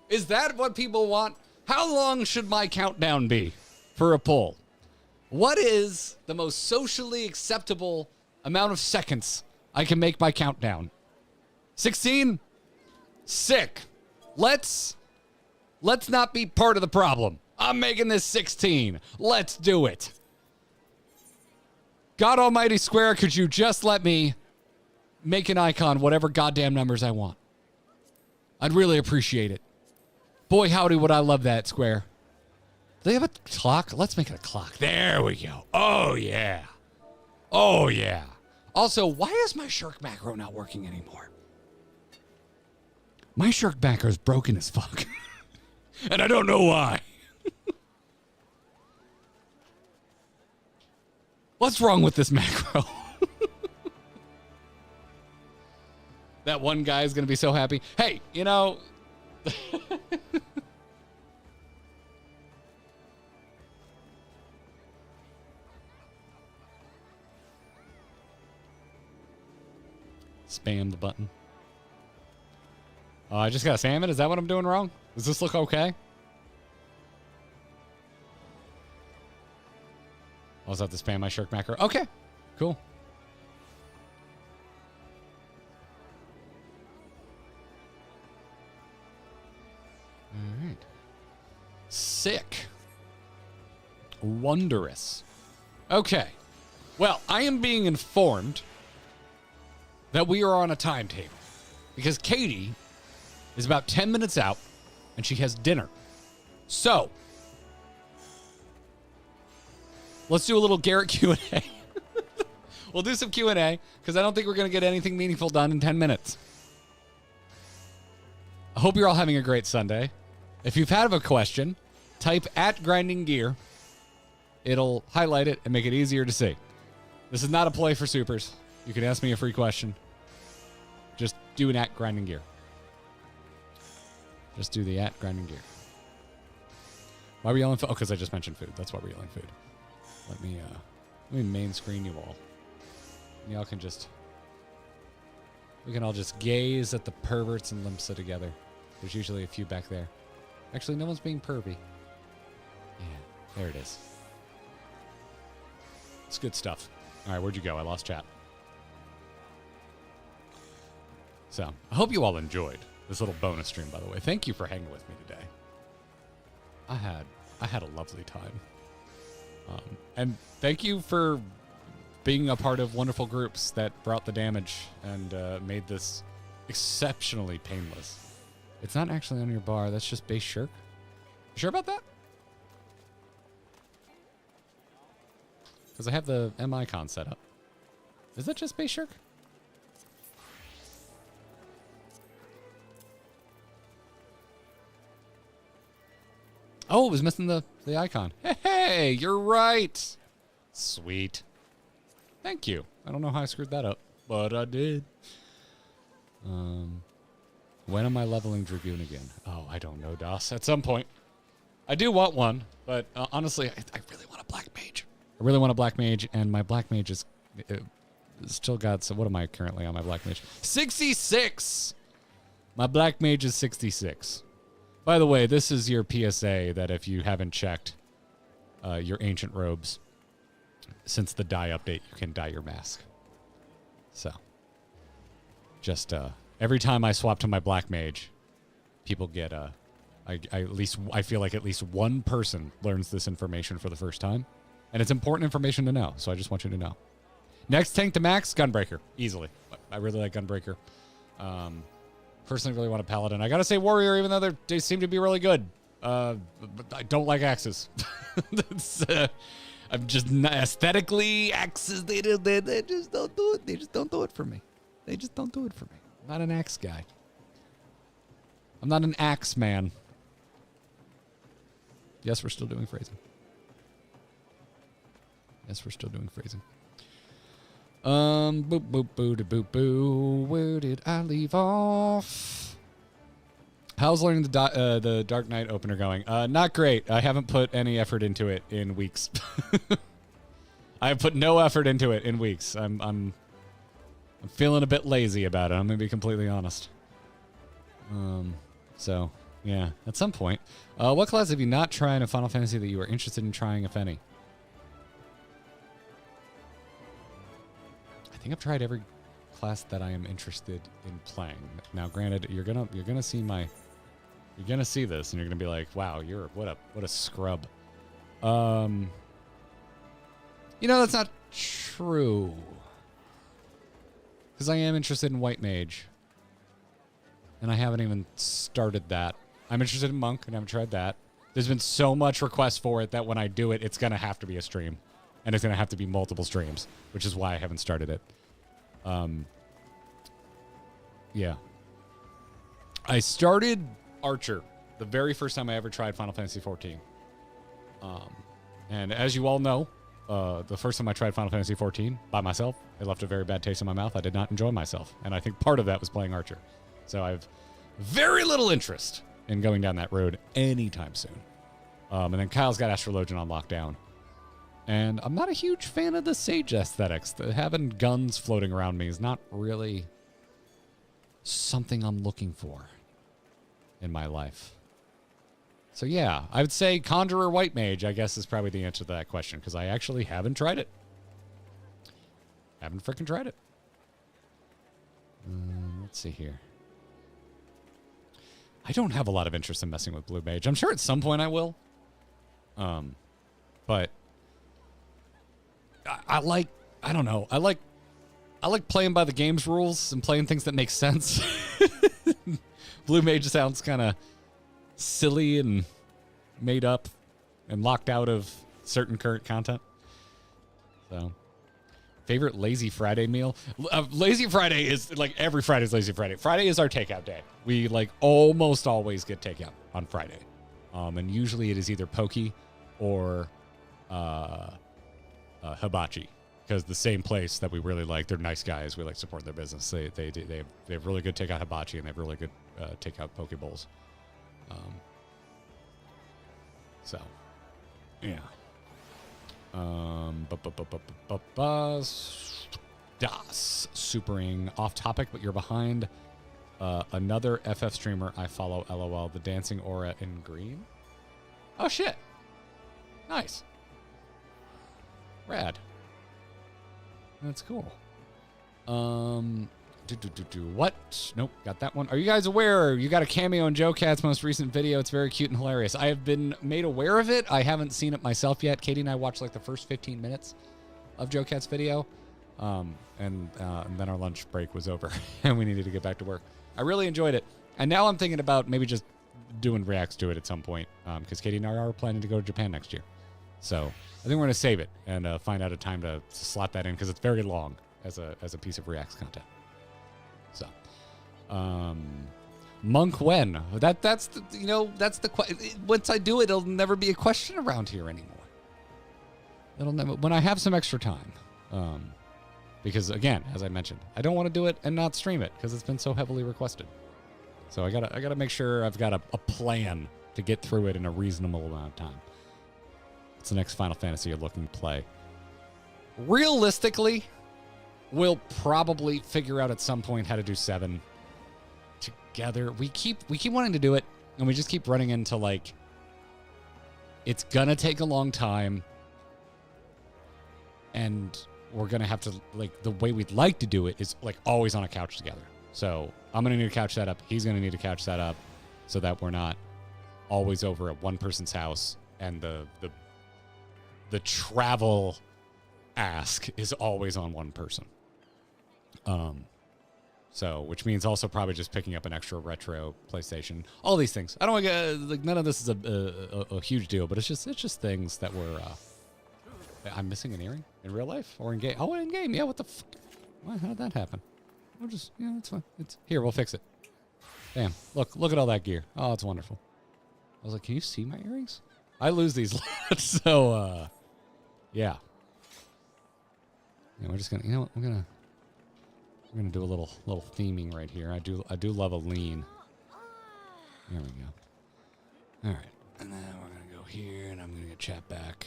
Is that what people want? How long should my countdown be for a poll? What is the most socially acceptable amount of seconds I can make my countdown? 16? Sick. Let's not be part of the problem. I'm making this 16. Let's do it. God almighty Square, could you just let me make an icon whatever goddamn numbers I want? I'd really appreciate it. Boy, howdy, would I love that, Square. Do they have a clock? Let's make it a clock. There we go. Oh, yeah. Oh, yeah. Also, why is my shirk macro not working anymore? My shirk macro is broken as fuck. And I don't know why. What's wrong with this macro? That one guy is going to be so happy. Hey, you know... Spam the button. Oh, I just got to spam it? Is that what I'm doing wrong? Does this look okay? I'll just have to spam my shirk macro. Okay, cool. All right. Sick. Wondrous. Okay. Well, I am being informed that we are on a timetable because Katie is about 10 minutes out and she has dinner. So, let's do a little Garrett Q&A. We'll do some Q&A because I don't think we're going to get anything meaningful done in 10 minutes. I hope you're all having a great Sunday. If you've had a question, type @grindinggear. It'll highlight it and make it easier to see. This is not a play for supers. You can ask me a free question. Just do an @grindinggear. Just do the @grindinggear. Why are we yelling food? Oh, because I just mentioned food. That's why we're yelling food. Let me main screen you all. And y'all can just... We can all just gaze at the perverts and limsa together. There's usually a few back there. Actually, no one's being pervy. Yeah, there it is. It's good stuff. All right, where'd you go? I lost chat. So, I hope you all enjoyed this little bonus stream, by the way. Thank you for hanging with me today. I had a lovely time. And thank you for being a part of wonderful groups that brought the damage and made this exceptionally painless. It's not actually on your bar. That's just base shirk. You sure about that? Because I have the M icon set up. Is that just base shirk? Oh, it was missing the icon. Hey, you're right. Sweet. Thank you. I don't know how I screwed that up, but I did. When am I leveling Dragoon again? Oh, I don't know, DOS. At some point. I do want one, but honestly, I really want a black mage. I really want a black mage, and my black mage is still got... So what am I currently on my black mage? 66! My black mage is 66. By the way, this is your PSA that if you haven't checked your ancient robes, since the dye update, you can dye your mask. So, just every time I swap to my black mage, people get I feel like at least one person learns this information for the first time, and it's important information to know. So I just want you to know. Next tank to max, Gunbreaker, easily. I really like Gunbreaker. Personally, really want a paladin. I gotta say warrior, even though they seem to be really good. But I don't like axes. I'm just not, aesthetically axes. They just don't do it. They just don't do it for me. They just don't do it for me. I'm not an axe guy. I'm not an axe man. Yes, we're still doing phrasing. Yes, we're still doing phrasing. Boop, boop, boo, da, boop, boo. Where did I leave off? How's learning the Dark Knight opener going? Not great. I haven't put any effort into it in weeks. I have put no effort into it in weeks. I'm feeling a bit lazy about it. I'm gonna be completely honest. So yeah, at some point. What class have you not tried in Final Fantasy that you are interested in trying, if any? I think I've tried every class that I am interested in playing. Now, granted, you're gonna see this, and you're gonna be like, "Wow, what a scrub." You know, that's not true, because I am interested in White Mage, and I haven't even started that. I'm interested in Monk, and I haven't tried that. There's been so much request for it that when I do it, it's gonna have to be a stream, and it's gonna have to be multiple streams, which is why I haven't started it. Yeah. I started Archer the very first time I ever tried Final Fantasy XIV. And as you all know, the first time I tried Final Fantasy XIV by myself, it left a very bad taste in my mouth. I did not enjoy myself. And I think part of that was playing Archer. So I have very little interest in going down that road anytime soon. And then Kyle's got Astrologian on lockdown. And I'm not a huge fan of the Sage aesthetics. Having guns floating around me is not really something I'm looking for in my life. So yeah, I would say Conjurer White Mage, I guess, is probably the answer to that question, because I actually haven't tried it. Haven't frickin' tried it. Let's see here. I don't have a lot of interest in messing with Blue Mage. I'm sure at some point I will. But I don't know. I like playing by the game's rules and playing things that make sense. Blue Mage sounds kind of silly and made up and locked out of certain current content. So, favorite Lazy Friday meal? Lazy Friday is like every Friday's Lazy Friday. Friday is our takeout day. We like almost always get takeout on Friday. And usually it is either poke or hibachi, because the same place that we really like, they're nice guys. We like supporting their business. They have really good takeout hibachi, and they have really good takeout poke bowls. So, yeah. Das supering off topic, but you're behind another FF streamer I follow. LOL. The dancing aura in green. Oh shit! Nice. Rad. That's cool. What? Nope, got that one. Are you guys aware you got a cameo in Joe Cat's most recent video? It's very cute and hilarious. I have been made aware of it. I haven't seen it myself yet. Katie and I watched like the first 15 minutes of Joe Cat's video. And then our lunch break was over and we needed to get back to work. I really enjoyed it. And now I'm thinking about maybe just doing reacts to it at some point. Because Katie and I are planning to go to Japan next year. So I think we're going to save it and find out a time to slot that in, because it's very long as a piece of reacts content. So, Monk when? That's the once I do it, it'll never be a question around here anymore. It'll never, when I have some extra time. Because again, as I mentioned, I don't want to do it and not stream it because it's been so heavily requested. So I gotta make sure I've got a plan to get through it in a reasonable amount of time. What's the next Final Fantasy you're looking to play? Realistically, we'll probably figure out at some point how to do 7 together. We keep wanting to do it, and we just keep running into like, it's gonna take a long time, and we're gonna have to, like, the way we'd like to do it is like always on a couch together. So I'm going to need to couch that up. He's going to need to couch that up so that we're not always over at one person's house and the travel ask is always on one person. So, which means also probably just picking up an extra retro PlayStation. All these things. I don't want to get, like, none of this is a huge deal, but it's just things that we're, I'm missing an earring in real life or in game. Oh, in game. Yeah, what the fuck? What? How did that happen? We'll just, yeah, that's fine. It's here. We'll fix it. Damn. Look at all that gear. Oh, it's wonderful. I was like, can you see my earrings? I lose these lots. So, yeah. Yeah, we're just gonna, you know what? We're gonna do a little theming right here. I do love a lean. There we go. All right, and then we're gonna go here, and I'm gonna get chat back.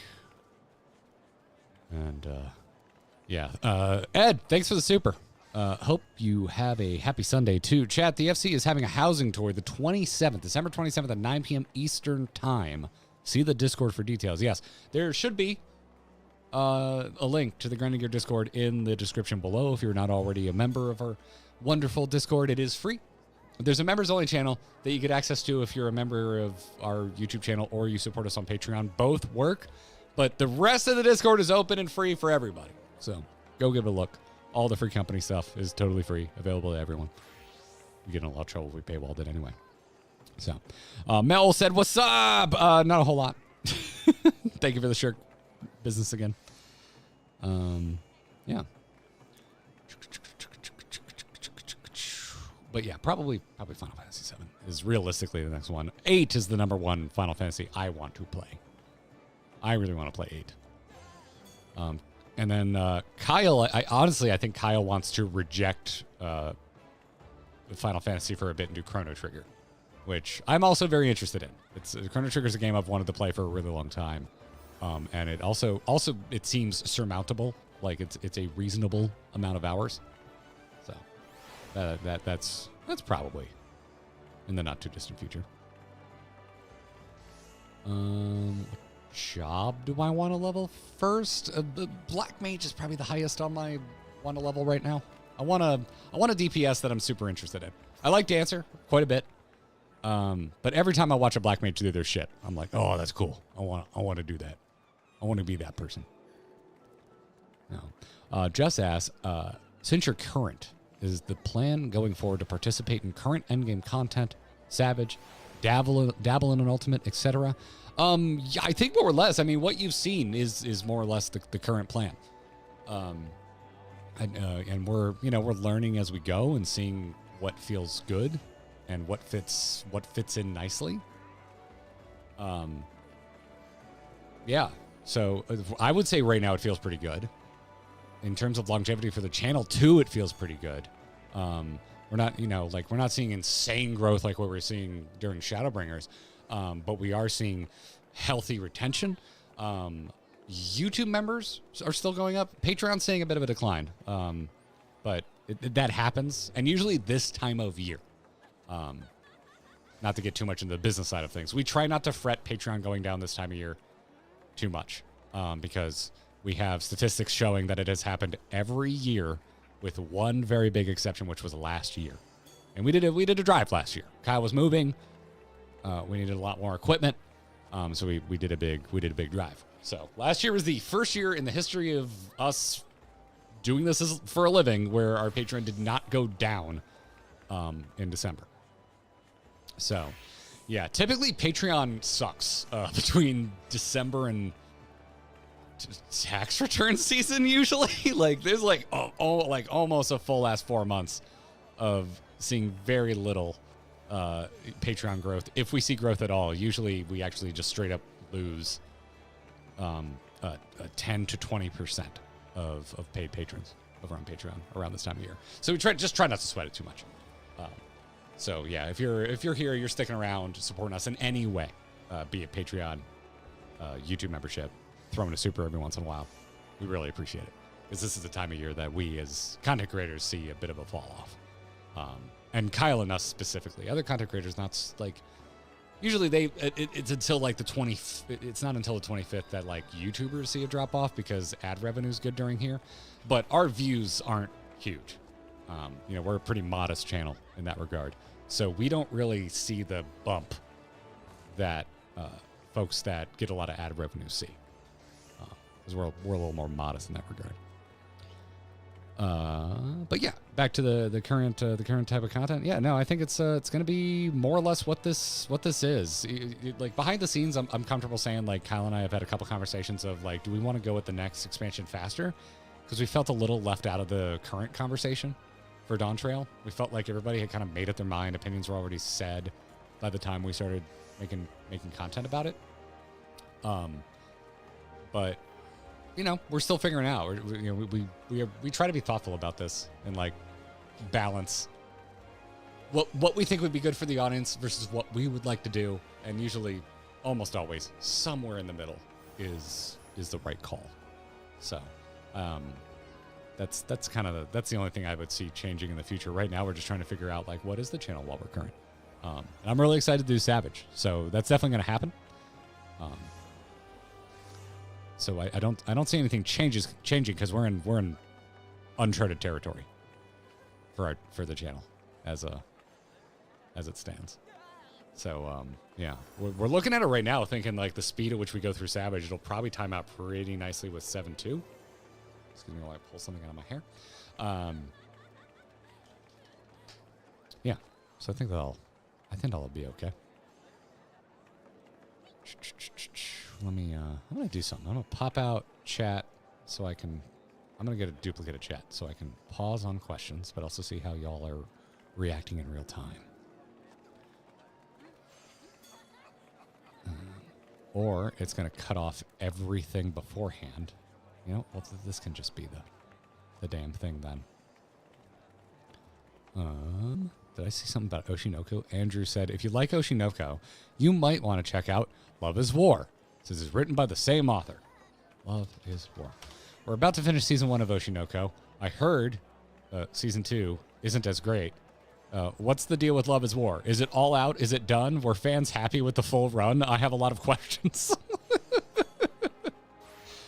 And yeah, Ed, thanks for the super. Hope you have a happy Sunday too. Chat, the FC is having a housing tour the 27th, December 27th at 9 p.m. Eastern time. See the Discord for details. Yes, there should be a link to the Grinding Gear Discord in the description below. If you're not already a member of our wonderful Discord, it is free. There's a members only channel that you get access to if you're a member of our YouTube channel or you support us on Patreon. Both work, but the rest of the Discord is open and free for everybody. So go give it a look. All the free company stuff is totally free, available to everyone. You get in a lot of trouble if we paywalled it anyway. So Mel said, what's up? Not a whole lot. Thank you for the shirt business again. Yeah. But yeah, probably Final Fantasy VII is realistically the next one. 8 is the number one Final Fantasy I want to play. I really want to play 8. And then Kyle, I think Kyle wants to reject Final Fantasy for a bit and do Chrono Trigger, which I'm also very interested in. Chrono Trigger is a game I've wanted to play for a really long time. And it also it seems surmountable, like it's a reasonable amount of hours. So that's probably in the not too distant future. What job do I want to level first? Black Mage is probably the highest on my want to level right now. I want a DPS that I'm super interested in. I like Dancer quite a bit. But every time I watch a Black Mage do their shit, I'm like, oh, that's cool. I want to do that. I want to be that person. No. Just ask, since you're current, is the plan going forward to participate in current endgame content, Savage, dabble in an ultimate, etc.? Yeah, I think more or less. I mean, what you've seen is more or less the current plan. And we're learning as we go and seeing what feels good and what fits in nicely. Yeah. So I would say right now it feels pretty good. In terms of longevity for the channel too, it feels pretty good. We're not seeing insane growth like what we're seeing during Shadowbringers, but we are seeing healthy retention. YouTube members are still going up. Patreon's seeing a bit of a decline, but that happens, and usually this time of year. Not to get too much into the business side of things, we try not to fret Patreon going down this time of year too much, because we have statistics showing that it has happened every year with one very big exception, which was last year. And we did a drive last year. Kyle was moving. We needed a lot more equipment. So we did a big drive. So last year was the first year in the history of us doing this for a living where our Patreon did not go down in December. So yeah, typically Patreon sucks between December and tax return season usually. Like there's like almost a full last 4 months of seeing very little Patreon growth. If we see growth at all, usually we actually just straight up lose 10 to 20% of paid patrons over on Patreon around this time of year. So we try not to sweat it too much. So yeah, if you're here, you're sticking around, supporting us in any way, be it Patreon, YouTube membership, throwing a super every once in a while, we really appreciate it, because this is the time of year that we as content creators see a bit of a fall off. And Kyle and us specifically. Other content creators, not like usually it's until like it's not until the 25th that like YouTubers see a drop off because ad revenue is good during here, but our views aren't huge. You know, we're a pretty modest channel in that regard. So we don't really see the bump that folks that get a lot of ad revenue see. Because we're a little more modest in that regard. But yeah, back to the current type of content. Yeah, no, I think it's going to be more or less what this is. Like behind the scenes, I'm comfortable saying, like, Kyle and I have had a couple conversations of like, do we want to go with the next expansion faster? Because we felt a little left out of the current conversation for Dawn Trail. We felt like everybody had kind of made up their mind. Opinions were already said by the time we started making content about it. But you know, we're still figuring out. We try to be thoughtful about this and like balance what we think would be good for the audience versus what we would like to do, and usually, almost always, somewhere in the middle is the right call. So, that's the only thing I would see changing in the future. Right now, we're just trying to figure out like what is the channel while we're current. And I'm really excited to do Savage, so that's definitely going to happen. So I don't see anything changing because we're in uncharted territory for the channel as it stands. So yeah, we're looking at it right now, thinking like the speed at which we go through Savage, it'll probably time out pretty nicely with 7.2. Excuse me while I pull something out of my hair. Yeah, so I think that'll be okay. I'm gonna do something. I'm gonna pop out chat so I'm gonna get a duplicate of chat so I can pause on questions, but also see how y'all are reacting in real time. Or it's gonna cut off everything beforehand. You know, well, this can just be the damn thing then. Did I see something about Oshinoko? Andrew said, if you like Oshinoko, you might want to check out Love is War, since it's written by the same author. Love is War. We're about to finish season 1 of Oshinoko. I heard season 2 isn't as great. What's the deal with Love is War? Is it all out? Is it done? Were fans happy with the full run? I have a lot of questions.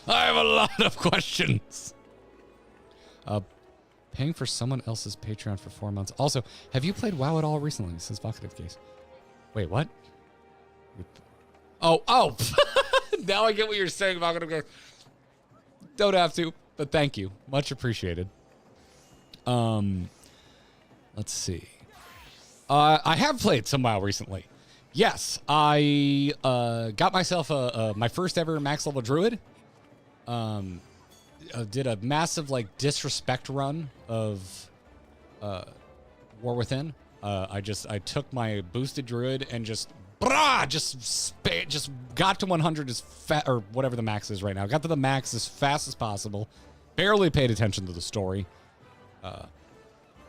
I have a lot of questions. Paying for someone else's Patreon for 4 months. Also, have you played WoW at all recently? Says Vocative Case. Wait, what? Oh. Now I get what you're saying, Vocative Case. Don't have to, but thank you. Much appreciated. Let's see. I have played some WoW recently. Yes, I got myself my first ever max level druid. Did a massive like disrespect run of War Within. I took my boosted druid and just got to 100 as fast, or whatever the max is right now. Got to the max as fast as possible. Barely paid attention to the story.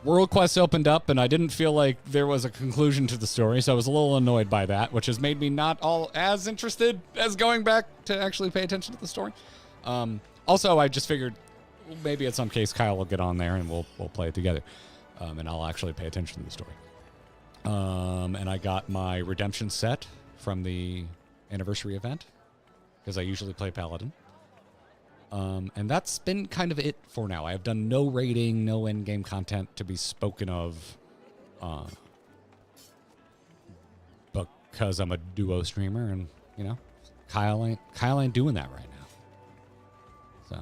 World quests opened up, and I didn't feel like there was a conclusion to the story, so I was a little annoyed by that, which has made me not all as interested as going back to actually pay attention to the story. Also, I just figured maybe at some case Kyle will get on there and we'll play it together, and I'll actually pay attention to the story. And I got my redemption set from the anniversary event because I usually play Paladin. And that's been kind of it for now. I have done no raiding, no end-game content to be spoken of, because I'm a duo streamer, and you know, Kyle ain't doing that right now. So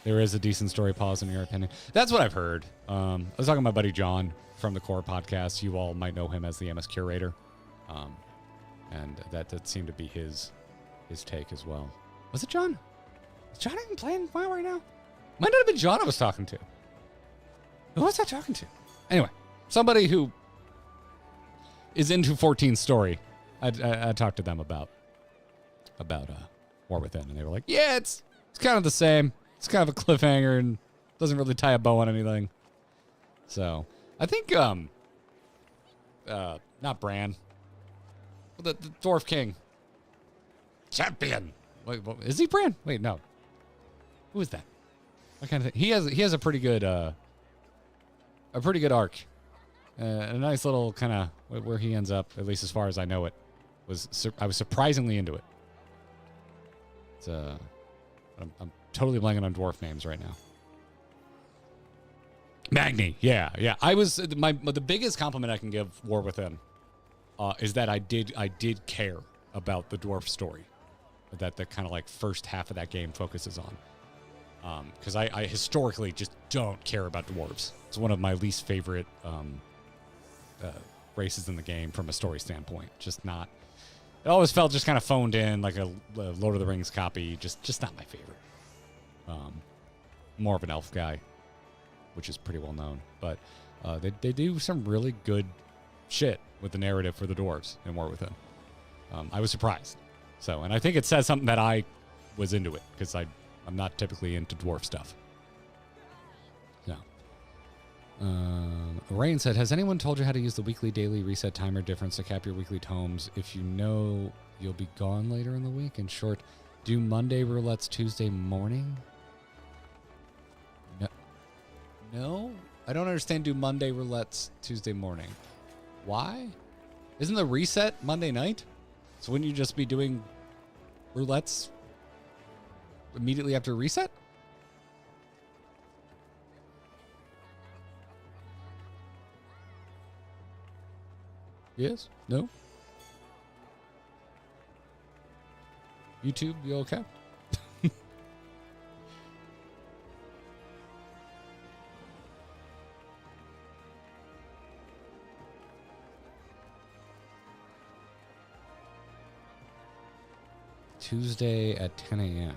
there is a decent story pause in your opinion. That's what I've heard. I was talking to my buddy John from the Core podcast. You all might know him as the MS Curator, and that seemed to be his take as well. Was it John? Is John even playing WoW right now? Might not have been John I was talking to. Who was I talking to? Anyway, somebody who is into 14's story. I talked to them about War Within, and they were like, yeah, it's kind of the same. It's kind of a cliffhanger and doesn't really tie a bow on anything. So I think not Bran, the Dwarf King champion. Wait, is he Bran? Wait, no. Who is that? What kind of thing? He has a pretty good arc. A nice little kind of where he ends up, at least as far as I know it. I was surprisingly into it. It's I'm totally blanking on dwarf names right now. Magni, yeah. I was the biggest compliment I can give War Within is that I did care about the dwarf story that the kind of like first half of that game focuses on. Because I historically just don't care about dwarves. It's one of my least favorite races in the game from a story standpoint. Just not. It always felt just kind of phoned in, like a Lord of the Rings copy. Just not my favorite. More of an elf guy, which is pretty well known. But they do some really good shit with the narrative for the dwarves in War Within. I was surprised. So, and I think it says something that I was into it, because I'm not typically into dwarf stuff. So, Rain said, has anyone told you how to use the weekly daily reset timer difference to cap your weekly tomes if you know you'll be gone later in the week? In short, do Monday roulettes Tuesday morning? No? I don't understand do Monday roulettes Tuesday morning. Why? Isn't the reset Monday night? So wouldn't you just be doing roulettes immediately after reset? Yes? No? YouTube, you okay? Tuesday at 10 a.m.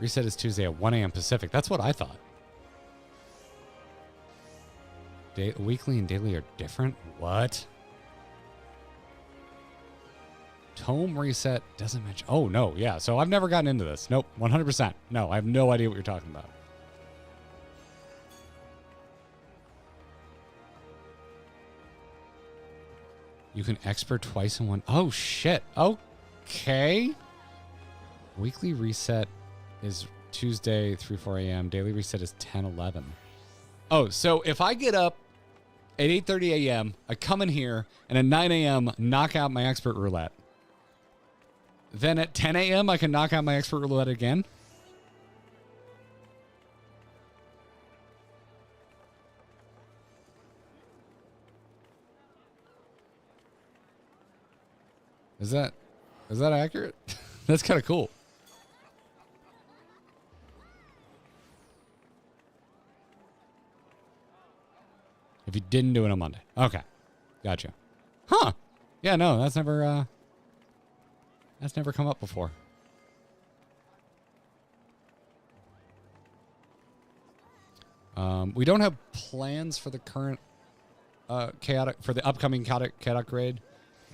Reset is Tuesday at 1 a.m. Pacific. That's what I thought. Weekly and daily are different? What? Tome reset doesn't mention... Oh, no. Yeah. So I've never gotten into this. Nope. 100%. No, I have no idea what you're talking about. You can expert twice in one. Oh, shit. Okay. Weekly reset is Tuesday, 4 a.m. Daily reset is 10:11. Oh, so if I get up at 8:30 a.m., I come in here, and at 9 a.m., knock out my expert roulette. Then at 10 a.m., I can knock out my expert roulette again? Is that accurate? That's kind of cool. If you didn't do it on Monday. Okay. Gotcha. Huh. Yeah, no, that's never come up before. We don't have plans for the current for the upcoming chaotic raid.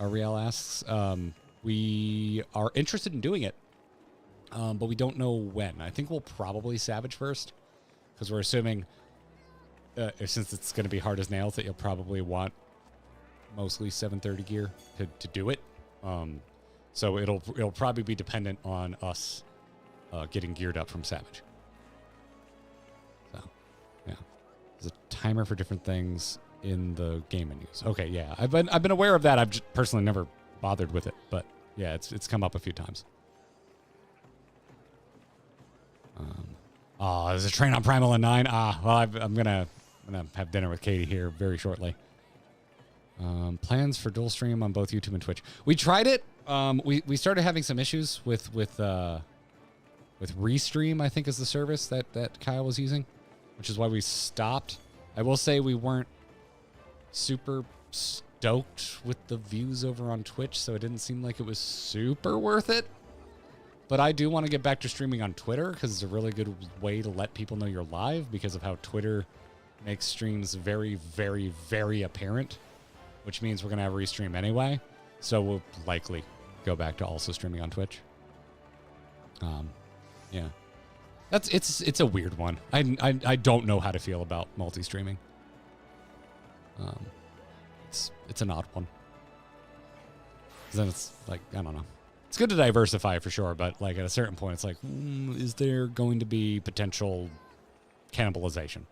Riel asks. We are interested in doing it, but we don't know when. I think we'll probably Savage first, because we're assuming, since it's going to be hard as nails, that you'll probably want mostly 730 gear to do it. So it'll probably be dependent on us getting geared up from Savage. So, yeah, there's a timer for different things in the game menus. Okay, yeah, I've been aware of that. I've just personally never bothered with it, but yeah, it's come up a few times. Oh, there's a train on Primal at 9. Well, I'm gonna have dinner with Katie here very shortly. Plans for dual stream on both YouTube and Twitch. We tried it. We started having some issues with Restream, I think is the service that Kyle was using, which is why we stopped. I will say we weren't super stoked with the views over on Twitch, so it didn't seem like it was super worth it. But I do want to get back to streaming on Twitter, because it's a really good way to let people know you're live, because of how Twitter makes streams very, very, very apparent, which means we're going to have Restream anyway. So we'll likely go back to also streaming on Twitch. Yeah. It's a weird one. I don't know how to feel about multi-streaming. It's an odd one. Then it's like, I don't know. It's good to diversify for sure, but like at a certain point, it's like, is there going to be potential cannibalization?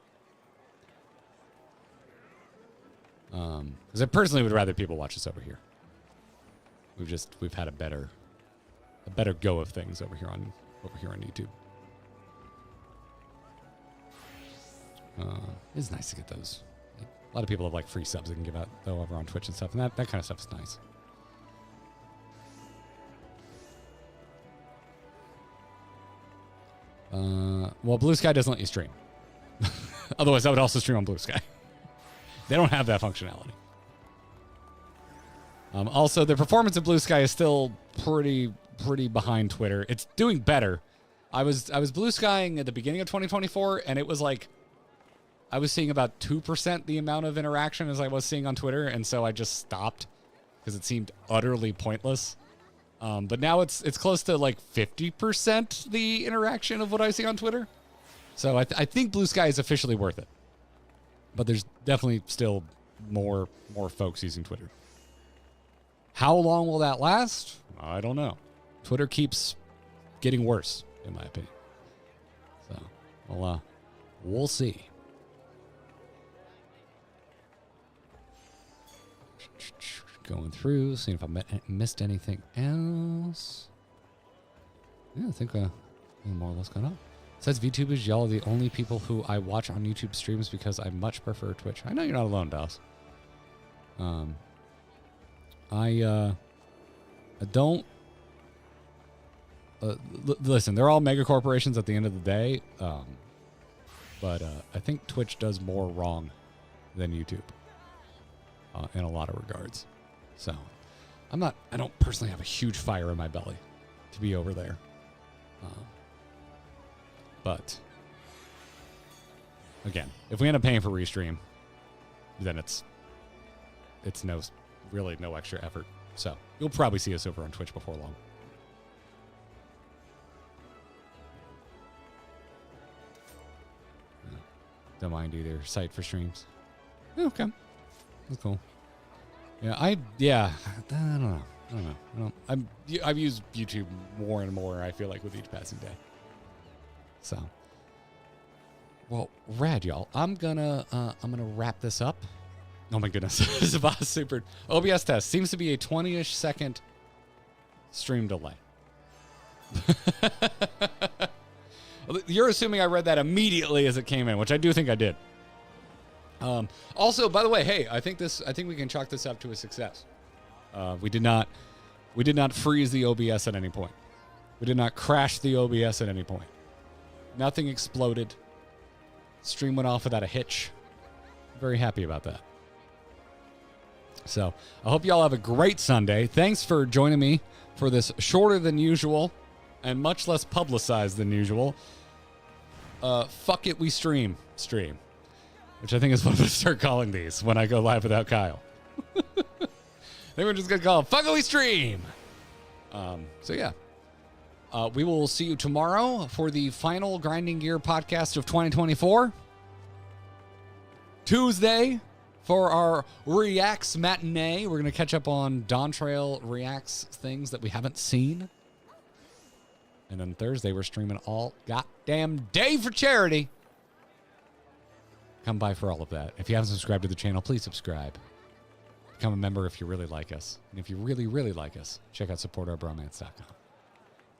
Because I personally would rather people watch this over here. We've had a better go of things over here on YouTube. It's nice to get those. A lot of people have like free subs they can give out though over on Twitch and stuff, and that kind of stuff is nice. Well, Blue Sky doesn't let you stream. Otherwise, I would also stream on Blue Sky. They don't have that functionality. Also, the performance of Blue Sky is still pretty behind Twitter. It's doing better. I was Blue Skying at the beginning of 2024, and it was like I was seeing about 2% the amount of interaction as I was seeing on Twitter, and so I just stopped because it seemed utterly pointless. But now it's close to like 50% the interaction of what I see on Twitter. So I think Blue Sky is officially worth it. But there's definitely still more folks using Twitter. How long will that last? I don't know. Twitter keeps getting worse, in my opinion. So, we'll see. Going through, seeing if I missed anything else. Yeah, I think more or less got up. Says VTubers, y'all are the only people who I watch on YouTube streams because I much prefer Twitch. I know you're not alone, Dallas. I don't. Listen, they're all mega corporations at the end of the day. But I think Twitch does more wrong than YouTube in a lot of regards. So I don't personally have a huge fire in my belly to be over there. But again, if we end up paying for Restream, then it's really no extra effort. So you'll probably see us over on Twitch before long. Don't mind either site for streams. Okay, that's cool. Yeah, I don't know. I've used YouTube more and more, I feel like, with each passing day. So, well, rad, y'all. I'm gonna wrap this up. Oh my goodness, Zavaz super. OBS test seems to be a 20-ish second stream delay. You're assuming I read that immediately as it came in, which I do think I did. Also, by the way, hey, I think we can chalk this up to a success. We did not freeze the OBS at any point. We did not crash the OBS at any point. Nothing exploded. Stream went off without a hitch. Very happy about that. So, I hope y'all have a great Sunday. Thanks for joining me for this shorter than usual and much less publicized than usual. Fuck it, we stream, which I think is what I'm going to start calling these when I go live without Kyle. I think we're just going to call it Fuck it, we stream. So yeah. We will see you tomorrow for the final Grinding Gear podcast of 2024. Tuesday for our Reacts matinee. We're going to catch up on Dawn Trail Reacts things that we haven't seen. And then Thursday, we're streaming all goddamn day for charity. Come by for all of that. If you haven't subscribed to the channel, please subscribe. Become a member if you really like us. And if you really, really like us, check out supportourbromance.com.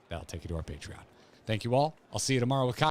That'll take you to our Patreon. Thank you all. I'll see you tomorrow with Kyle.